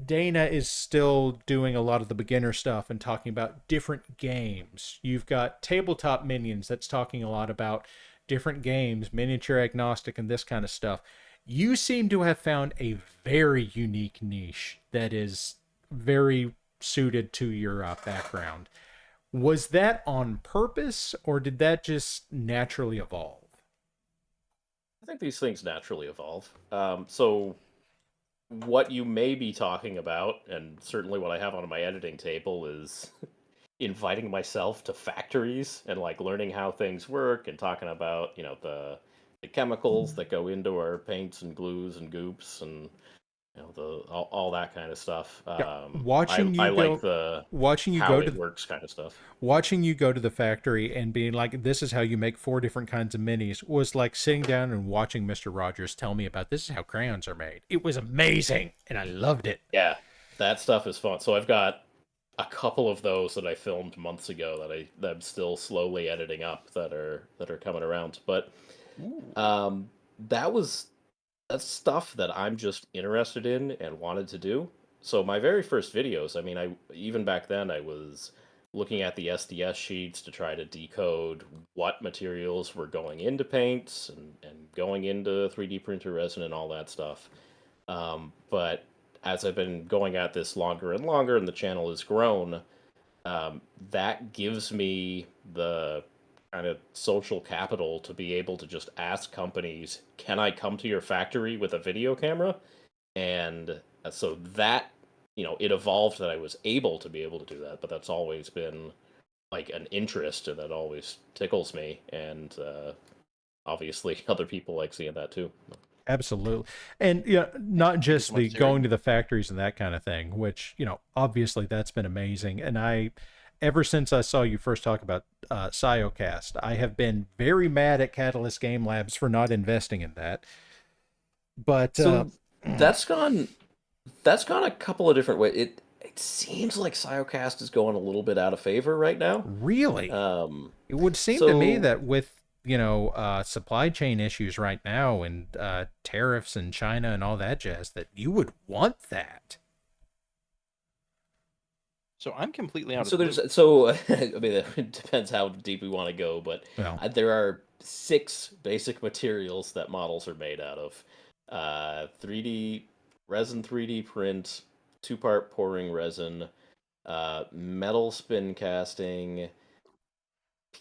Dana is still doing a lot of the beginner stuff and talking about different games. You've got Tabletop Minions that's talking a lot about different games, miniature agnostic, and this kind of stuff. You seem to have found a very unique niche that is very suited to your background. Was that on purpose, or did that just naturally evolve? I think these things naturally evolve. So what you may be talking about, and certainly what I have on my editing table, is inviting myself to factories and like learning how things work and talking about the chemicals that go into our paints and glues and goops and all that kind of stuff. Watching you go to works kind of stuff. Watching you go to the factory and being like, this is how you make 4 different kinds of minis, was like sitting down and watching Mr. Rogers tell me about this is how crayons are made. It was amazing, and I loved it. Yeah, that stuff is fun. So I've got a couple of those that I filmed months ago that I'm still slowly editing up that are coming around. But that's stuff that I'm just interested in and wanted to do. So my very first videos, I mean, even back then I was looking at the SDS sheets to try to decode what materials were going into paints and going into 3D printer resin and all that stuff. But as I've been going at this longer and longer, and the channel has grown, that gives me the kind of social capital to be able to just ask companies, can I come to your factory with a video camera? And so that, it evolved that I was able to be able to do that, but that's always been like an interest, and that always tickles me. And obviously other people like seeing that too. Absolutely. And not just the going to the factories and that kind of thing, which, obviously that's been amazing. And ever since I saw you first talk about Siocast, I have been very mad at Catalyst Game Labs for not investing in that. But so that's gone a couple of different ways. It seems like Siocast is going a little bit out of favor right now. Really? It would seem to me that with supply chain issues right now and tariffs in China and all that jazz, that you would want that. So I'm completely out of I mean, it depends how deep we want to go, but there are 6 basic materials that models are made out of. 3D resin 3D print, 2-part pouring resin, metal spin casting,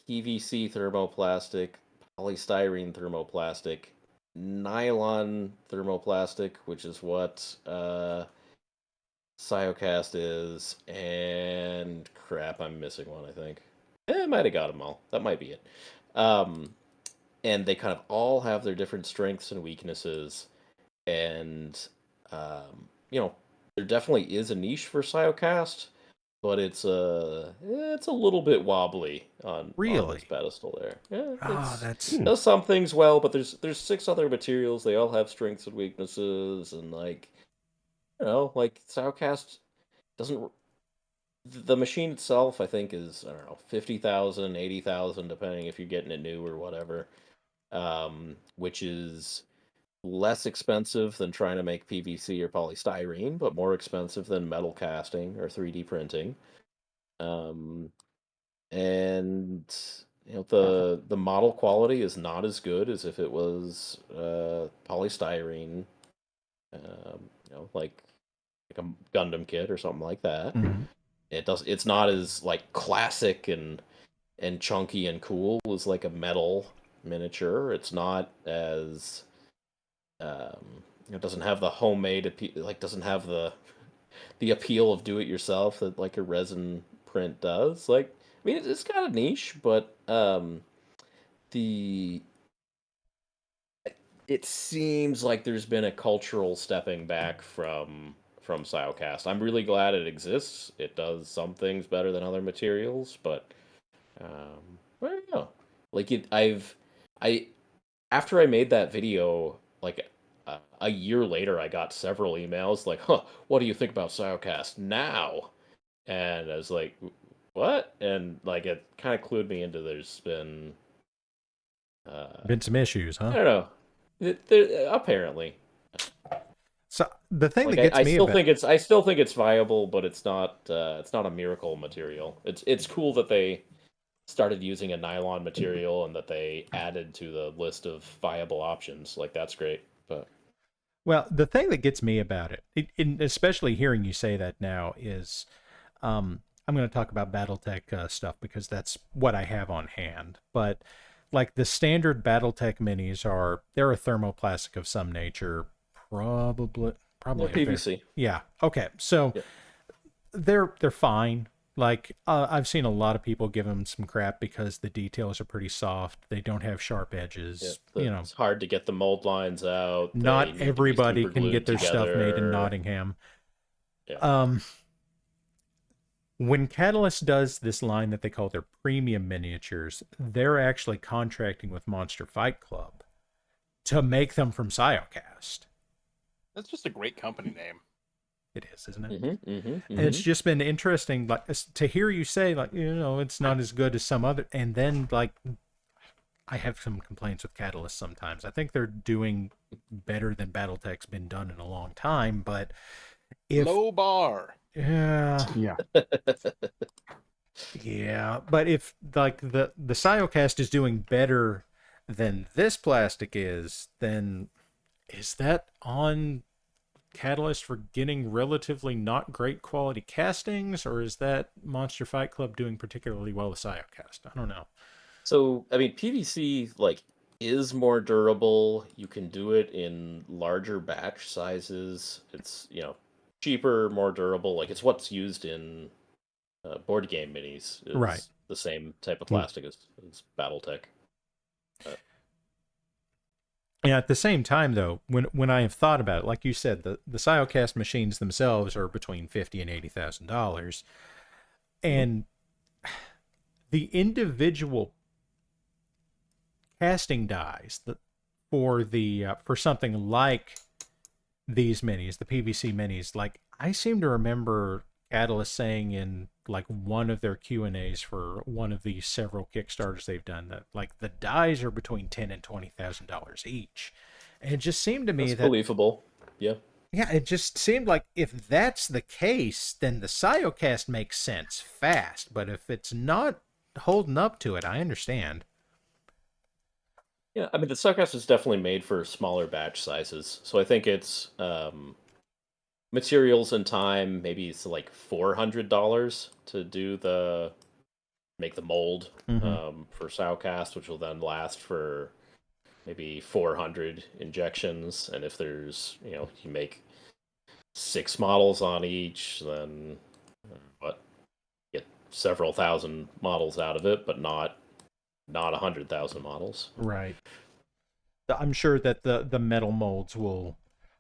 PVC thermoplastic, polystyrene thermoplastic, nylon thermoplastic, which is what Siocast is, and crap, I'm missing one, I think. I might have got them all. That might be it. And they kind of all have their different strengths and weaknesses, and there definitely is a niche for Siocast, but it's a little bit wobbly on this pedestal there. Yeah, it does some things well, but there's 6 other materials. They all have strengths and weaknesses, and Siocast doesn't. The machine itself, I think, is 50,000, 80,000, depending if you're getting it new or whatever, which is less expensive than trying to make PVC or polystyrene, but more expensive than metal casting or 3D printing. And the model quality is not as good as if it was polystyrene, like a Gundam kit or something like that. Mm-hmm. It's not as like classic and chunky and cool as like a metal miniature. It's not as it doesn't have the homemade doesn't have the appeal of do it yourself that like a resin print does. Like, I mean, it's got a niche, but it seems like there's been a cultural stepping back from Siocast. I'm really glad it exists. It does some things better than other materials, but I don't know. Like after I made that video, like a year later, I got several emails like, what do you think about Siocast now? And I was like, what? And like, it kind of clued me into there's been some issues, huh? I don't know. Apparently. So the thing that gets me I still think it's viable, but it's not a miracle material. It's cool that they started using a nylon material and that they added to the list of viable options. Like, that's great. But well, the thing that gets me about it, especially hearing you say that now, is I'm going to talk about BattleTech stuff because that's what I have on hand. But like the standard BattleTech minis they're a thermoplastic of some nature, probably PVC. Yeah. Okay. So they're fine. Like I've seen a lot of people give them some crap because the details are pretty soft. They don't have sharp edges. It's hard to get the mold lines out. Not everybody can get their stuff made in Nottingham. Yeah. When Catalyst does this line that they call their premium miniatures, they're actually contracting with Monster Fight Club to make them from Siocast. That's just a great company name. It is, isn't it? And it's just been interesting, like, to hear you say, like, it's not as good as some other, and then, like, I have some complaints with Catalyst sometimes. I think they're doing better than BattleTech's been done in a long time, but low bar. Yeah. Yeah, but if, like, the Siocast is doing better than this plastic is, then is that on catalyst for getting relatively not great quality castings, or is that Monster Fight Club doing particularly well with Siocast? I don't know. So, I mean, PVC is more durable. You can do it in larger batch sizes. It's, cheaper, more durable. Like, it's what's used in board game minis. Is right. The same type of plastic as BattleTech. Yeah, at the same time, though, when I have thought about it, like you said, the Siocast machines themselves are between $50,000 and $80,000, and the individual casting dies for something like these minis, the PVC minis, like I seem to remember Catalyst saying in like one of their Q&As for one of the several Kickstarters they've done that like the dies are between $10,000 and $20,000 each, and it just seemed to me that's believable. Yeah. Yeah, it just seemed like if that's the case, then the Siocast makes sense fast. But if it's not holding up to it, I understand. Yeah, I mean, the Siocast is definitely made for smaller batch sizes. So I think it's materials and time, maybe it's like $400 to make the mold for Siocast, which will then last for maybe 400 injections. And if there's, you make 6 models on each, then get several thousand models out of it, but not 100,000 models. Right. I'm sure that the metal molds will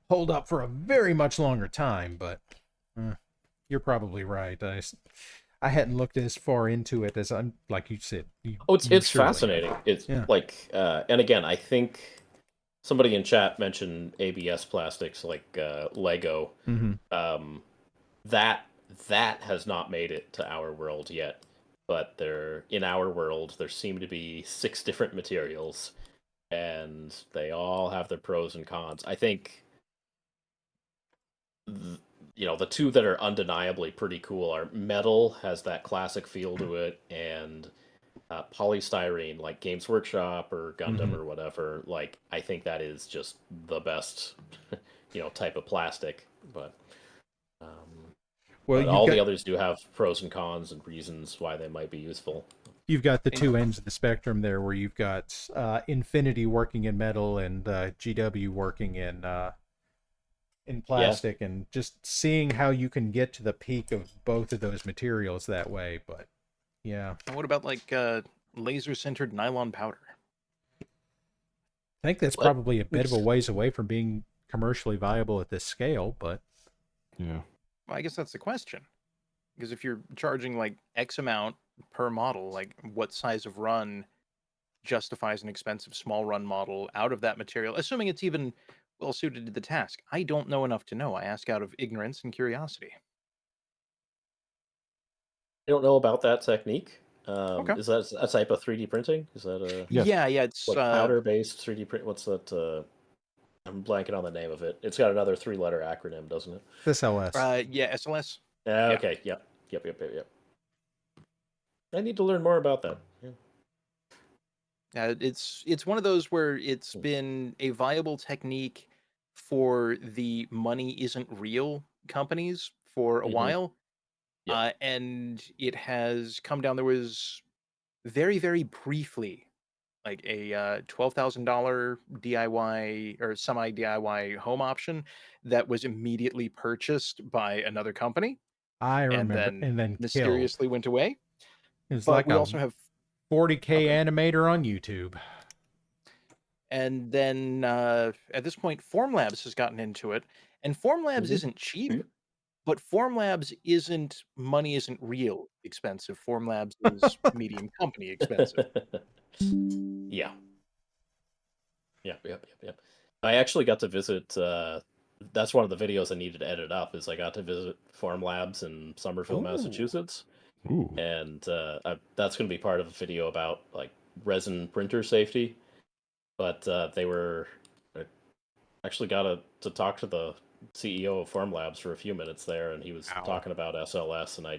hold up for a very much longer time, but you're probably right. I hadn't looked as far into it as I'm, like you said. It's fascinating. It's and again, I think somebody in chat mentioned ABS plastics like Lego. That has not made it to our world yet, but in our world there seem to be 6 different materials, and they all have their pros and cons. I think the 2 that are undeniably pretty cool are metal, has that classic feel to it, and polystyrene, like Games Workshop or Gundam or whatever. Like, I think that is just the best, type of plastic. But all the others do have pros and cons and reasons why they might be useful. You've got the 2 ends of the spectrum there, where you've got Infinity working in metal and GW working in plastic, and just seeing how you can get to the peak of both of those materials that way. But yeah. And what about like laser sintered nylon powder? I think that's probably a bit of a ways away from being commercially viable at this scale, but yeah. Well, I guess that's the question. Because if you're charging like X amount per model, like what size of run justifies an expensive small run model out of that material, assuming it's even well suited to the task? I don't know enough to know. I ask out of ignorance and curiosity. I don't know about that technique. Okay. Is that a type of 3D printing? Is that a yeah? It's like powder-based 3D print. What's that? I'm blanking on the name of it. It's got another 3-letter acronym, doesn't it? SLS. Yeah, SLS. Okay. Yep. I need to learn more about that. Yeah. It's one of those where it's been a viable technique for the money isn't real companies for a while. And it has come down. There was very, very briefly like a $12,000 DIY or semi DIY home option that was immediately purchased by another company. I remember, and then mysteriously went away. It's like we also have 40K animator on YouTube. And then at this point, Formlabs has gotten into it, and Formlabs isn't cheap. But Formlabs isn't real expensive. Formlabs is medium company expensive. Yeah. I actually got to visit. That's one of the videos I needed to edit up. Is I got to visit Formlabs in Somerville, Massachusetts, and that's going to be part of a video about like resin printer safety. But they were actually got to talk to the CEO of Formlabs for a few minutes there, and he was talking about SLS, and I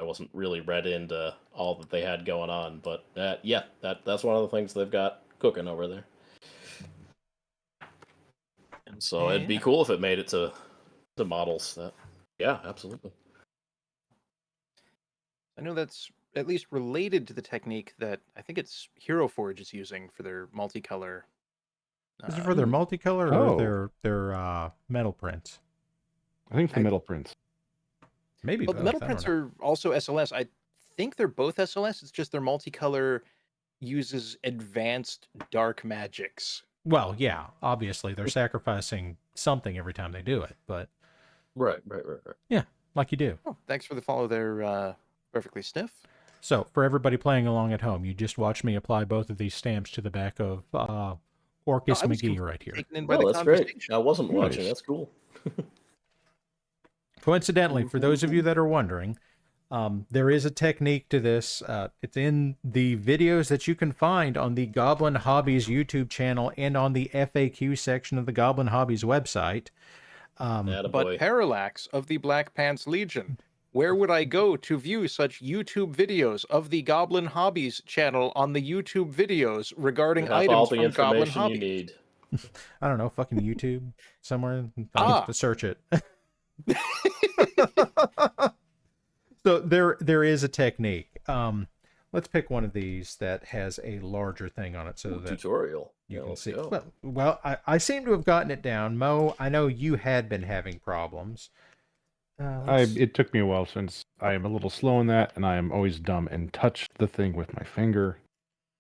wasn't really read into all that they had going on, but that's one of the things they've got cooking over there. And so it'd be cool if it made it to The models that, yeah, absolutely. I know that's at least related to the technique that I think it's Hero Forge is using for their multicolor. Is it for their multicolor or their metal prints? I think the metal prints. Maybe Well, both. the metal prints are also SLS. I think they're both SLS. It's just their multicolor uses advanced dark magics. Well, yeah, obviously they're sacrificing something every time they do it, but Right. yeah, like you do. Oh, thanks for the follow there, Perfectly Stiff. So, for everybody playing along at home, you just watched me apply both of these stamps to the back of Orcus McGee right here. Oh, that's great. I wasn't watching. That's cool. Coincidentally, for those of you that are wondering, there is a technique to this. It's in the videos that you can find on the Goblin Hobbies YouTube channel and on the FAQ section of the Goblin Hobbies website. But Parallax of the Black Pants Legion, where would I go to view such YouTube videos of the Goblin Hobbies channel on the YouTube videos regarding items from Goblin Hobbies? You need. I don't know, fucking YouTube somewhere. To search it. So there is a technique. Let's pick one of these that has a larger thing on it, so that tutorial you can see. Well, I seem to have gotten it down. Mo, I know you had been having problems. It took me a while since I am a little slow in that, and I am always dumb and touch the thing with my finger.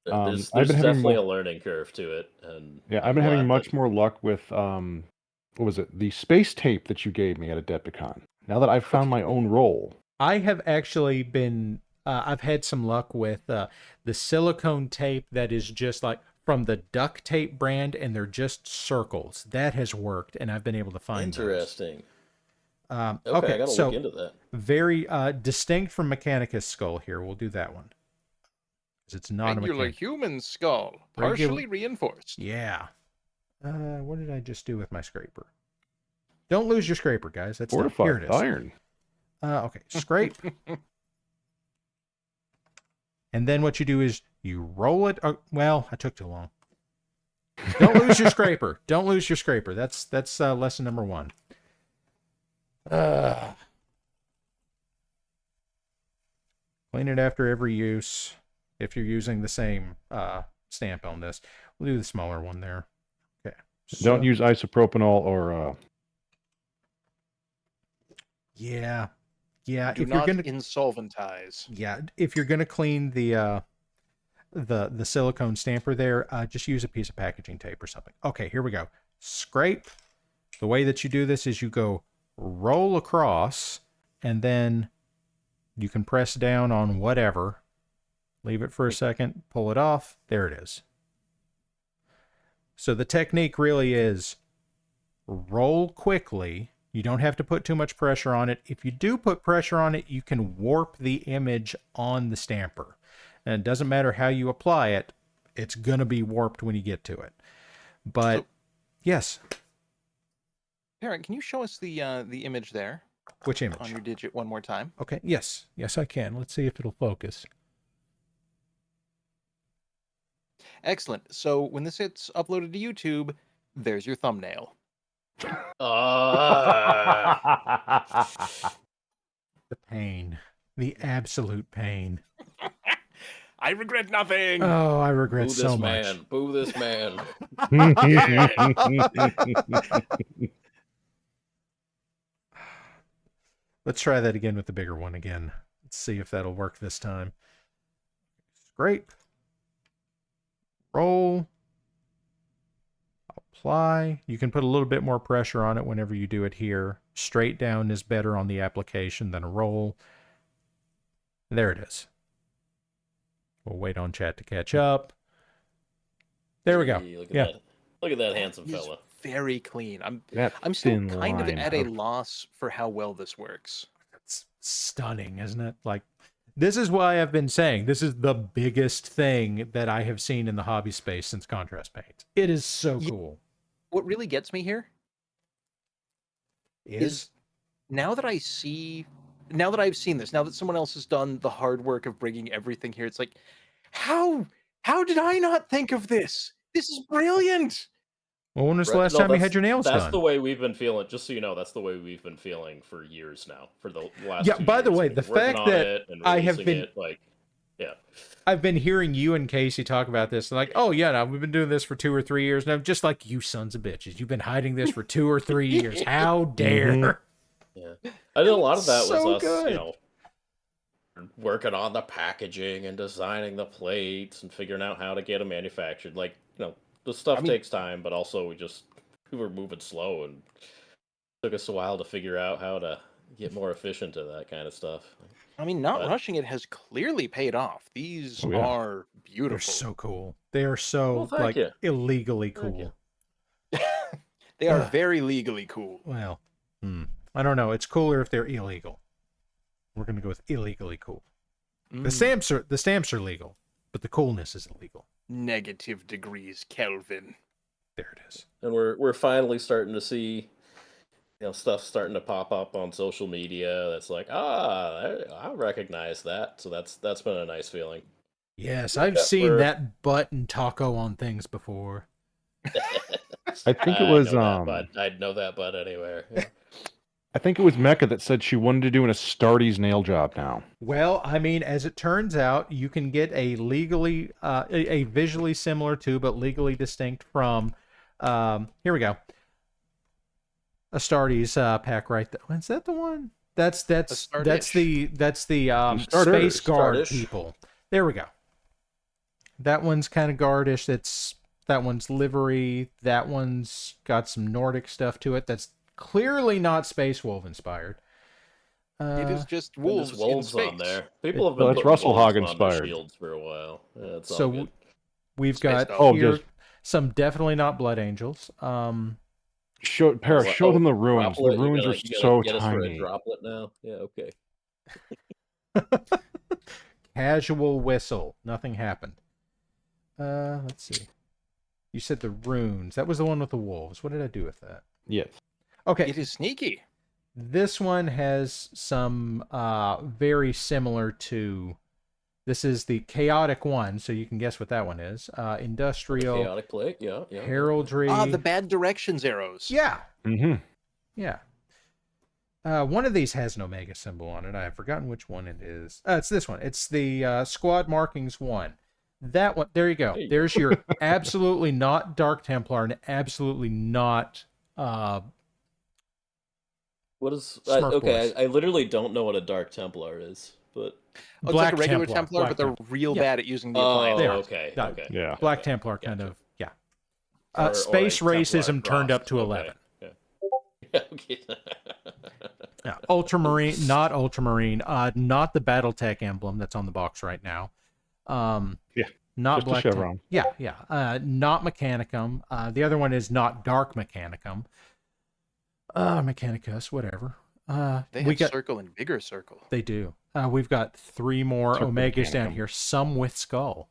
There's I've been definitely having a learning curve to it, and yeah, I've been having much more luck with what was it? The space tape that you gave me at Adepticon. Now that I've found my own role, I have actually been. I've had some luck with the silicone tape that is just like from the duct tape brand, and they're just circles. That has worked, and I've been able to find interesting. Those. Okay, I gotta look into that. Very distinct from Mechanicus skull here. We'll do that one. Because it's not regular a human skull, partially reinforced. Yeah. What did I just do with my scraper? Don't lose your scraper, guys. That's fortified here it is. iron. Okay, scrape. And then what you do is you roll it. Well, I took too long. Don't lose your scraper. Don't lose your scraper. That's lesson number 1. Clean it after every use. If you're using the same stamp on this, we'll do the smaller one there. Okay. Don't use isopropanol or. Yeah. Do if not you're gonna insolventize. Yeah, if you're gonna clean the silicone stamper there, just use a piece of packaging tape or something. Okay, here we go. Scrape. The way that you do this is you go roll across, and then you can press down on whatever. Leave it for a second, pull it off. There it is. So the technique really is roll quickly. You don't have to put too much pressure on it. If you do put pressure on it, you can warp the image on the stamper. And it doesn't matter how you apply it, it's going to be warped when you get to it. But, yes. Parent, can you show us the image there? Which image? On your digit one more time. Okay, yes. Yes, I can. Let's see if it'll focus. Excellent. So when this gets uploaded to YouTube, there's your thumbnail. The pain. The absolute pain. I regret nothing. Oh, I regret so much. Boo this man. Let's try that again with the bigger one again. Let's see if that'll work this time. Scrape. Roll. Apply. You can put a little bit more pressure on it whenever you do it here. Straight down is better on the application than a roll. There it is. We'll wait on chat to catch up. There we go. Look at that handsome fella. Very clean. I'm still kind of at a loss for how well this works. It's stunning, isn't it? Like, this is why I've been saying this is the biggest thing that I have seen in the hobby space since contrast paint. It is so cool. What really gets me here is now that I've seen this, now that someone else has done the hard work of bringing everything here, it's like, how did I not think of this? This is brilliant. Well, when was the last time you had your nails That's done? the way we've been feeling. Just so you know, that's the way we've been feeling for years now. For the last 2 by the years. way, the fact that I have been I've been hearing you and Casey talk about this, like, oh yeah, no, we've been doing this for 2 or 3 years, and I'm just like, you sons of bitches, you've been hiding this for 2 or 3 years. How dare? Yeah, I think a lot of that was So us, good. Working on the packaging and designing the plates and figuring out how to get them manufactured. Like, the stuff takes time, but also we were moving slow, and it took us a while to figure out how to get more efficient at that kind of stuff. I mean, not rushing it has clearly paid off. These are beautiful. They're so cool. They are so you. illegally cool. They are very legally cool. Well, I don't know. It's cooler if they're illegal. We're gonna go with illegally cool. The stamps are legal, but the coolness is illegal. Negative degrees Kelvin. There it is. And we're finally starting to see, stuff starting to pop up on social media. That's like, I recognize that. So that's been a nice feeling. Yes, I've seen that butt and taco on things before. I think it was I'd know that butt anywhere. Yeah. I think it was Mecca that said she wanted to do an Astartes nail job now. Well, I mean, as it turns out, you can get a legally, a visually similar to, but legally distinct from. Here we go. Astartes pack right there. Is that the one? That's the Space Guard people. There we go. That one's kind of guardish. That one's livery. That one's got some Nordic stuff to it. That's clearly not Space Wolf inspired. It is just wolves in space. On there. People have been putting Russell wolves Hog on their inspired shields for a while. Yeah, it's all So good. we've Space got dog. here some definitely not Blood Angels. Show them the ruins. Droplet, The ruins you are gotta so get us for a tiny. droplet now. Yeah, okay. Casual whistle. Nothing happened. Let's see. You said the runes. That was the one with the wolves. What did I do with that? Yes. Okay. It is sneaky. This one has some very similar to. This is the chaotic one, so you can guess what that one is. Industrial. Chaotic plate, yeah. Heraldry. The bad directions arrows. Yeah. Mm-hmm. Yeah. One of these has an Omega symbol on it. I have forgotten which one it is. It's this one. It's the Squad Markings 1. That one. There you go. There's your absolutely not Dark Templar and absolutely not. What is? Boys. I literally don't know what a Dark Templar is, but It's like a regular Templar, but they're real bad at using the appliance. Okay. Yeah. Black Templar kind of. Yeah. Or Space a Templar racism turned up to 11. Okay. Okay. Yeah. Ultramarine, not Ultramarine. Not the BattleTech emblem that's on the box right now. Not just Black a chevron. Yeah. Not Mechanicum. The other one is not Dark Mechanicum. Mechanicus, whatever. They have Circle and Bigger Circle. They do. We've got 3 more Circle Omegas down Mechanicum. here, some with skull.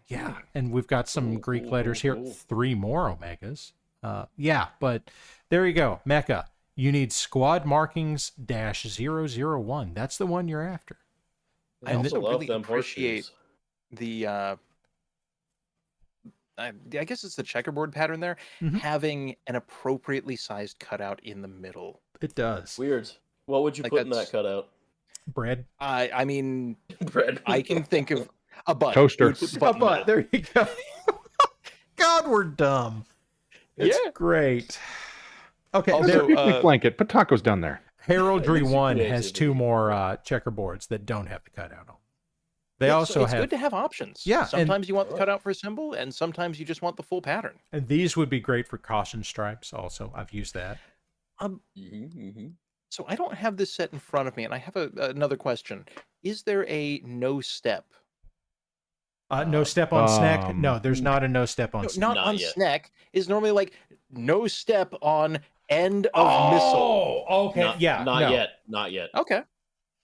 Yeah, and we've got some Greek letters here. 3 more Omegas. Yeah, but there you go. Mecha, you need Squad Markings -001. That's the one you're after. I also really appreciate the I guess it's the checkerboard pattern there, having an appropriately sized cutout in the middle. It does. Weird. What would you put in that cutout? Bread. I mean, bread. I can think of a butt. Toaster. A butt. There you go. God, we're dumb. It's great. Okay. Also, picnic blanket. Put tacos down there. Heraldry 1 has 2 more checkerboards that don't have the cutout on. They also it's have. good to have options. Yeah, Sometimes you want the cutout for a symbol, and sometimes you just want the full pattern. And these would be great for caution stripes. Also, I've used that. So I don't have this set in front of me, and I have another question. Is there a no step? No step on snack? No, there's not a no step on snack. Not on snack. Is normally like no step on end of missile. Oh, okay. Not yet. Okay.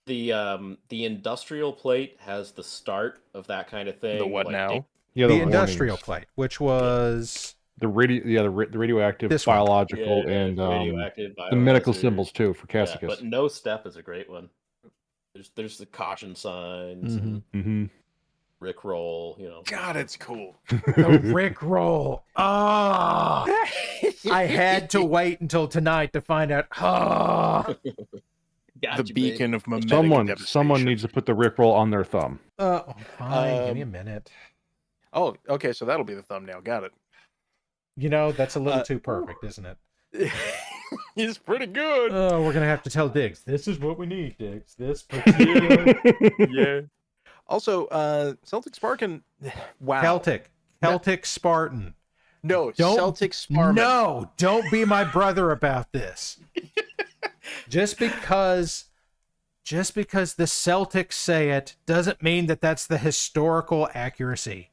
The industrial plate has the start of that kind of thing. The what now? Yeah, the industrial plate, which was the radioactive, this biological, one. and radioactive, the medical biohazard. symbols too for Yeah, Cassicus. but no step is a great one. There's the caution signs. Rickroll, you know. God, it's cool. The Rickroll. Ah, I had to wait until tonight to find out. Ah, the beacon of mimetic someone needs to put the Rickroll on their thumb. Fine. Give me a minute. Oh, okay. So that'll be the thumbnail. Got it. You know, that's a little too perfect, isn't it? He's pretty good. Oh, we're gonna have to tell Diggs. This is what we need, Diggs. This particular. Yeah. Also, Celtic Spartan. Wow. Celtic Spartan. No, Celtic Spartan. No, don't be my brother about this. Just because the Celtics say it doesn't mean that that's the historical accuracy.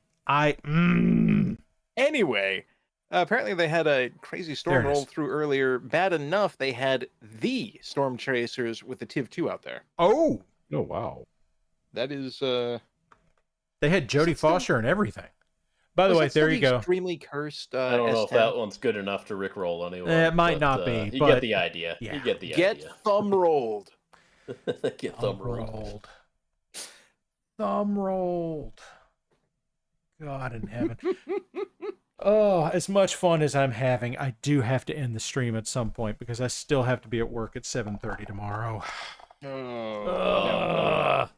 Anyway, apparently they had a crazy storm roll through earlier. Bad enough they had the Storm Chasers with the Tiv 2 out there. Oh wow. That is they had Jodie Foster and everything. By the way, there you go. Extremely cursed. I don't know if that one's good enough to Rickroll anyway. It might not be. You but get the idea. Yeah. You get the idea. Get thumb rolled. Get thumb rolled. Thumb rolled. God in heaven. Oh, as much fun as I'm having, I do have to end the stream at some point because I still have to be at work at 7:30 tomorrow.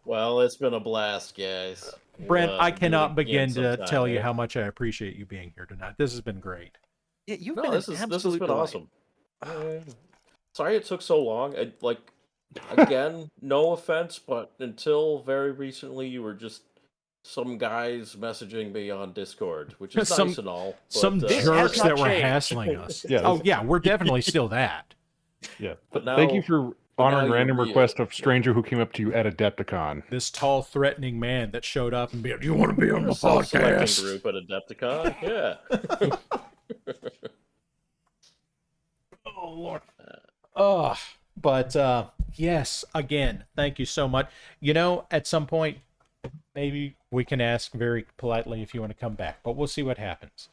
Well, it's been a blast, guys. Brent, I cannot begin to tell you how much I appreciate you being here tonight. This has been great. Yeah, you've been this has been awesome. Sorry it took so long. Again, no offense, but until very recently, you were just some guys messaging me on Discord, which is nice and all. But, some jerks that were hassling us. Yeah, oh yeah, we're definitely still that. Yeah, but thank you for honoring random request of stranger who came up to you at Adepticon. This tall, threatening man that showed up and be like, "Do you want to be on the self-selecting podcast?" group at Adepticon, yeah. Oh Lord. Oh, but yes, again, thank you so much. You know, at some point, maybe we can ask very politely if you want to come back, but we'll see what happens.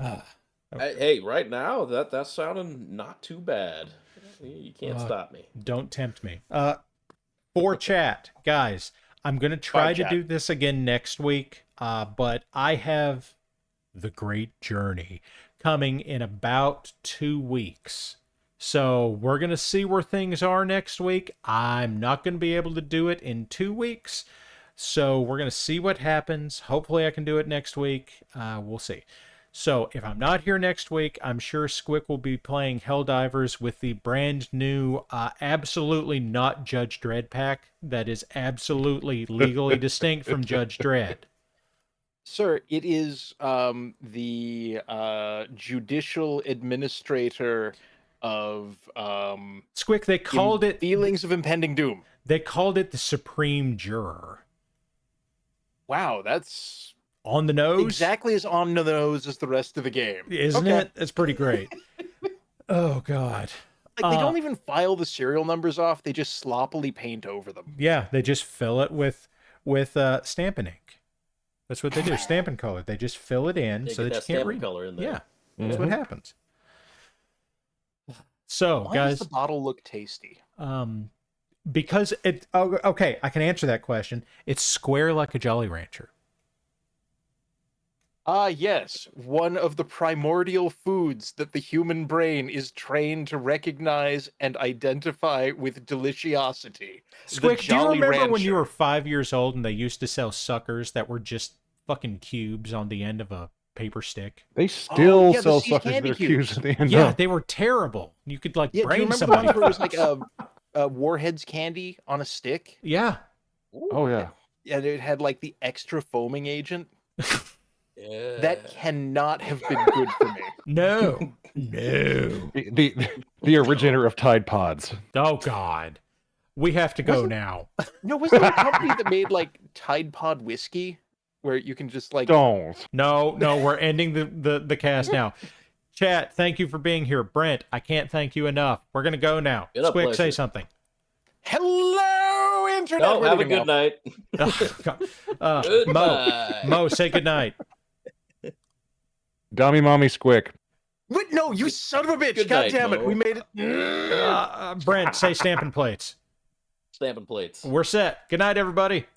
Okay. Hey, right now, that's sounding not too bad. You can't stop me. Don't tempt me. For chat, guys, I'm going to try to do this again next week, but I have The Great Journey coming in about 2 weeks. So we're going to see where things are next week. I'm not going to be able to do it in 2 weeks. So we're going to see what happens. Hopefully I can do it next week. We'll see. So if I'm not here next week, I'm sure Squick will be playing Helldivers with the brand new, absolutely not Judge Dredd pack that is absolutely legally distinct from Judge Dredd. Sir, it is the judicial administrator of Squick, they called it Feelings of Impending Doom. They called it the Supreme Juror. Wow, that's on the nose. Exactly as on the nose as the rest of the game. Isn't it? It's pretty great. Oh God. Like they don't even file the serial numbers off, they just sloppily paint over them. Yeah, they just fill it with Stampin' ink. That's what they do. Stampin' color. They just fill it in so that you can't read color in there. Yeah. That's what happens. So, why guys, does the bottle look tasty? Because it okay, I can answer that question. It's square like a Jolly Rancher. Yes, one of the primordial foods that the human brain is trained to recognize and identify with deliciosity. Squick, do you remember when you were 5 years old and they used to sell suckers that were just fucking cubes on the end of a paper stick? They still sell suckers that are cubes at the end. Yeah, they were terrible. You could like brain do you remember somebody. When it was like a Warheads candy on a stick? Yeah. Ooh. Oh yeah. And it had like the extra foaming agent. That cannot have been good for me. No. The originator of Tide Pods. Oh God. We have to go now. No, was there a company that made like Tide Pod whiskey where you can just like Don't. No, we're ending the cast now. Chat, thank you for being here. Brent, I can't thank you enough. We're gonna go now. Squick, say something. Hello, internet. No, have a good night. Mo, say good night. Dummy mommy Squick. Wait, no, you son of a bitch. Good God night, damn it. Mo. We made it. Brent, say Stampin' Plates. Stampin' Plates. We're set. Good night, everybody.